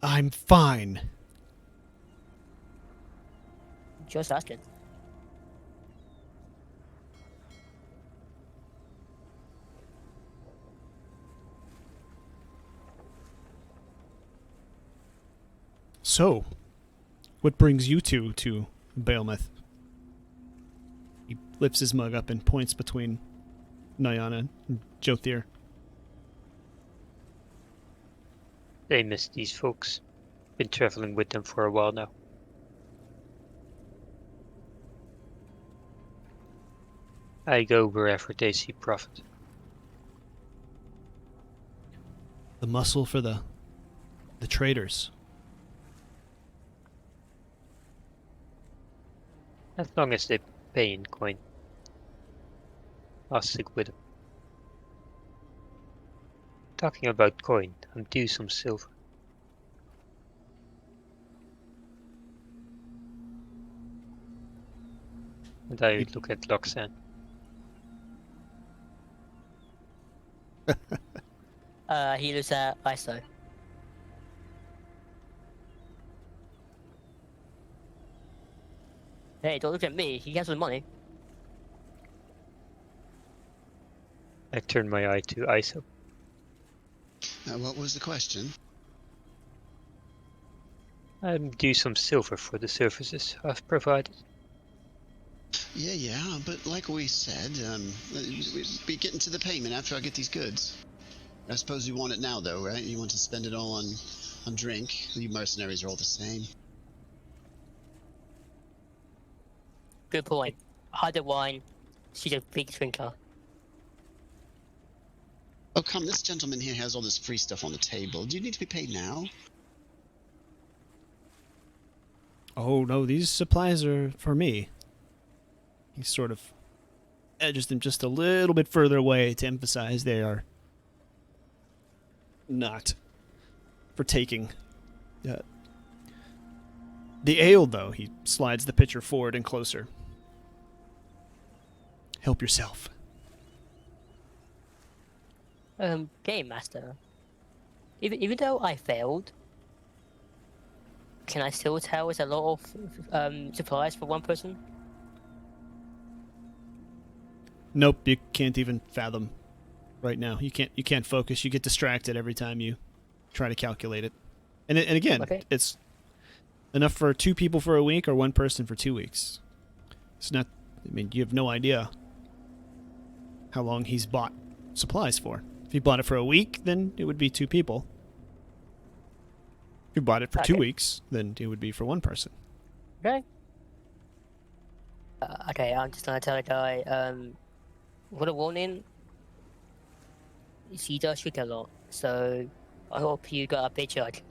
[SPEAKER 1] I'm fine.
[SPEAKER 6] Just asking.
[SPEAKER 1] So, what brings you two to Baelmouth? He lifts his mug up and points between Nyana and Jother.
[SPEAKER 3] They miss these folks. Been traveling with them for a while now. I go wherever they see profit.
[SPEAKER 1] The muscle for the traders.
[SPEAKER 3] As long as they pay in coin, I'll stick with them. Talking about coin, I'm due some silver. And I look at Loxan.
[SPEAKER 6] He looks at ISO. Hey, don't look at me. He has the money.
[SPEAKER 3] I turn my eye to ISO.
[SPEAKER 2] What was the question?
[SPEAKER 3] I'm due some silver for the services I've provided.
[SPEAKER 2] Yeah, but like we said, we'll be getting to the payment after I get these goods. I suppose you want it now, though, right? You want to spend it all on drink. You mercenaries are all the same.
[SPEAKER 6] Good point. Harder wine. She's a big drinker.
[SPEAKER 2] Oh, come, this gentleman here has all this free stuff on the table. Do you need to be paid now?
[SPEAKER 1] Oh no, these supplies are for me. He sort of edges them just a little bit further away to emphasize they are not for taking. The ale, though, he slides the pitcher forward and closer. Help yourself.
[SPEAKER 6] Game master. Even though I failed, can I still tell it's a lot of supplies for one person?
[SPEAKER 1] Nope, you can't even fathom right now. You can't focus. You get distracted every time you try to calculate it. And again,
[SPEAKER 6] Okay.
[SPEAKER 1] It's enough for 2 people for a week or 1 person for 2 weeks. It's not. I mean, you have no idea how long he's bought supplies for. If he bought it for a week, then it would be 2 people. If he bought it for 2
[SPEAKER 6] Okay.
[SPEAKER 1] weeks, then it would be for 1 person.
[SPEAKER 6] Okay. Okay, I'm just gonna tell the guy, what a warning. She does drink a lot, so I hope you got a big judge.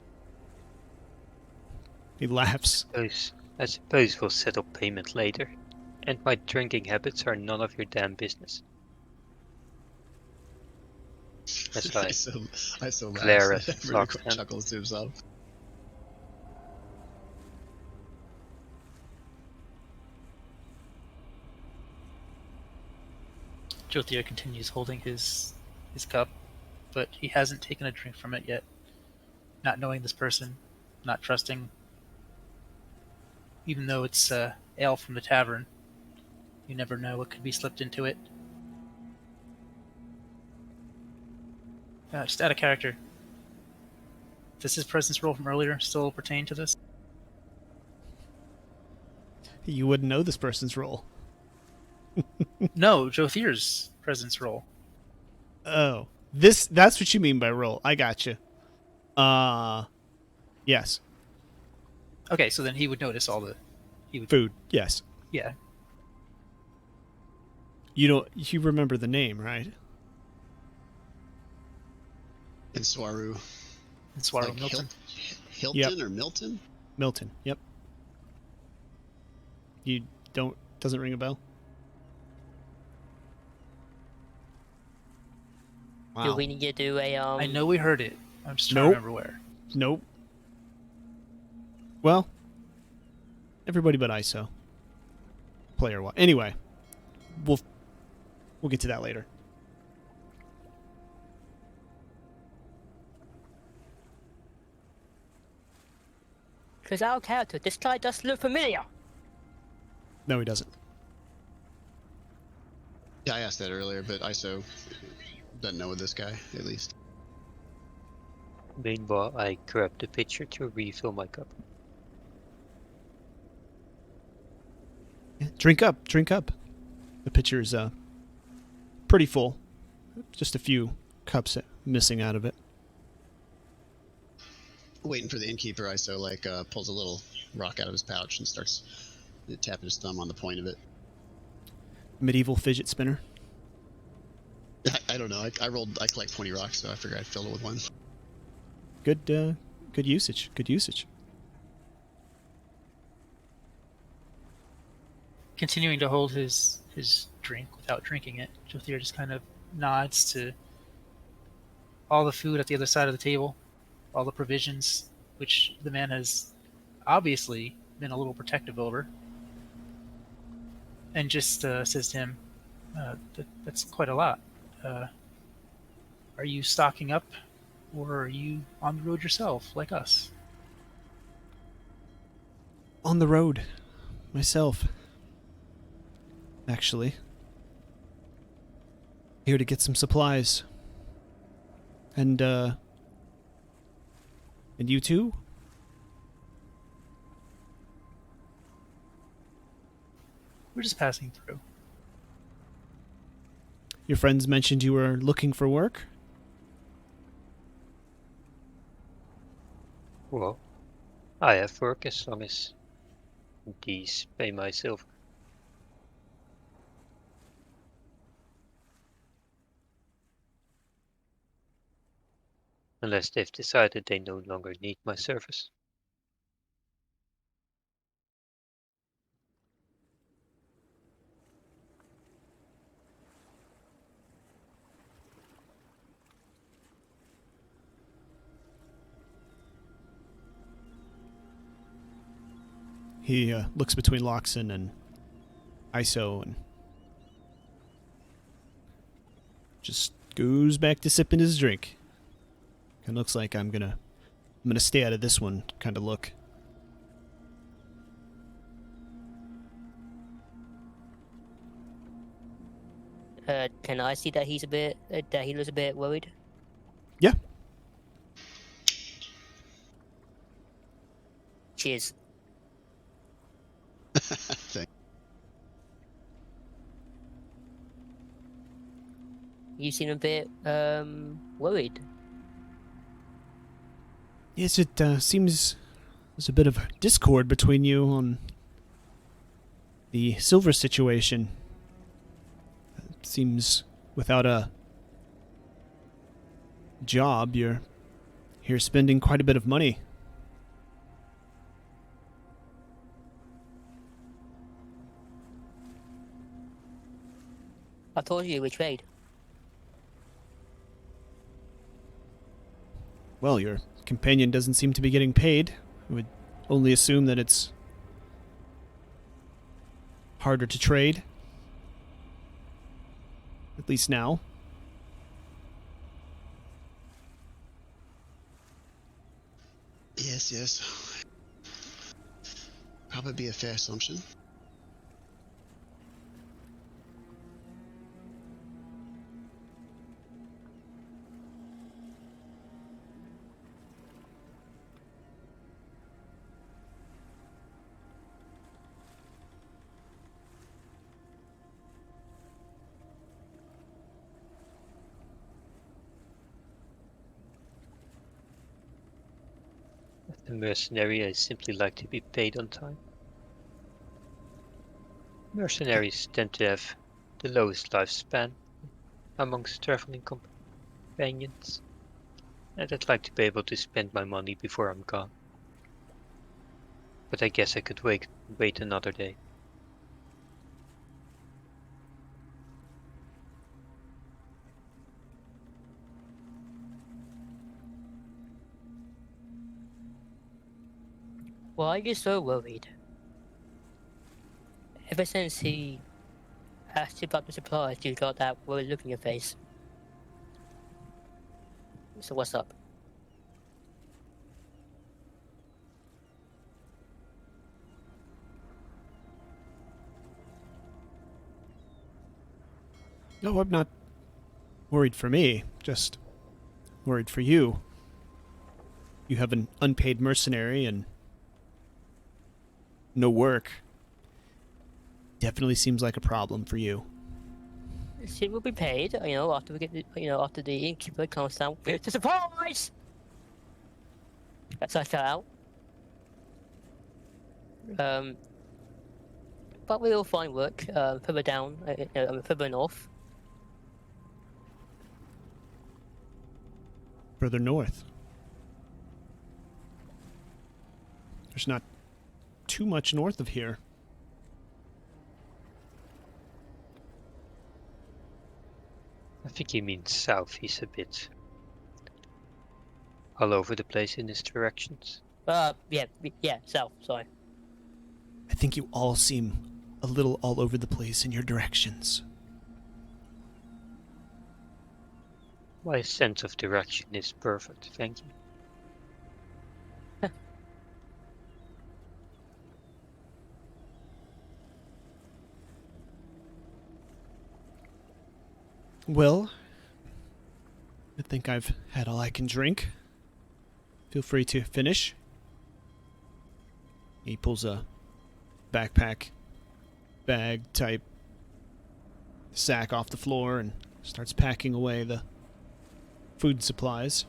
[SPEAKER 1] He laughs.
[SPEAKER 3] I suppose we'll settle payment later. And my drinking habits are none of your damn business. As I
[SPEAKER 2] I so
[SPEAKER 3] glare
[SPEAKER 2] laughs.
[SPEAKER 3] at
[SPEAKER 2] Everybody
[SPEAKER 3] Loxan.
[SPEAKER 2] chuckles to himself.
[SPEAKER 4] Jothier continues holding his cup, but he hasn't taken a drink from it yet. Not knowing this person, not trusting. Even though it's ale from the tavern, you never know what could be slipped into it. Just out of character. Does his presence roll from earlier still pertain to this?
[SPEAKER 1] You wouldn't know this person's role.
[SPEAKER 4] No, Jothir's presence roll.
[SPEAKER 1] Oh. That's what you mean by role. I gotcha. Yes.
[SPEAKER 4] Okay, so then he would notice all the...
[SPEAKER 1] Food, yes.
[SPEAKER 4] Yeah.
[SPEAKER 1] You remember the name, right?
[SPEAKER 2] And Swaru.
[SPEAKER 4] And Swallow
[SPEAKER 2] Like
[SPEAKER 4] Milton.
[SPEAKER 2] Hilton
[SPEAKER 1] Yep.
[SPEAKER 2] or Milton?
[SPEAKER 1] Milton, yep. You doesn't ring a bell?
[SPEAKER 6] Do we need to do a
[SPEAKER 4] I know we heard it. I'm just trying to
[SPEAKER 1] Nope.
[SPEAKER 4] remember where.
[SPEAKER 1] Nope. Well, everybody but ISO. Player one. Anyway, we'll get to that later.
[SPEAKER 6] Because our character, this guy does look familiar.
[SPEAKER 1] No, he doesn't.
[SPEAKER 2] Yeah, I asked that earlier, but ISO doesn't know this guy, at least.
[SPEAKER 3] Meanwhile, I grab the pitcher to refill my cup.
[SPEAKER 1] Yeah, drink up, drink up. The pitcher's pretty full. Just a few cups missing out of it.
[SPEAKER 2] waiting for the innkeeper, ISO pulls a little rock out of his pouch and starts tapping his thumb on the point of it.
[SPEAKER 1] Medieval fidget spinner.
[SPEAKER 2] I don't know. I collect 20 rocks, so I figured I'd fill it with one.
[SPEAKER 1] Good usage. Good usage.
[SPEAKER 4] Continuing to hold his drink without drinking it, Jothier just kind of nods to all the food at the other side of the table, all the provisions, which the man has obviously been a little protective over, and just says to him, that's quite a lot. Are you stocking up, or are you on the road yourself, like us?
[SPEAKER 1] On the road. Myself. Actually. Here to get some supplies. And you too?
[SPEAKER 4] We're just passing through.
[SPEAKER 1] Your friends mentioned you were looking for work?
[SPEAKER 3] Well, I have work as long as these pay my silver. Unless they've decided they no longer need my service.
[SPEAKER 1] He looks between Loxon and ISO and just goes back to sipping his drink. It looks like I'm gonna stay out of this one kind of look.
[SPEAKER 6] Can I see that he's a bit that he looks a bit worried?
[SPEAKER 1] Yeah.
[SPEAKER 6] Cheers.
[SPEAKER 2] Thanks.
[SPEAKER 6] You seem a bit worried.
[SPEAKER 1] Yes, it seems there's a bit of discord between you on the silver situation. It seems without a job, you're here spending quite a bit of money.
[SPEAKER 6] I told you we trade.
[SPEAKER 1] Well, your companion doesn't seem to be getting paid. I would only assume that it's harder to trade. At least now.
[SPEAKER 2] Yes. Probably be a fair assumption.
[SPEAKER 3] The mercenary, I simply like to be paid on time. Mercenaries tend to have the lowest lifespan amongst traveling companions, and I'd like to be able to spend my money before I'm gone. But I guess I could wait another day.
[SPEAKER 6] Why are you so worried? Ever since he asked you about the supplies, you got that worried look in your face. So what's up?
[SPEAKER 1] No, I'm not worried for me, just worried for you. You have an unpaid mercenary and no work. Definitely seems like a problem for you.
[SPEAKER 6] She will be paid, after we get, after the innkeeper comes down with the surprise. So I shout out. But we'll find work further down, further north.
[SPEAKER 1] Further north. There's not too much north of here.
[SPEAKER 3] I think he means south. He's a bit all over the place in his directions.
[SPEAKER 6] Yeah, south, sorry.
[SPEAKER 1] I think you all seem a little all over the place in your directions.
[SPEAKER 3] My sense of direction is perfect, thank you.
[SPEAKER 1] Well, I think I've had all I can drink. Feel free to finish. He pulls a backpack bag type sack off the floor and starts packing away the food supplies.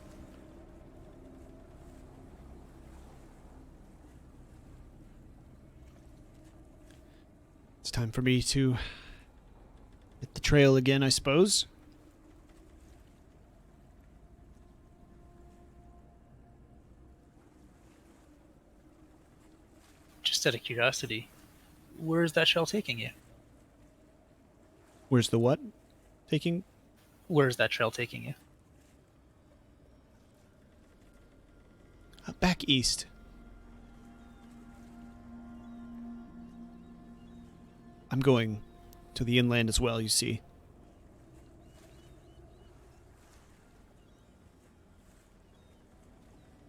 [SPEAKER 1] It's time for me to hit the trail again, I suppose.
[SPEAKER 4] Just out of curiosity, where's that shell taking you?
[SPEAKER 1] Where's the what? Taking?
[SPEAKER 4] Where's that trail taking you?
[SPEAKER 1] Back east. I'm going to the inland as well, you see.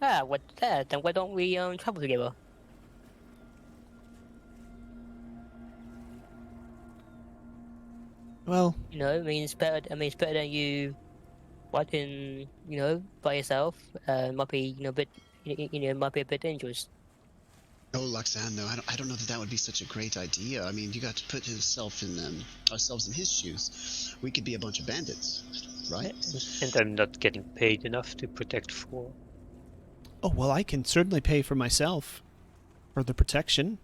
[SPEAKER 6] Then why don't we travel together?
[SPEAKER 1] Well,
[SPEAKER 6] It's better. It's better than you walking, by yourself. Might be, a bit, might be a bit dangerous.
[SPEAKER 2] Oh, Luxan, no, I don't know that would be such a great idea. I mean, you got to put ourselves in his shoes. We could be a bunch of bandits, right?
[SPEAKER 3] And I'm not getting paid enough to protect 4.
[SPEAKER 1] oh well, I can certainly pay for myself for the protection.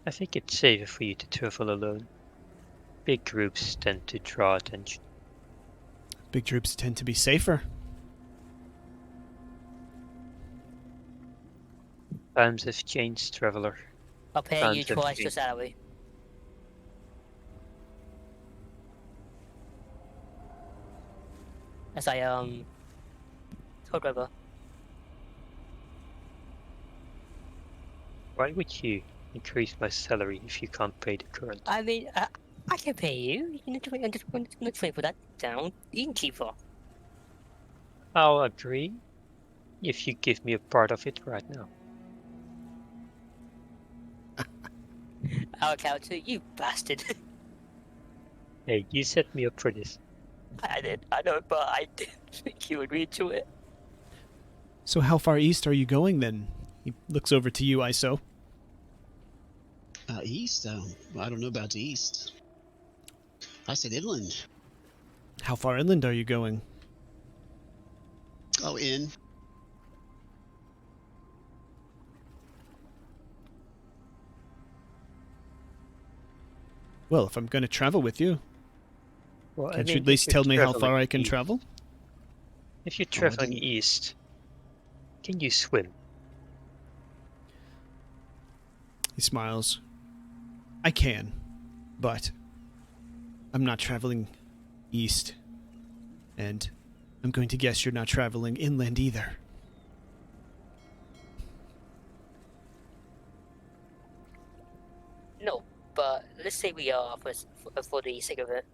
[SPEAKER 3] I think it's safer for you to travel alone. Big groups tend to draw attention.
[SPEAKER 1] Big troops tend to be safer.
[SPEAKER 3] Times have changed, traveler.
[SPEAKER 6] I'll pay you
[SPEAKER 3] Times have
[SPEAKER 6] twice your
[SPEAKER 3] changed.
[SPEAKER 6] salary. As I told River.
[SPEAKER 3] Why would you increase my salary if you can't pay the current?
[SPEAKER 6] I can pay you. I'm just going to put that down. Even cheaper.
[SPEAKER 3] I'll agree if you give me a part of it right now.
[SPEAKER 6] Our character, you bastard.
[SPEAKER 3] Hey, you set me up for this.
[SPEAKER 6] I did. I know, but I didn't think you agreed to it.
[SPEAKER 1] So how far east are you going then? He looks over to you, ISO.
[SPEAKER 2] East? I don't know about east. I said inland.
[SPEAKER 1] How far inland are you going?
[SPEAKER 2] Oh, in.
[SPEAKER 1] Well, if I'm going to travel with you,
[SPEAKER 3] Well,
[SPEAKER 1] can't you at least tell me how far I can travel?
[SPEAKER 3] If you're
[SPEAKER 2] Oh, I
[SPEAKER 3] traveling
[SPEAKER 2] didn't-
[SPEAKER 3] east, can you swim?
[SPEAKER 1] He smiles. I can, but I'm not traveling east. And I'm going to guess you're not traveling inland either.
[SPEAKER 6] No, but let's say we are for the sake of it.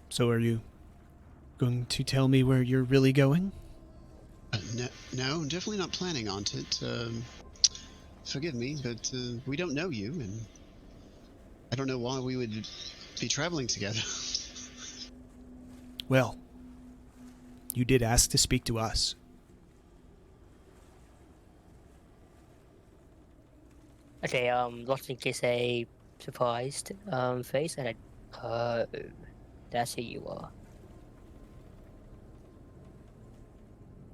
[SPEAKER 1] So are you going to tell me where you're really going?
[SPEAKER 2] No, I'm definitely not planning on it. Forgive me, but we don't know you, and I don't know why we would be traveling together.
[SPEAKER 1] Well, you did ask to speak to us.
[SPEAKER 6] Okay, Lottie gives a surprised face and that's who you are.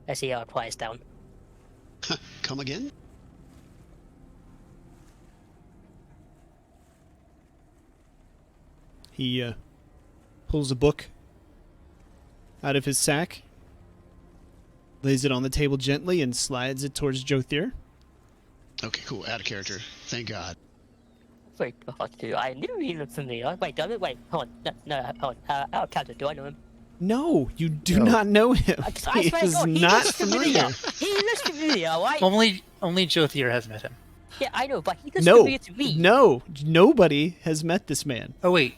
[SPEAKER 6] As he quiets down.
[SPEAKER 2] Come again?
[SPEAKER 1] He pulls a book out of his sack, lays it on the table gently, and slides it towards Jothier.
[SPEAKER 2] Okay, cool. Out of character. Thank God.
[SPEAKER 6] Wait, dude, I knew he looked familiar. Wait, does it? Wait, hold on. No, hold on. Our captain, do I know him?
[SPEAKER 1] No, you do
[SPEAKER 3] No.
[SPEAKER 1] not know him.
[SPEAKER 6] I
[SPEAKER 1] He
[SPEAKER 6] swear to
[SPEAKER 1] is
[SPEAKER 6] God, he
[SPEAKER 1] not
[SPEAKER 6] looks
[SPEAKER 1] familiar.
[SPEAKER 6] He looks familiar, right?
[SPEAKER 4] Only Jothier has met him.
[SPEAKER 6] Yeah, I know, but he looks
[SPEAKER 1] No,
[SPEAKER 6] familiar to me.
[SPEAKER 1] no, nobody has met this man.
[SPEAKER 4] Oh wait,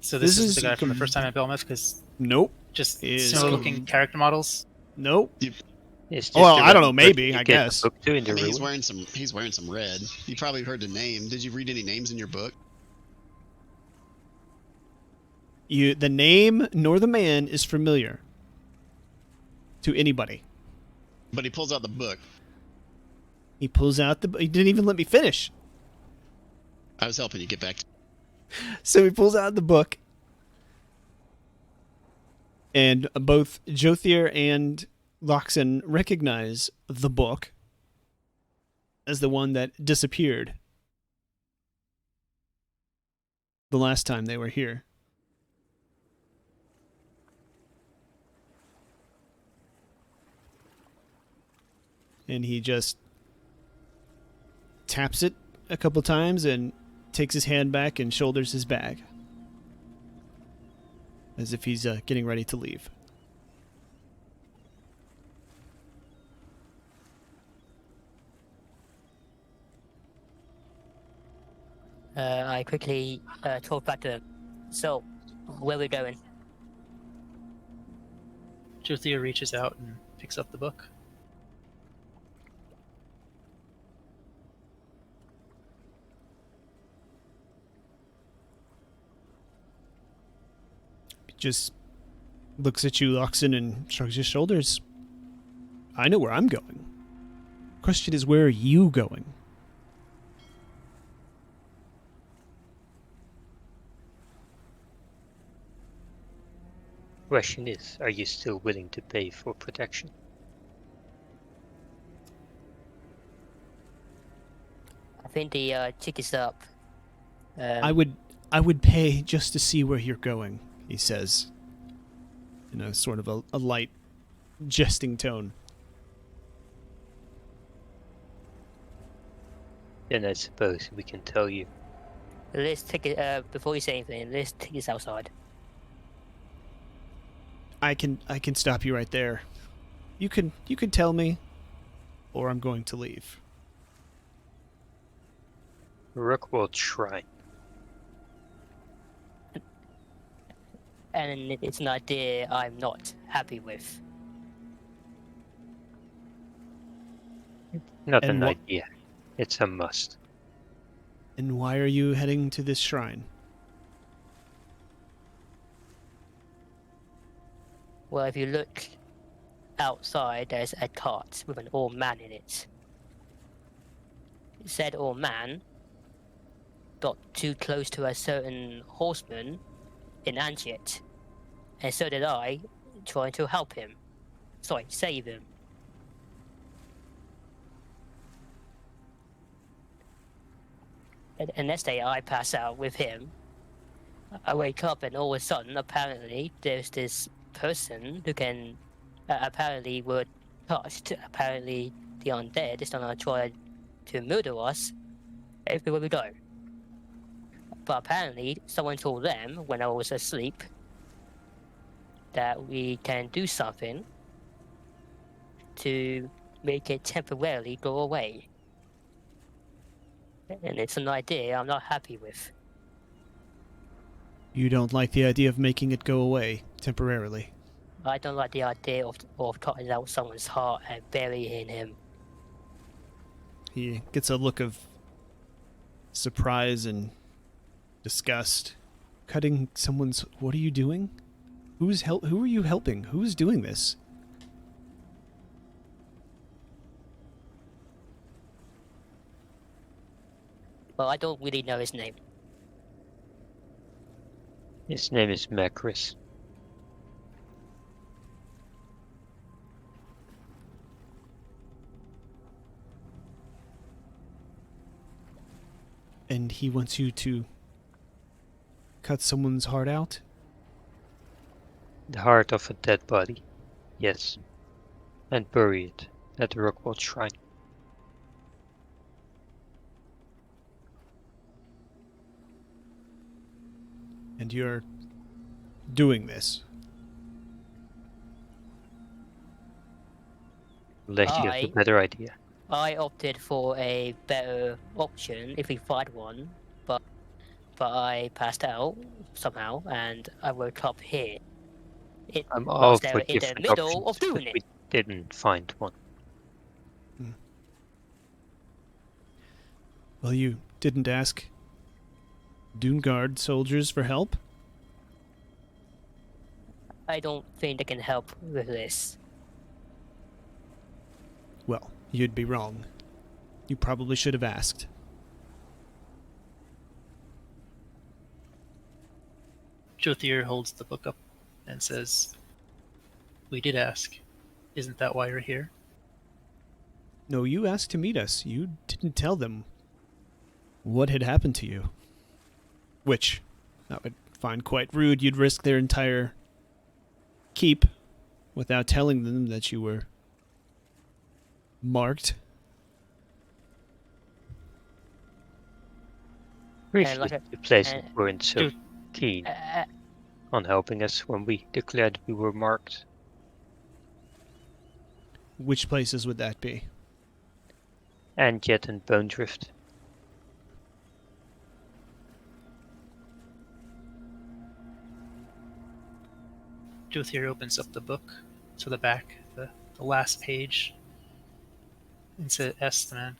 [SPEAKER 4] so this
[SPEAKER 1] This
[SPEAKER 4] is
[SPEAKER 1] is
[SPEAKER 4] the guy from the
[SPEAKER 1] com-
[SPEAKER 4] first time at Belmouth because
[SPEAKER 1] Nope,
[SPEAKER 4] just
[SPEAKER 1] Is
[SPEAKER 4] similar looking character models.
[SPEAKER 1] nope.
[SPEAKER 3] It's just
[SPEAKER 1] Well,
[SPEAKER 3] the
[SPEAKER 1] I don't know,
[SPEAKER 3] random
[SPEAKER 1] maybe,
[SPEAKER 3] person you
[SPEAKER 1] I
[SPEAKER 3] gave the
[SPEAKER 1] guess.
[SPEAKER 3] book to in the
[SPEAKER 2] I mean,
[SPEAKER 3] room.
[SPEAKER 2] he's wearing some red. You probably heard the name. Did you read any names in your book?
[SPEAKER 1] The name nor the man is familiar to anybody.
[SPEAKER 2] But he pulls out the book.
[SPEAKER 1] He pulls out he didn't even let me finish.
[SPEAKER 2] I was helping you get back to...
[SPEAKER 1] So he pulls out the book, and both Jothier and Loxon recognize the book as the one that disappeared the last time they were here. And he just taps it a couple times and takes his hand back and shoulders his bag, as if he's getting ready to leave.
[SPEAKER 6] I quickly talk back to him. So, where we going?
[SPEAKER 4] Jothier reaches out and picks up the book.
[SPEAKER 1] He just looks at you, Loxon, and shrugs his shoulders. I know where I'm going. Question is, where are you going?
[SPEAKER 3] Question is, are you still willing to pay for protection?
[SPEAKER 6] I think the chick is up.
[SPEAKER 1] I would pay just to see where you're going, he says, in a sort of a light, jesting tone.
[SPEAKER 3] Then I suppose we can tell you.
[SPEAKER 6] Let's take it. Before you say anything, let's take this outside.
[SPEAKER 1] I can stop you right there. You can tell me, or I'm going to leave.
[SPEAKER 3] Rookwold Shrine.
[SPEAKER 6] And it's an idea I'm not happy with.
[SPEAKER 3] Not
[SPEAKER 1] And
[SPEAKER 3] an
[SPEAKER 1] what-
[SPEAKER 3] idea. It's a must.
[SPEAKER 1] And why are you heading to this shrine?
[SPEAKER 6] Well, if you look outside, there's a cart with an old man in it. Said old man got too close to a certain horseman in Angiet, and so did I, trying to help him. Sorry, save him. And next day I pass out with him. I wake up and all of a sudden, apparently, there's this person who can, apparently were touched. Apparently the undead is gonna try to murder us everywhere we go. But apparently someone told them when I was asleep that we can do something to make it temporarily go away. And it's an idea I'm not happy with.
[SPEAKER 1] You don't like the idea of making it go away temporarily.
[SPEAKER 6] I don't like the idea of cutting out someone's heart and burying him.
[SPEAKER 1] He gets a look of surprise and disgust. Cutting someone's... What are you doing? Who are you helping? Who's doing this?
[SPEAKER 6] but I don't really know his name.
[SPEAKER 3] His name is Macris.
[SPEAKER 1] And he wants you to cut someone's heart out?
[SPEAKER 3] The heart of a dead body. Yes. And bury it at the Rockwall Shrine.
[SPEAKER 1] And you're doing this?
[SPEAKER 3] Unless you have a better idea.
[SPEAKER 6] I opted for a better option if we find one, but I passed out somehow and I woke up here.
[SPEAKER 3] I'm
[SPEAKER 6] whilst
[SPEAKER 3] all
[SPEAKER 6] they
[SPEAKER 3] for
[SPEAKER 6] were in the
[SPEAKER 3] different
[SPEAKER 6] middle of
[SPEAKER 3] options,
[SPEAKER 6] doing
[SPEAKER 3] but
[SPEAKER 6] it.
[SPEAKER 3] we didn't find one.
[SPEAKER 1] Well, you didn't ask Doomguard soldiers for help?
[SPEAKER 6] I don't think they can help with this.
[SPEAKER 1] Well, you'd be wrong. You probably should have asked.
[SPEAKER 4] Jothier holds the book up and says, "We did ask. Isn't that why you're here?"
[SPEAKER 1] No, you asked to meet us. You didn't tell them what had happened to you. Which, I would find quite rude. You'd risk their entire keep without telling them that you were marked.
[SPEAKER 3] Previously,
[SPEAKER 6] like
[SPEAKER 3] the places
[SPEAKER 6] and-
[SPEAKER 3] weren't so
[SPEAKER 4] Dude.
[SPEAKER 3] keen
[SPEAKER 6] Uh,
[SPEAKER 3] on helping us when we declared we were marked.
[SPEAKER 1] Which places would that be?
[SPEAKER 3] And Jet and Bone Drift.
[SPEAKER 4] Jothier opens up the book to the back, the last page, and asks the man,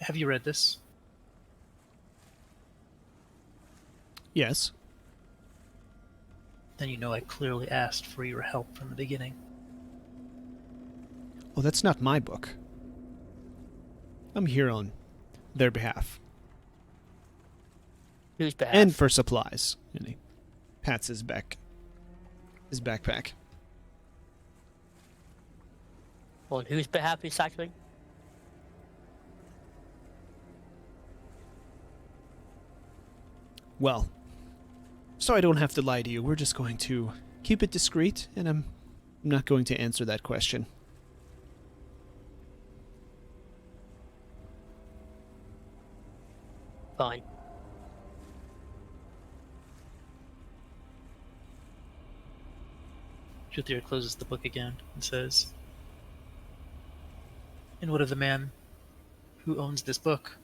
[SPEAKER 4] "Have you read this?"
[SPEAKER 1] Yes.
[SPEAKER 4] Then you know I clearly asked for your help from the beginning.
[SPEAKER 1] Well, that's not my book. I'm here on their behalf.
[SPEAKER 6] whose behalf?
[SPEAKER 1] And for supplies. And he pats his backpack.
[SPEAKER 6] On whose behalf exactly?
[SPEAKER 1] Well, so I don't have to lie to you, we're just going to keep it discreet, and I'm not going to answer that question.
[SPEAKER 6] Fine.
[SPEAKER 4] Jothier closes the book again and says, "And what of the man who owns this book?"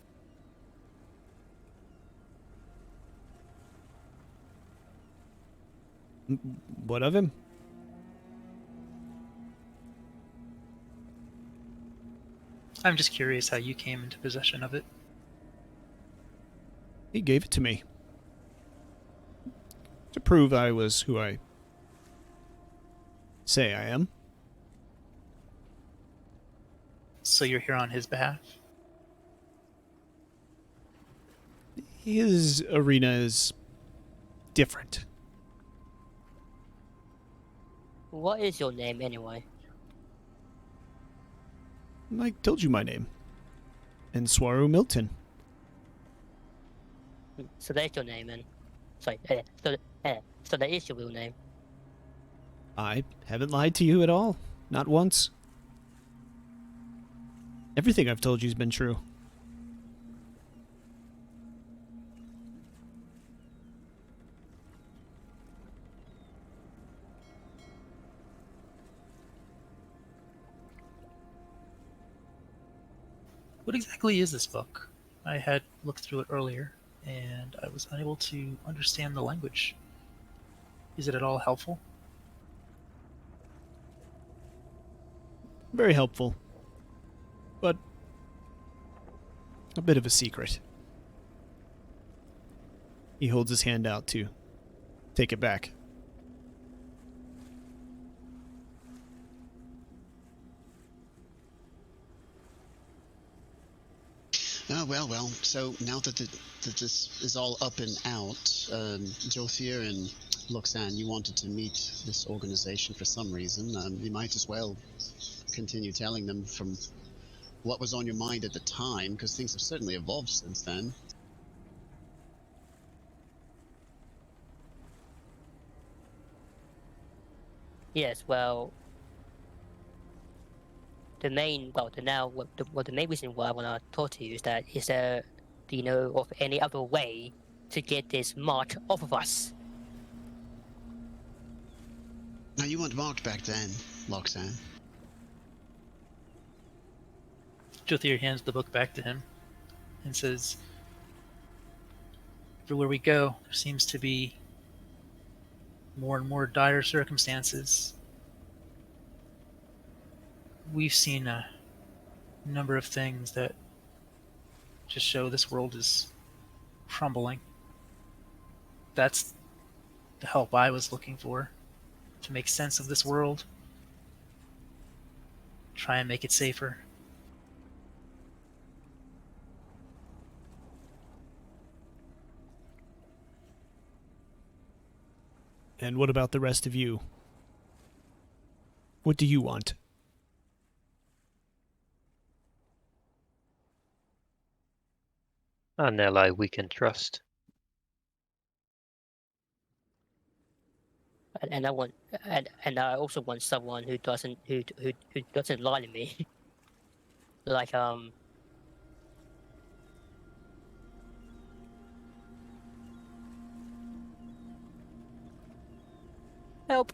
[SPEAKER 1] What of him?
[SPEAKER 4] I'm just curious how you came into possession of it.
[SPEAKER 1] He gave it to me. To prove I was who I say I am.
[SPEAKER 4] So you're here on his behalf?
[SPEAKER 1] His arena is different.
[SPEAKER 6] What is your name anyway?
[SPEAKER 1] I told you my name. And Swaru Milton.
[SPEAKER 6] So there's your name, and sorry. So that is your real name.
[SPEAKER 1] I haven't lied to you at all. Not once. Everything I've told you's been true.
[SPEAKER 4] What exactly is this book? I had looked through it earlier, and I was unable to understand the language. Is it at all helpful?
[SPEAKER 1] Very helpful. But a bit of a secret. He holds his hand out to take it back.
[SPEAKER 2] Oh, well. So now that this is all up and out, Jothier and Loxan, you wanted to meet this organization for some reason. You might as well continue telling them from what was on your mind at the time, because things have certainly evolved since then.
[SPEAKER 6] Yes, well, the main reason why I want to talk to you is that do you know of any other way to get this mark off of us?
[SPEAKER 2] Now, you weren't marked back then, Loxan.
[SPEAKER 4] Jothier hands the book back to him and says, everywhere we go, there seems to be more and more dire circumstances. We've seen a number of things that just show this world is crumbling. That's the help I was looking for, to make sense of this world, try and make it safer.
[SPEAKER 1] And what about the rest of you? What do you want?
[SPEAKER 3] An ally we can trust.
[SPEAKER 6] And I also want someone who doesn't lie to me. Like help.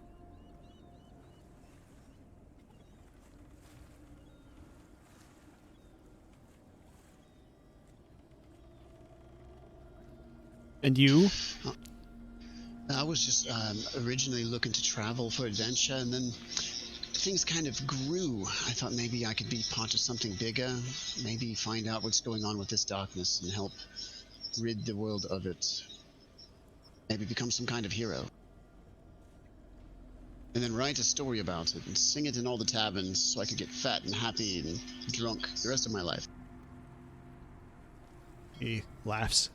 [SPEAKER 1] And you?
[SPEAKER 2] I was just originally looking to travel for adventure, and then things kind of grew. I thought maybe I could be part of something bigger, maybe find out what's going on with this darkness and help rid the world of it. Maybe become some kind of hero. And then write a story about it and sing it in all the taverns so I could get fat and happy and drunk the rest of my life.
[SPEAKER 1] He laughs.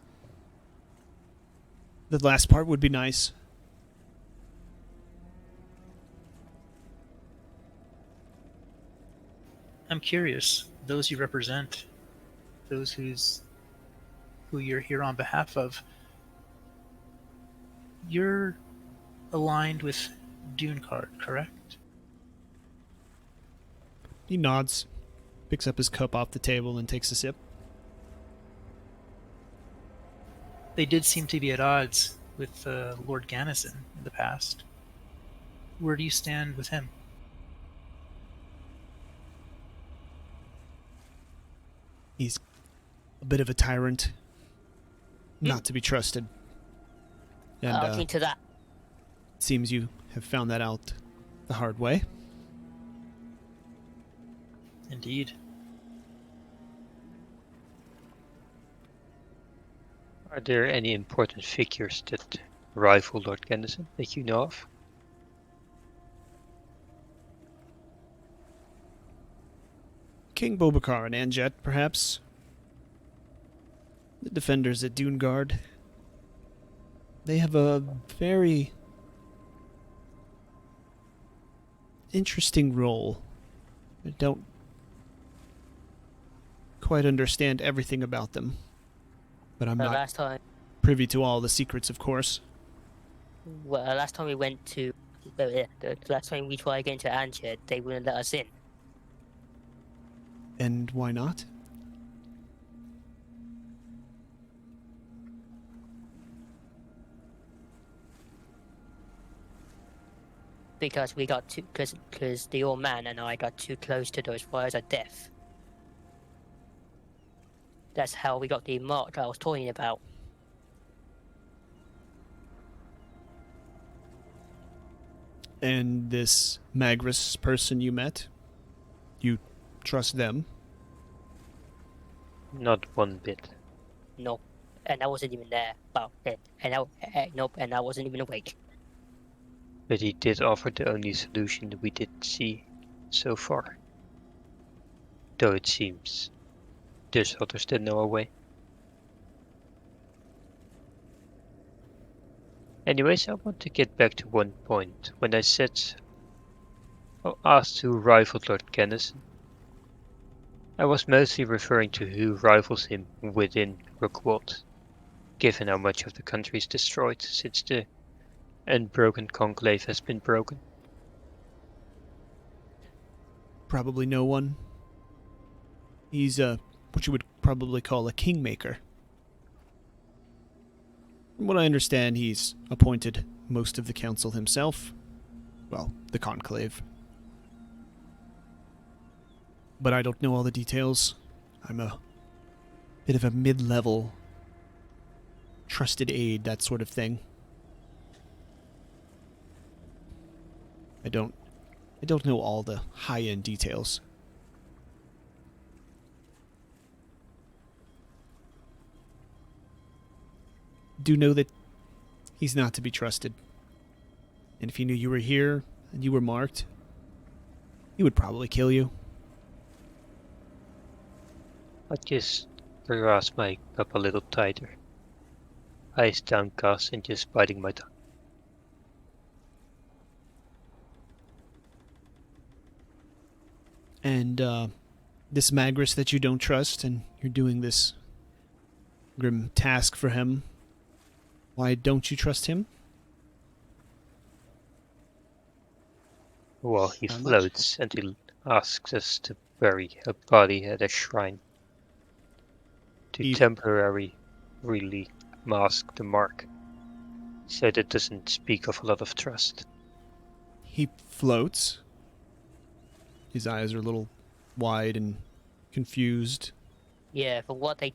[SPEAKER 1] The last part would be nice.
[SPEAKER 4] I'm curious, those you represent, those who you're here on behalf of, you're aligned with Dunecard, correct?
[SPEAKER 1] He nods, picks up his cup off the table and takes a sip.
[SPEAKER 4] They did seem to be at odds with Lord Gannison in the past. Where do you stand with him?
[SPEAKER 1] He's a bit of a tyrant. Not to be trusted. And
[SPEAKER 6] I'll get to that.
[SPEAKER 1] seems you have found that out the hard way.
[SPEAKER 4] Indeed.
[SPEAKER 3] Are there any important figures that rival Lord Gannison that you know of?
[SPEAKER 1] King Bobakar and Anjet, perhaps. The defenders at Dunegard. They have a very interesting role. I don't quite understand everything about them. But I'm not
[SPEAKER 6] Last time,
[SPEAKER 1] privy to all the secrets, of course.
[SPEAKER 6] last time we went to, the last time we tried getting to Anjet, they wouldn't let us in.
[SPEAKER 1] And why not?
[SPEAKER 6] Because we got too, because the old man and I got too close to those fires of death. That's how we got the mark I was talking about.
[SPEAKER 1] And this Magris person you met? You trust them?
[SPEAKER 3] Not one bit.
[SPEAKER 6] No, and I wasn't even there. Well, and I wasn't even awake.
[SPEAKER 3] But he did offer the only solution that we did see so far. Though it seems there's others that know our way. Anyways, I want to get back to one point. When I asked who rivaled Lord Kennison, I was mostly referring to who rivals him within Rookwold, given how much of the country is destroyed since the Unbroken Conclave has been broken.
[SPEAKER 1] Probably no one. He's what you would probably call a kingmaker. From what I understand, he's appointed most of the council himself. Well, the conclave. But I don't know all the details. I'm a bit of a mid-level trusted aide, that sort of thing. I don't know all the high-end details. Do know that he's not to be trusted. And if he knew you were here and you were marked, he would probably kill you.
[SPEAKER 3] I just grasp my cup a little tighter, eyes downcast and just biting my tongue.
[SPEAKER 1] And this Magris that you don't trust, and you're doing this grim task for him, why don't you trust him?
[SPEAKER 3] Well, he
[SPEAKER 2] How much?
[SPEAKER 3] floats and he asks us to bury a body at a shrine to
[SPEAKER 1] He-
[SPEAKER 3] temporarily mask the mark, so that doesn't speak of a lot of trust.
[SPEAKER 1] He floats. His eyes are a little wide and confused.
[SPEAKER 6] Yeah, for what they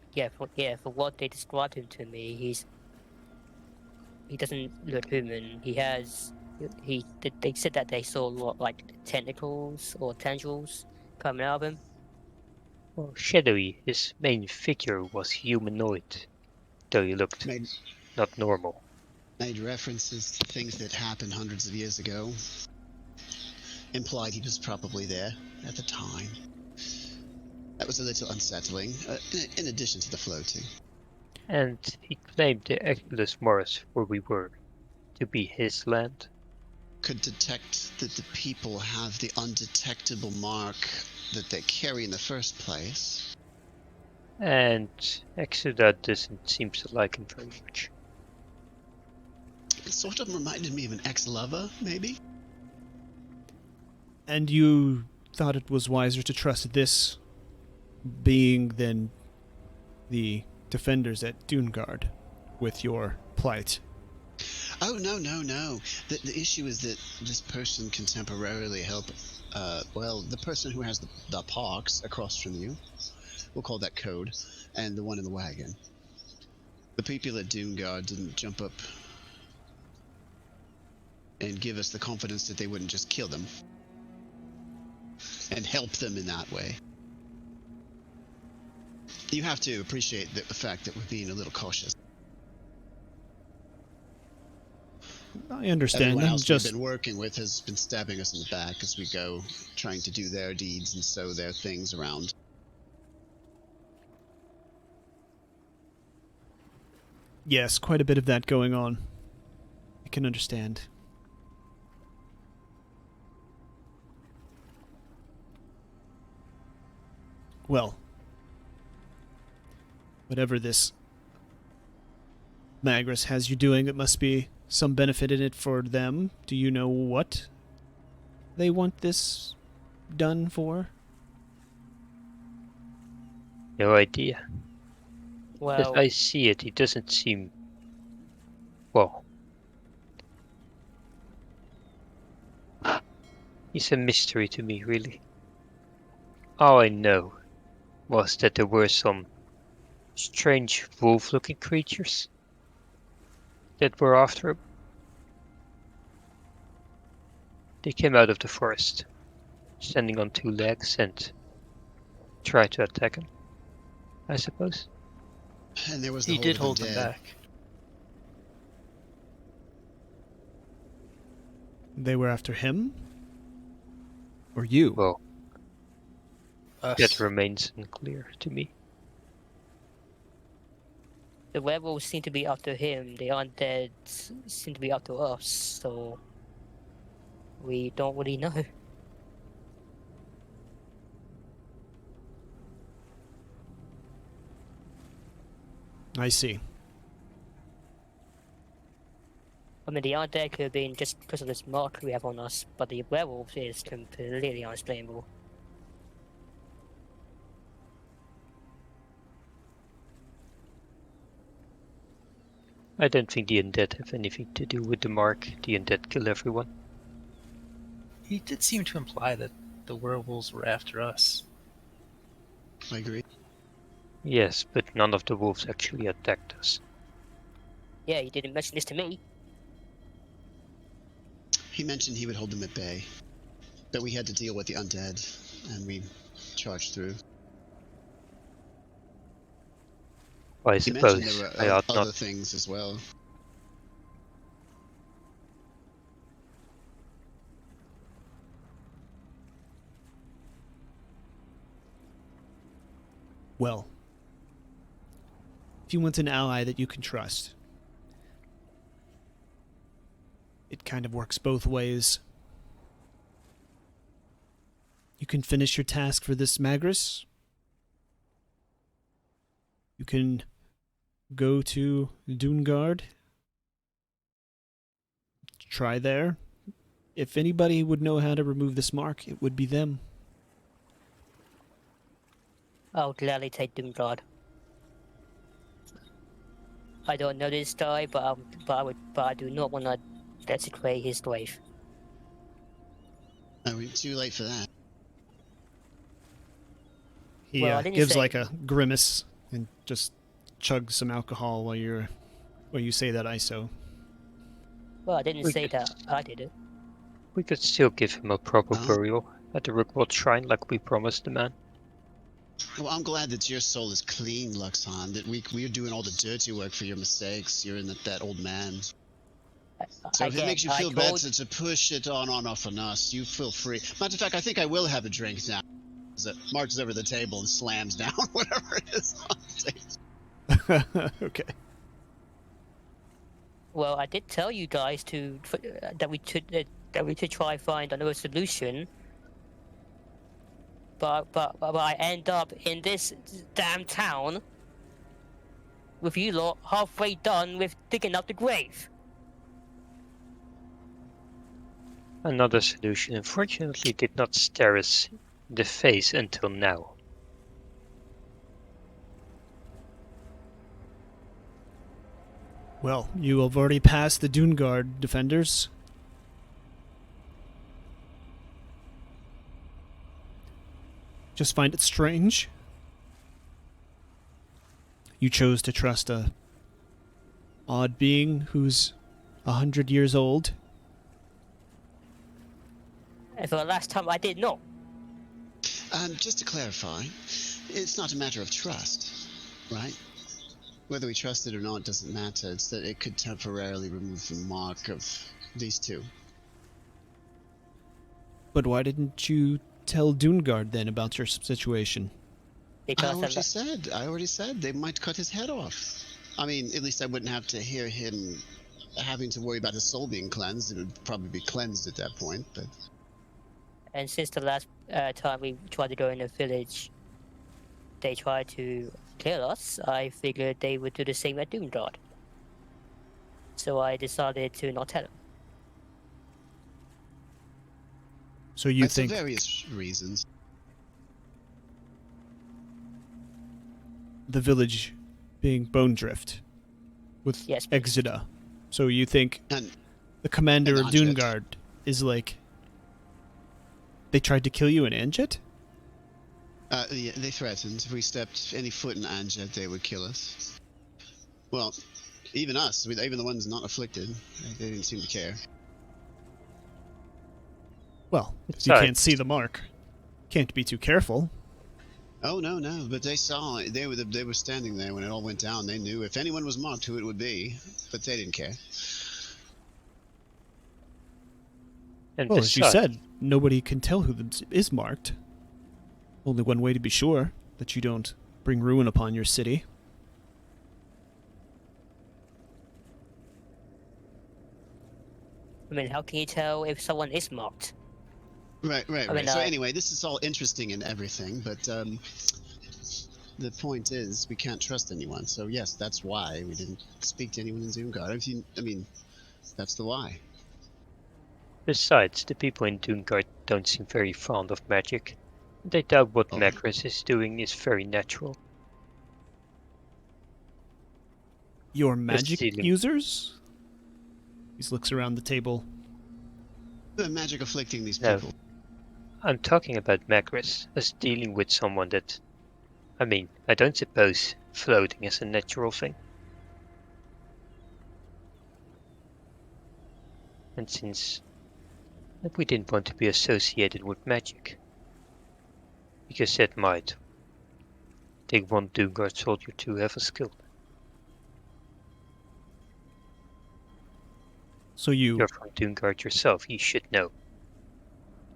[SPEAKER 6] described him to me, he doesn't look human. They said that they saw like tentacles or tendrils coming out of him.
[SPEAKER 3] Well, shadowy, his main figure was humanoid, though he looked
[SPEAKER 2] Made
[SPEAKER 3] not normal.
[SPEAKER 2] references to things that happened hundreds of years ago. Implied he was probably there at the time. That was a little unsettling, in addition to the floating.
[SPEAKER 3] And he claimed the Exodus Morris, where we were, to be his land.
[SPEAKER 2] Could detect that the people have the undetectable mark that they carry in the first place.
[SPEAKER 3] And Exodus doesn't seem to like him very much.
[SPEAKER 2] It sort of reminded me of an ex-lover, maybe?
[SPEAKER 1] And you thought it was wiser to trust this being than the defenders at Dunegard with your plight.
[SPEAKER 2] Oh, no. The issue is that this person can temporarily help, the person who has the pox across from you, we'll call that Code, and the one in the wagon. The people at Dunegard didn't jump up and give us the confidence that they wouldn't just kill them and help them in that way. You have to appreciate the fact that we're being a little cautious.
[SPEAKER 1] I understand.
[SPEAKER 2] Everyone
[SPEAKER 1] I'm
[SPEAKER 2] else
[SPEAKER 1] just
[SPEAKER 2] we've been working with has been stabbing us in the back as we go, trying to do their deeds and sow their things around.
[SPEAKER 1] yes, quite a bit of that going on. I can understand. Well, whatever this Magris has you doing, it must be some benefit in it for them. Do you know what they want this done for?
[SPEAKER 3] No idea. As
[SPEAKER 6] Well,
[SPEAKER 3] I see it, he doesn't seem... well... he's a mystery to me, really. All I know was that there were some strange wolf-looking creatures that were after him. They came out of the forest, standing on two legs, and tried to attack him, I suppose.
[SPEAKER 2] And there was the
[SPEAKER 4] He did
[SPEAKER 2] whole
[SPEAKER 4] hold them back.
[SPEAKER 1] They were after him? Or you?
[SPEAKER 3] Well,
[SPEAKER 4] Us.
[SPEAKER 3] that remains unclear to me.
[SPEAKER 6] the werewolves seem to be after him. The undead seem to be after us. So we don't really know.
[SPEAKER 1] I see.
[SPEAKER 6] I mean, the undead could have been just because of this mark we have on us, but the werewolves is completely unexplainable.
[SPEAKER 3] I don't think the undead have anything to do with the mark. The undead kill everyone.
[SPEAKER 4] He did seem to imply that the werewolves were after us.
[SPEAKER 2] I agree.
[SPEAKER 3] Yes, but none of the wolves actually attacked us.
[SPEAKER 6] Yeah, you didn't mention this to me.
[SPEAKER 2] He mentioned he would hold them at bay, but we had to deal with the undead, and we charged through.
[SPEAKER 3] I
[SPEAKER 2] He mentioned
[SPEAKER 3] suppose
[SPEAKER 2] there
[SPEAKER 3] I
[SPEAKER 2] were
[SPEAKER 3] ought
[SPEAKER 2] other
[SPEAKER 3] not.
[SPEAKER 2] things as well.
[SPEAKER 1] Well, if you want an ally that you can trust, it kind of works both ways. You can finish your task for this Magris. You can go to Dungard. Try there. If anybody would know how to remove this mark, it would be them.
[SPEAKER 6] I'll gladly take Doomguard. I don't know this guy, but I do not want to desecrate his grave.
[SPEAKER 2] Are we too late for that?
[SPEAKER 1] He
[SPEAKER 6] Well, I didn't
[SPEAKER 1] gives
[SPEAKER 6] say-
[SPEAKER 1] like a grimace and just chugs some alcohol while you say that ISO.
[SPEAKER 6] Well, I didn't
[SPEAKER 3] We
[SPEAKER 6] say
[SPEAKER 3] could-
[SPEAKER 6] that I did it.
[SPEAKER 3] We could still give him a proper
[SPEAKER 2] Uh-huh.
[SPEAKER 3] burial at the Rookwood Shrine like we promised the man.
[SPEAKER 2] Well, I'm glad that your soul is clean, Luxon. That we're doing all the dirty work for your mistakes. You're in that old man. So if it
[SPEAKER 6] Again,
[SPEAKER 2] makes you
[SPEAKER 6] I
[SPEAKER 2] feel
[SPEAKER 6] told-
[SPEAKER 2] better to push it on off on us, you feel free. Matter of fact, I think I will have a drink now. As it marches over the table and slams down whatever it is on the table.
[SPEAKER 1] Okay.
[SPEAKER 6] Well, I did tell you guys that we should try find another solution. But I end up in this damn town with you lot halfway done with digging up the grave.
[SPEAKER 3] Another solution unfortunately did not stare us in the face until now.
[SPEAKER 1] Well, you have already passed the Dungard defenders. Just find it strange. You chose to trust a odd being who's 100 years old.
[SPEAKER 6] And for the last time, I did not.
[SPEAKER 2] Just to clarify, it's not a matter of trust, right? Whether we trust it or not doesn't matter. It's that it could temporarily remove the mark of these two.
[SPEAKER 1] But why didn't you tell Dungard then about your situation?
[SPEAKER 6] Because
[SPEAKER 2] I already said they might cut his head off. I mean, at least I wouldn't have to hear him having to worry about his soul being cleansed. It would probably be cleansed at that point, but...
[SPEAKER 6] And since the last time we tried to go in the village, they tried to kill us, I figured they would do the same at Doomguard. So I decided to not tell them.
[SPEAKER 1] So you
[SPEAKER 2] That's for
[SPEAKER 1] think
[SPEAKER 2] various reasons.
[SPEAKER 1] the village being Bone Drift with
[SPEAKER 6] Yes, please.
[SPEAKER 1] Exida. So you think
[SPEAKER 2] And
[SPEAKER 1] the commander
[SPEAKER 2] and
[SPEAKER 1] of
[SPEAKER 2] Anjet.
[SPEAKER 1] Dungard is like they tried to kill you in Anjet?
[SPEAKER 2] yeah, they threatened if we stepped any foot in Anjet, they would kill us. Well, even us, even the ones not afflicted, they didn't seem to care.
[SPEAKER 1] Well, you
[SPEAKER 3] Besides-
[SPEAKER 1] can't see the mark. Can't be too careful.
[SPEAKER 2] Oh no! But they saw it. They were standing there when it all went down. They knew if anyone was marked, who it would be, but they didn't care.
[SPEAKER 3] And
[SPEAKER 1] Well, as you
[SPEAKER 3] besides,
[SPEAKER 1] said, nobody can tell who is marked. Only one way to be sure that you don't bring ruin upon your city.
[SPEAKER 6] I mean, how can you tell if someone is marked?
[SPEAKER 2] Right.
[SPEAKER 6] I mean,
[SPEAKER 2] So anyway, this is all interesting and everything, but the point is we can't trust anyone. So yes, that's why we didn't speak to anyone in Zoomguard. I mean, that's the why.
[SPEAKER 3] Besides, the people in Doomguard don't seem very fond of magic. They doubt what
[SPEAKER 2] Oh.
[SPEAKER 3] Macris is doing is very natural.
[SPEAKER 1] Your
[SPEAKER 3] Just
[SPEAKER 1] magic
[SPEAKER 3] stealing.
[SPEAKER 1] users? He looks around the table.
[SPEAKER 2] The magic afflicting these
[SPEAKER 3] No.
[SPEAKER 2] people.
[SPEAKER 3] I'm talking about Macris as dealing with someone that... I mean, I don't suppose floating is a natural thing. And since we didn't want to be associated with magic, because that might take one Doomguard soldier to have a skill.
[SPEAKER 1] So you...
[SPEAKER 3] You're from Doomguard yourself, you should know.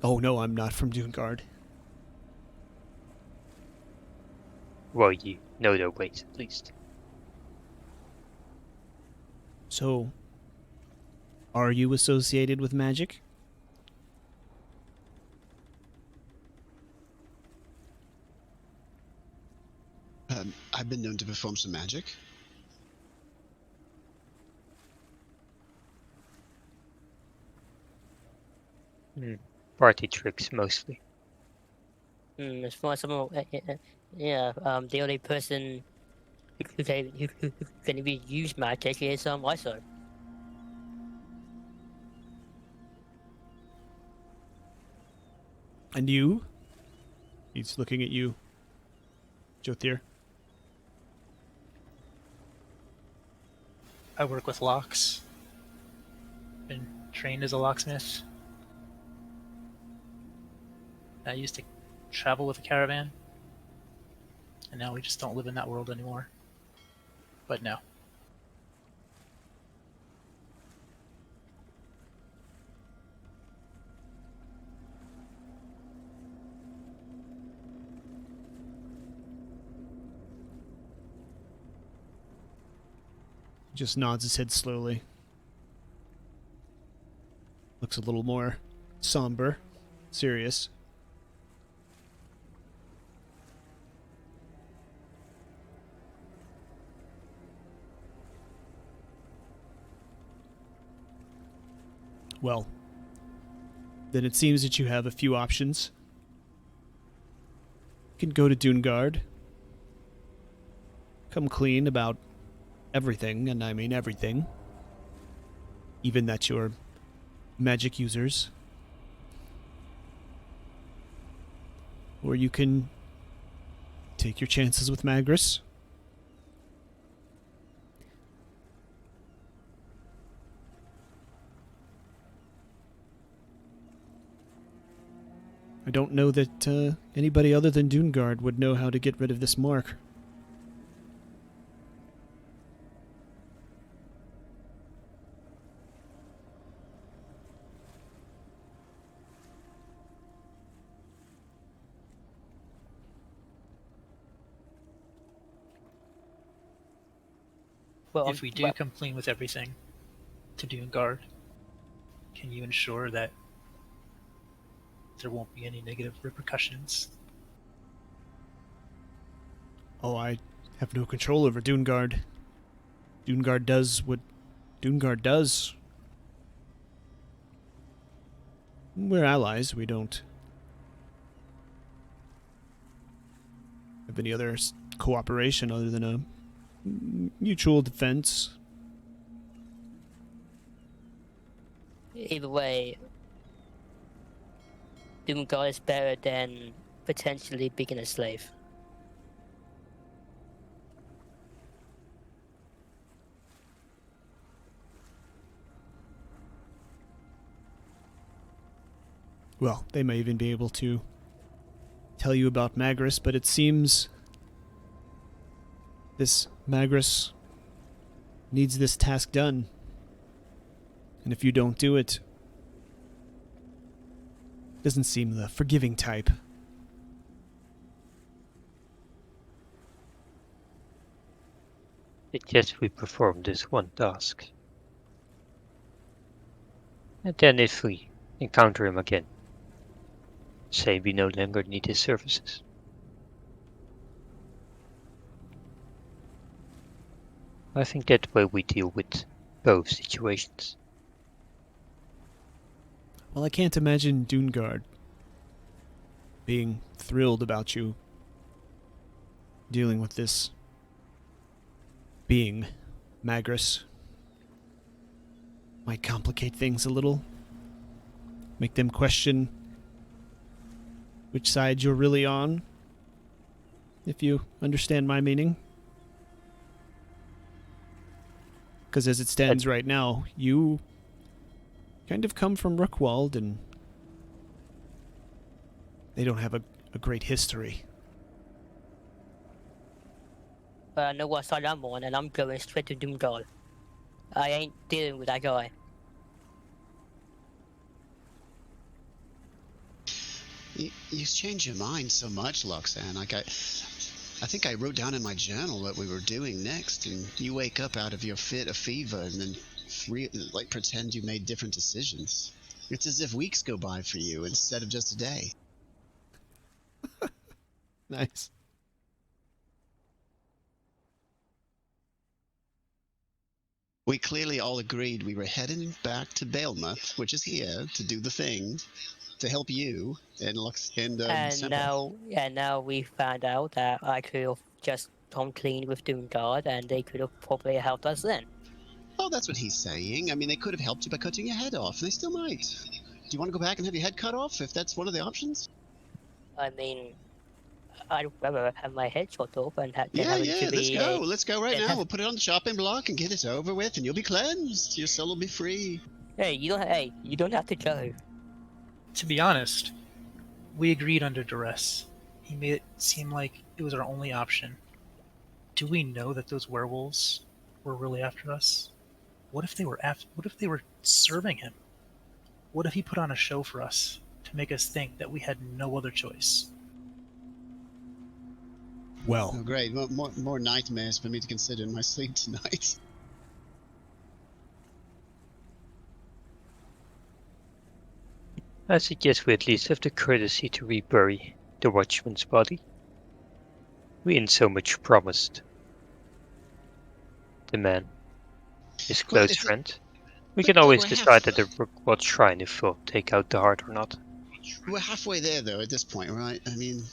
[SPEAKER 1] Oh no, I'm not from Doomguard.
[SPEAKER 3] Well, you know their ways at least.
[SPEAKER 1] So, are you associated with magic?
[SPEAKER 2] I've been known to perform some magic.
[SPEAKER 3] Party tricks mostly.
[SPEAKER 6] As far as someone, the only person who can even use magic is ISO.
[SPEAKER 1] And you? He's looking at you, Jothir.
[SPEAKER 4] I work with locks. Been trained as a locksmith. I used to travel with a caravan. And now we just don't live in that world anymore. But no.
[SPEAKER 1] Just nods his head slowly. Looks a little more somber, serious. Well, then it seems that you have a few options. You can go to Doomguard. Come clean about everything, and I mean everything. Even that you're magic users. Or you can take your chances with Magris. I don't know that anybody other than Doomguard would know how to get rid of this mark.
[SPEAKER 6] Well,
[SPEAKER 4] If we do come clean with everything to Doomguard, can you ensure that there won't be any negative repercussions?
[SPEAKER 1] Oh, I have no control over Doomguard. Doomguard does what Doomguard does. We're allies. We don't have any other cooperation other than a mutual defense.
[SPEAKER 6] either way, Doomguard is better than potentially being a slave.
[SPEAKER 1] Well, they may even be able to tell you about Magris, but it seems this Magris needs this task done. And if you don't do it, doesn't seem the forgiving type.
[SPEAKER 3] It's just we perform this one task. And then if we encounter him again, say we no longer need his services. I think that way we deal with both situations.
[SPEAKER 1] Well, I can't imagine Doongard being thrilled about you dealing with this being, Magris. Might complicate things a little. Make them question which side you're really on, if you understand my meaning. Because as it stands right now, you kind of come from Rookwald, and they don't have a great history.
[SPEAKER 6] But I know what side I'm on, and I'm going straight to Doomdal. I ain't dealing with that guy.
[SPEAKER 2] You change your mind so much, Loxan. Like I think I wrote down in my journal what we were doing next, and you wake up out of your fit of fever and then pretend you made different decisions. It's as if weeks go by for you instead of just a day.
[SPEAKER 1] Nice.
[SPEAKER 2] We clearly all agreed we were heading back to Balemouth, which is here, to do the thing, to help you and Semper.
[SPEAKER 6] Now we found out that I could have just come clean with Doomguard, and they could have probably helped us then.
[SPEAKER 2] Oh, that's what he's saying. I mean, they could have helped you by cutting your head off, and they still might. Do you want to go back and have your head cut off, if that's one of the options?
[SPEAKER 6] I mean, I'd rather have my head shot off and have
[SPEAKER 2] Yeah,
[SPEAKER 6] to
[SPEAKER 2] let's
[SPEAKER 6] be
[SPEAKER 2] go. Let's go right
[SPEAKER 6] and
[SPEAKER 2] now.
[SPEAKER 6] have-
[SPEAKER 2] We'll put it on the chopping block and get it over with, and you'll be cleansed. Your soul will be free.
[SPEAKER 6] Hey, you don't have to go.
[SPEAKER 4] To be honest, we agreed under duress. He made it seem like it was our only option. Do we know that those werewolves were really after us? What if they were serving him? What if he put on a show for us to make us think that we had no other choice?
[SPEAKER 1] Well,
[SPEAKER 2] Oh, great. More nightmares for me to consider in my sleep tonight.
[SPEAKER 3] I suggest we at least have the courtesy to rebury the watchman's body. We ain't so much promised. The man, his
[SPEAKER 2] Well,
[SPEAKER 3] close
[SPEAKER 2] it's a-
[SPEAKER 3] friend. We
[SPEAKER 2] but
[SPEAKER 3] can always
[SPEAKER 2] we're
[SPEAKER 3] decide at the Rookwald Shrine if we'll take out the heart or not.
[SPEAKER 2] We're halfway there, though, at this point, right? I mean,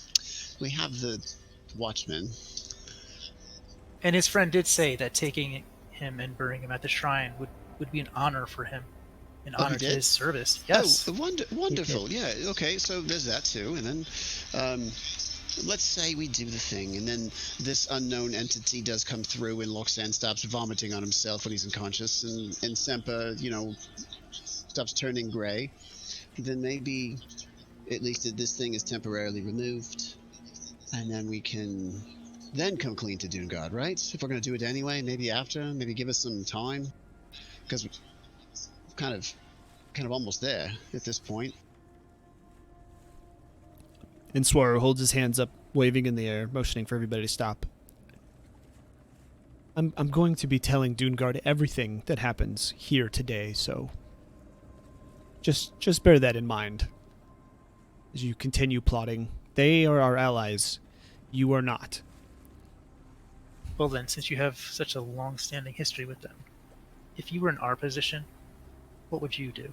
[SPEAKER 2] we have the Watchman.
[SPEAKER 4] And his friend did say that taking him and burying him at the shrine would be an honor for him, an
[SPEAKER 2] Oh, he
[SPEAKER 4] honor to
[SPEAKER 2] did?
[SPEAKER 4] his service. Yes.
[SPEAKER 2] Oh, wonderful. Yeah, okay, so there's that, too. And then, let's say we do the thing, and then this unknown entity does come through, and Loxan stops vomiting on himself when he's unconscious, and Semper, stops turning gray. Then maybe, at least this thing is temporarily removed, and then we can then come clean to Doongard, right? If we're going to do it anyway, maybe after, maybe give us some time, because we're kind of almost there at this point.
[SPEAKER 1] and Swaru holds his hands up, waving in the air, motioning for everybody to stop. I'm going to be telling Doongard everything that happens here today, so just bear that in mind as you continue plotting. They are our allies. You are not.
[SPEAKER 4] Well then, since you have such a long-standing history with them, if you were in our position, what would you do?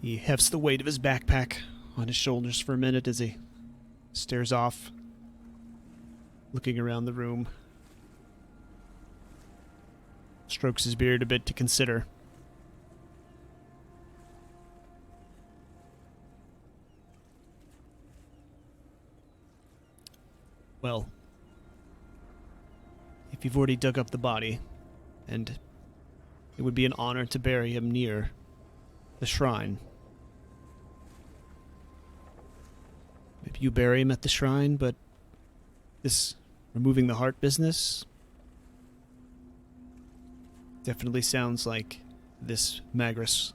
[SPEAKER 1] He hefts the weight of his backpack on his shoulders for a minute as he stares off, looking around the room. Strokes his beard a bit to consider. Well, if you've already dug up the body, and it would be an honor to bury him near the shrine, maybe you bury him at the shrine, but this removing the heart business definitely sounds like this Magris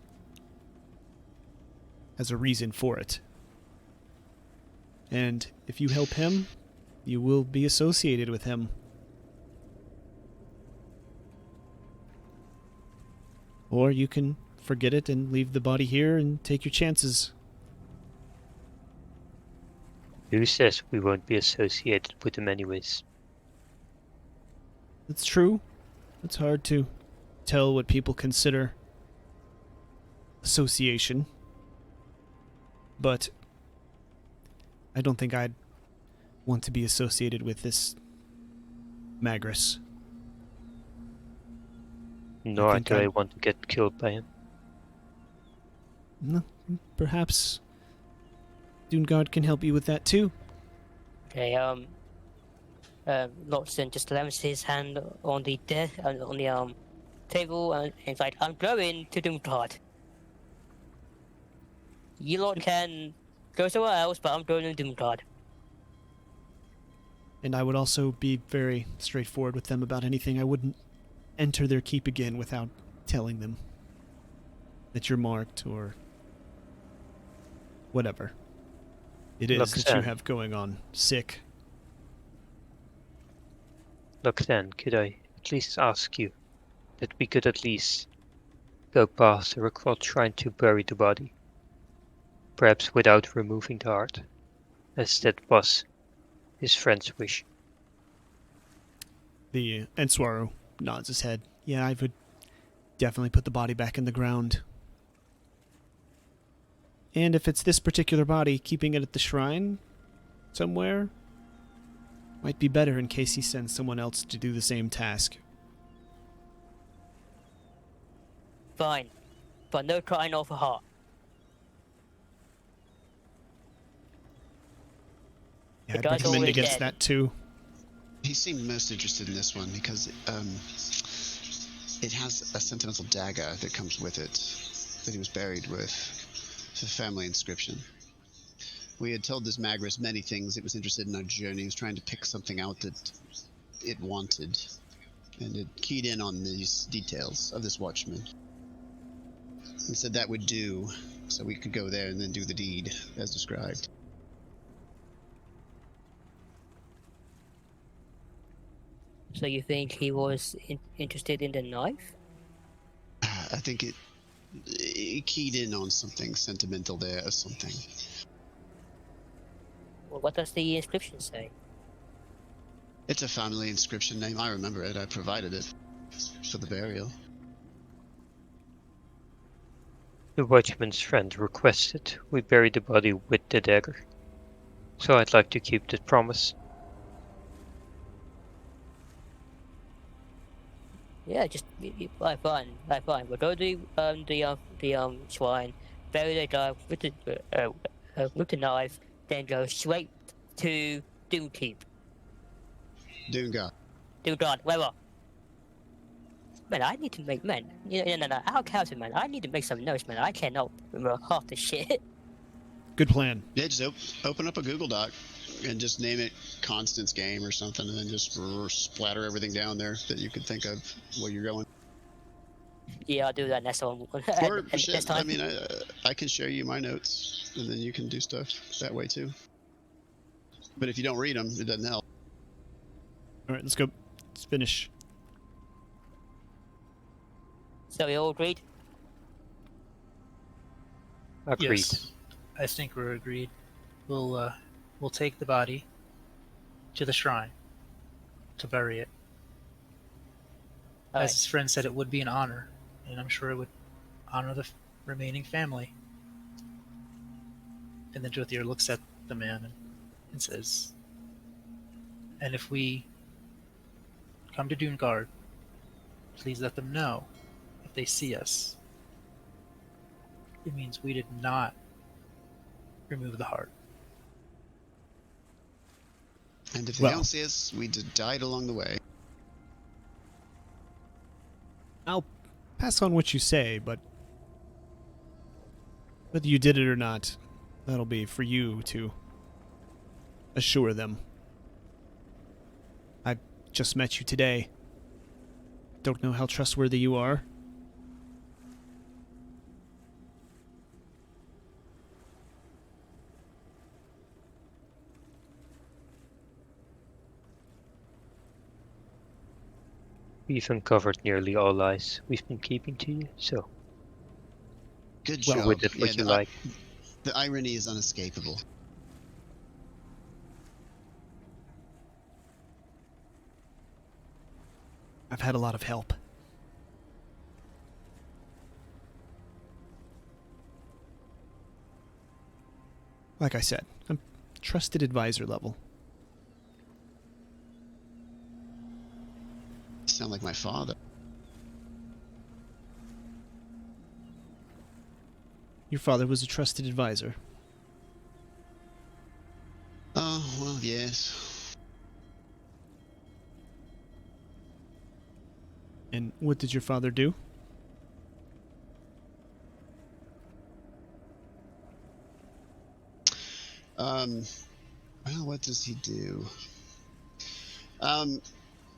[SPEAKER 1] has a reason for it. And if you help him, you will be associated with him. Or you can forget it and leave the body here and take your chances.
[SPEAKER 3] Who says we won't be associated with them anyways?
[SPEAKER 1] It's true. It's hard to tell what people consider association. But I don't think I'd want to be associated with this Magrus.
[SPEAKER 3] Nor
[SPEAKER 1] think
[SPEAKER 3] do I
[SPEAKER 1] I'd-
[SPEAKER 3] want to get killed by him.
[SPEAKER 1] No, perhaps Doongard can help you with that too.
[SPEAKER 6] Okay, Lotson just slams his hand on the table and he's like, I'm going to Doomclad. You lot can go somewhere else, but I'm going to Doomclad.
[SPEAKER 1] And I would also be very straightforward with them about anything. I wouldn't enter their keep again without telling them that you're marked or whatever it is that you have going on. Sick.
[SPEAKER 3] Look then, could I at least ask you that we could at least go past the Rockford shrine to bury the body? Perhaps without removing the heart, as that was his friend's wish.
[SPEAKER 1] The Enswaro nods his head. Yeah, I would definitely put the body back in the ground. And if it's this particular body, keeping it at the shrine somewhere might be better in case he sends someone else to do the same task.
[SPEAKER 6] Fine, but no crying over heart.
[SPEAKER 1] Yeah, I'd
[SPEAKER 6] The guy's
[SPEAKER 1] recommend
[SPEAKER 6] already
[SPEAKER 1] against
[SPEAKER 6] dead.
[SPEAKER 1] that too.
[SPEAKER 2] He seemed most interested in this one because it has a sentimental dagger that comes with it that he was buried with, the family inscription. We had told this Magrus many things. It was interested in our journey. It was trying to pick something out that it wanted, and it keyed in on these details of this watchman. And said that would do, so we could go there and then do the deed as described.
[SPEAKER 6] So you think he was interested in the knife?
[SPEAKER 2] I think it keyed in on something sentimental there or something.
[SPEAKER 6] Well, what does the inscription say?
[SPEAKER 2] It's a family inscription name. I remember it. I provided it for the burial.
[SPEAKER 3] The watchman's friend requested we bury the body with the dagger, so I'd like to keep that promise.
[SPEAKER 6] Yeah, just fine. We'll go to the shrine, bury the guy with the knife, then go straight to Doomkeep.
[SPEAKER 2] Doongar.
[SPEAKER 6] Doomguard, wherever. Man, I need to make no. Our character, man. I need to make some notes, man. I cannot remember half the shit.
[SPEAKER 1] Good plan.
[SPEAKER 2] Yeah, just open up a Google Doc and just name it Constance Game or something, and then just splatter everything down there that you could think of where you're going.
[SPEAKER 6] Yeah, I'll do that next time.
[SPEAKER 2] Or
[SPEAKER 6] next
[SPEAKER 2] shit,
[SPEAKER 6] time.
[SPEAKER 2] I mean, I can share you my notes, and then you can do stuff that way too. But if you don't read them, it doesn't help.
[SPEAKER 1] All right, let's go. Let's finish.
[SPEAKER 6] So we all agreed.
[SPEAKER 3] Agreed.
[SPEAKER 4] Yes, I think we're agreed. We'll take the body to the shrine to bury it.
[SPEAKER 6] All
[SPEAKER 4] As
[SPEAKER 6] right.
[SPEAKER 4] his friend said, it would be an honor, and I'm sure it would honor the remaining family. And then Jothier looks at the man and says, "And if we come to Doomguard, please let them know if they see us. It means we did not remove the heart."
[SPEAKER 2] And if
[SPEAKER 1] Well.
[SPEAKER 2] they don't see us, we died along the way.
[SPEAKER 1] I'll pass on what you say, but whether you did it or not, that'll be for you to assure them. I've just met you today. Don't know how trustworthy you are.
[SPEAKER 3] We've uncovered nearly all lies we've been keeping to you, so
[SPEAKER 2] Good
[SPEAKER 3] well
[SPEAKER 2] job.
[SPEAKER 3] with it what you like.
[SPEAKER 2] The irony is unescapable.
[SPEAKER 1] I've had a lot of help. Like I said, I'm trusted advisor level.
[SPEAKER 2] Sound like my father.
[SPEAKER 1] Your father was a trusted advisor.
[SPEAKER 2] Oh, well, yes.
[SPEAKER 1] And what did your father do?
[SPEAKER 2] Well, what does he do?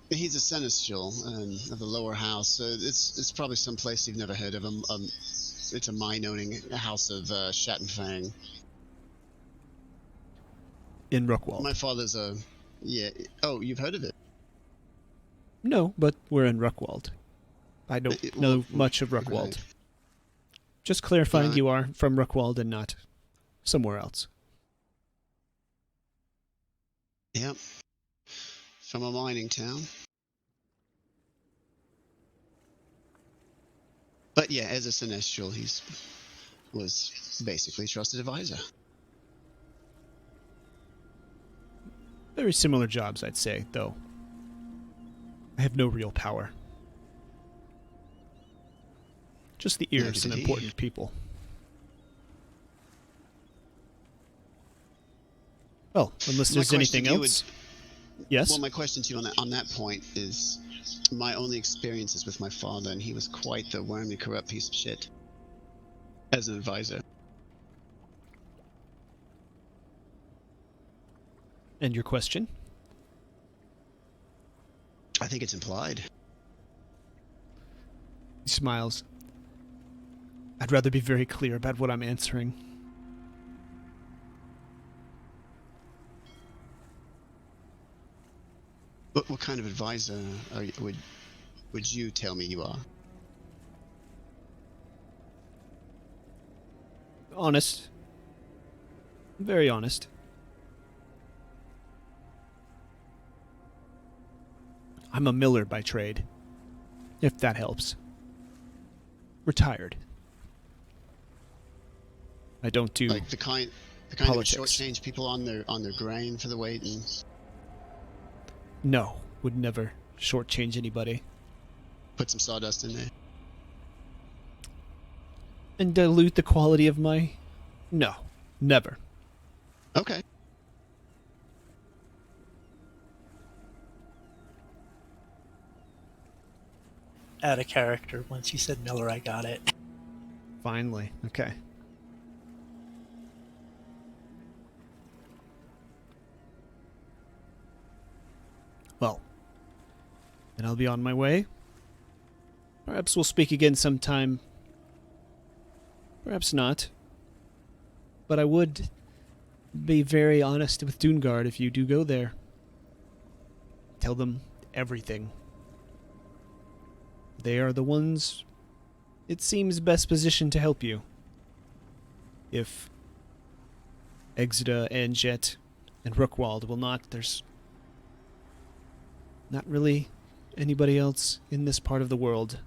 [SPEAKER 2] He's a seneschal of the lower house, so it's probably some place you've never heard of. It's a mine-owning house of Schattenfang.
[SPEAKER 1] In Rookwald.
[SPEAKER 2] My father's a... Yeah. Oh, you've heard of it?
[SPEAKER 1] No, but we're in Rookwald. I don't know much of Rookwald.
[SPEAKER 2] Right.
[SPEAKER 1] Just clarifying,
[SPEAKER 2] Right.
[SPEAKER 1] you are from Rookwald and not somewhere else.
[SPEAKER 2] Yep. From a mining town. But yeah, as a seneschal, was basically a trusted advisor.
[SPEAKER 1] Very similar jobs, I'd say, though. I have no real power. Just the ear of some
[SPEAKER 2] Neither
[SPEAKER 1] important people. Well, unless
[SPEAKER 2] My
[SPEAKER 1] there's
[SPEAKER 2] question
[SPEAKER 1] anything
[SPEAKER 2] to you
[SPEAKER 1] else. Yes?
[SPEAKER 2] Well, my question to you on that point is, my only experiences with my father, and he was quite the wormy, corrupt piece of shit as an advisor.
[SPEAKER 1] And your question?
[SPEAKER 2] I think it's implied.
[SPEAKER 1] He smiles. I'd rather be very clear about what I'm answering.
[SPEAKER 2] What kind of advisor would you tell me you are?
[SPEAKER 1] Honest. Very honest. I'm a miller by trade, if that helps. Retired. I don't do
[SPEAKER 2] Like the kind
[SPEAKER 1] politics.
[SPEAKER 2] that shortchange people on their grain for the weight and...
[SPEAKER 1] No, would never shortchange anybody.
[SPEAKER 2] Put some sawdust in there.
[SPEAKER 1] And dilute the quality of my... No, never.
[SPEAKER 2] Okay.
[SPEAKER 4] Out of character. Once you said Miller, I got it.
[SPEAKER 1] Finally. Okay. Well, then I'll be on my way. Perhaps we'll speak again sometime. Perhaps not. But I would be very honest with Doongard if you do go there. Tell them everything. They are the ones, it seems, best positioned to help you. If Exeter and Jet and Rookwald will not, there's not really anybody else in this part of the world.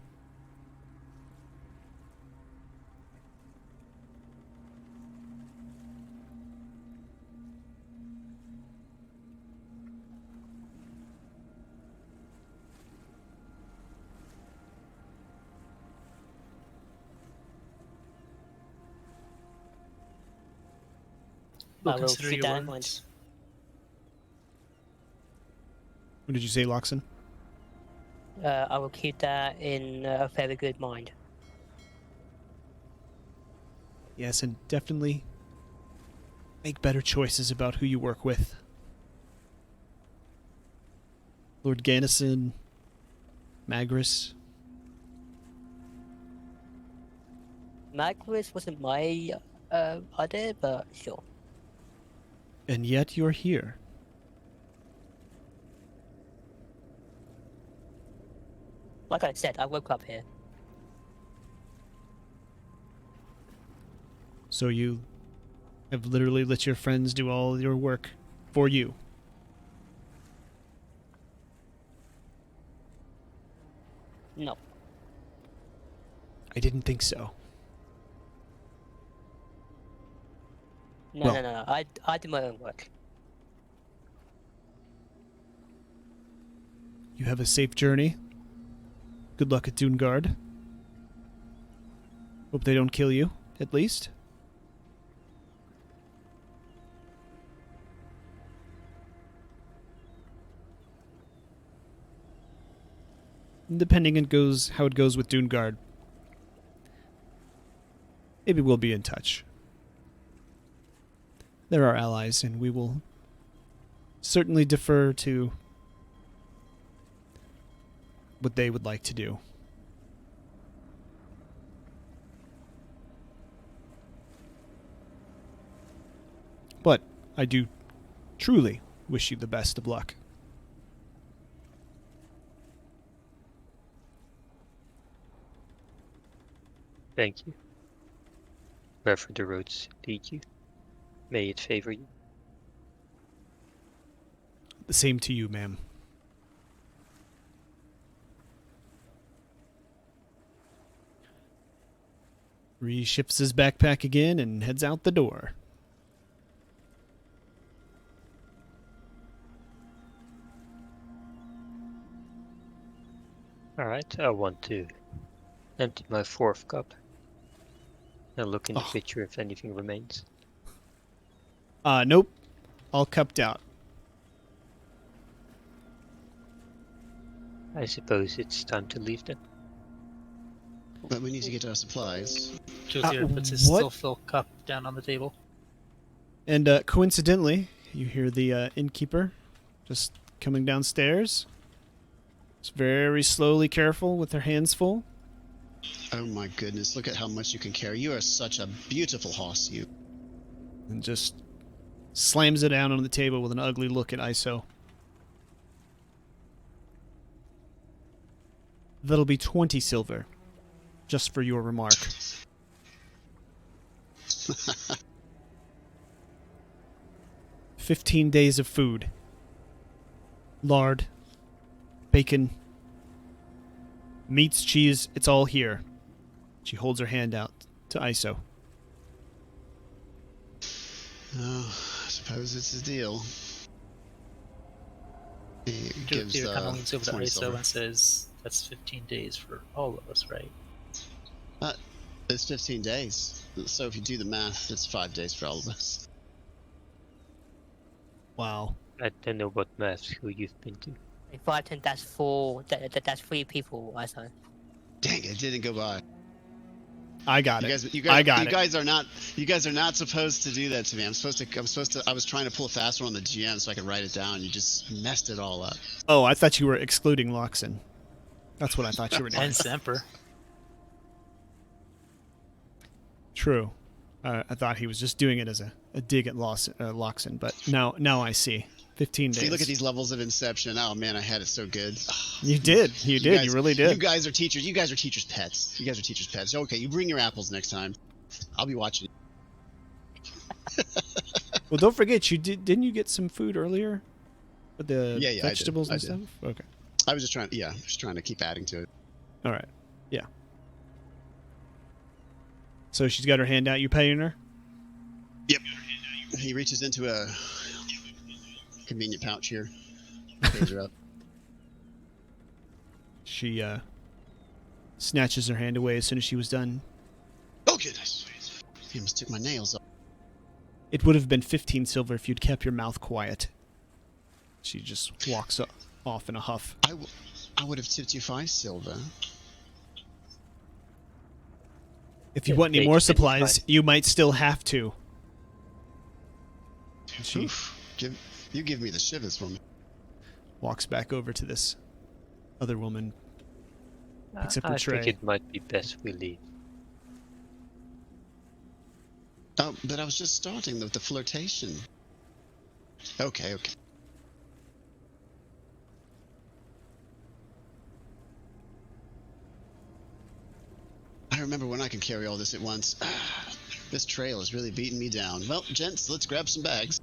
[SPEAKER 4] We'll
[SPEAKER 6] I will
[SPEAKER 4] consider
[SPEAKER 6] keep
[SPEAKER 4] your
[SPEAKER 6] that in
[SPEAKER 4] words.
[SPEAKER 1] What did you say, Loxon?
[SPEAKER 6] I will keep that in a very good mind.
[SPEAKER 1] Yes, and definitely make better choices about who you work with. Lord Gannison, Magris.
[SPEAKER 6] Magris wasn't my idea, but sure.
[SPEAKER 1] And yet you're here.
[SPEAKER 6] Like I said, I woke up here.
[SPEAKER 1] So you have literally let your friends do all your work for you.
[SPEAKER 6] No.
[SPEAKER 1] I didn't think so.
[SPEAKER 6] No,
[SPEAKER 1] Well-
[SPEAKER 6] no. I do my own work.
[SPEAKER 1] You have a safe journey. Good luck at Dungard. Hope they don't kill you, at least. Depending on how it goes with Dungard, maybe we'll be in touch. They're our allies, and we will certainly defer to what they would like to do. But I do truly wish you the best of luck.
[SPEAKER 3] Thank you. Wherever the roads lead you, may it favor you.
[SPEAKER 1] The same to you, ma'am. Shifts his backpack again and heads out the door.
[SPEAKER 3] Alright, I want to empty my 4th cup and look in the pitcher if anything remains.
[SPEAKER 1] Nope. All cupped out.
[SPEAKER 3] I suppose it's time to leave then.
[SPEAKER 2] But we need to get our supplies.
[SPEAKER 4] Josier puts his
[SPEAKER 1] what?
[SPEAKER 4] still fill cup down on the table.
[SPEAKER 1] And coincidentally, you hear the innkeeper just coming downstairs. It's very slowly careful with her hands full.
[SPEAKER 2] Oh my goodness, look at how much you can carry. You are such a beautiful horse, you.
[SPEAKER 1] And just slams it down on the table with an ugly look at ISO. That'll be 20 silver. Just for your remark. 15 days of food. Lard. Bacon. Meats, cheese, it's all here. She holds her hand out to ISO.
[SPEAKER 2] Oh, I suppose it's a deal. He gives
[SPEAKER 4] Josier kind of leans over to
[SPEAKER 2] 20
[SPEAKER 4] ISO
[SPEAKER 2] silver.
[SPEAKER 4] and says, "That's 15 days for all of us, right?"
[SPEAKER 2] It's 15 days. So if you do the math, it's 5 days for all of us.
[SPEAKER 1] Wow.
[SPEAKER 3] I don't know what math school you've been to.
[SPEAKER 6] If I think that's 4, that's 3 people, I say.
[SPEAKER 2] Dang it didn't go by.
[SPEAKER 1] I got
[SPEAKER 2] You
[SPEAKER 1] it.
[SPEAKER 2] guys,
[SPEAKER 1] I got
[SPEAKER 2] you
[SPEAKER 1] it.
[SPEAKER 2] guys are not supposed to do that to me. I was trying to pull a fast one on the GM so I could write it down. You just messed it all up.
[SPEAKER 1] Oh, I thought you were excluding Loxon. That's what I thought you were doing.
[SPEAKER 4] And Semper.
[SPEAKER 1] True. I thought he was just doing it as a dig at Loxon, but now I see. 15 days.
[SPEAKER 2] See, look at these levels of Inception. Oh man, I had it so good.
[SPEAKER 1] You did. You did.
[SPEAKER 2] guys-
[SPEAKER 1] You really did.
[SPEAKER 2] You guys are teachers. You guys are teachers' pets. You guys are teachers' pets. Okay, you bring your apples next time. I'll be watching.
[SPEAKER 1] Well, don't forget, didn't you get some food earlier? With the
[SPEAKER 2] Yeah, I did.
[SPEAKER 1] vegetables
[SPEAKER 2] I
[SPEAKER 1] and
[SPEAKER 2] did.
[SPEAKER 1] stuff? Okay.
[SPEAKER 2] I was just trying to keep adding to it.
[SPEAKER 1] All right. Yeah. So she's got her hand out. You paying her?
[SPEAKER 2] Yep. He reaches into a convenient pouch here. Pays her up.
[SPEAKER 1] She snatches her hand away as soon as she was done.
[SPEAKER 2] Oh goodness! He almost took my nails off.
[SPEAKER 1] It would have been 15 silver if you'd kept your mouth quiet. She just walks off in a huff.
[SPEAKER 2] I would have tipped you 5 silver.
[SPEAKER 1] If you
[SPEAKER 3] Yeah,
[SPEAKER 1] want any
[SPEAKER 3] make
[SPEAKER 1] more
[SPEAKER 3] it
[SPEAKER 1] supplies,
[SPEAKER 3] 25.
[SPEAKER 1] you might still have to. And she
[SPEAKER 2] Oof. You give me the shivers, woman.
[SPEAKER 1] walks back over to this other woman. Picks up her
[SPEAKER 3] I
[SPEAKER 1] tray.
[SPEAKER 3] think it might be best we leave.
[SPEAKER 2] Oh, but I was just starting the flirtation. Okay. remember when I can carry all this at once. This trail is really beating me down. Well, gents, let's grab some bags.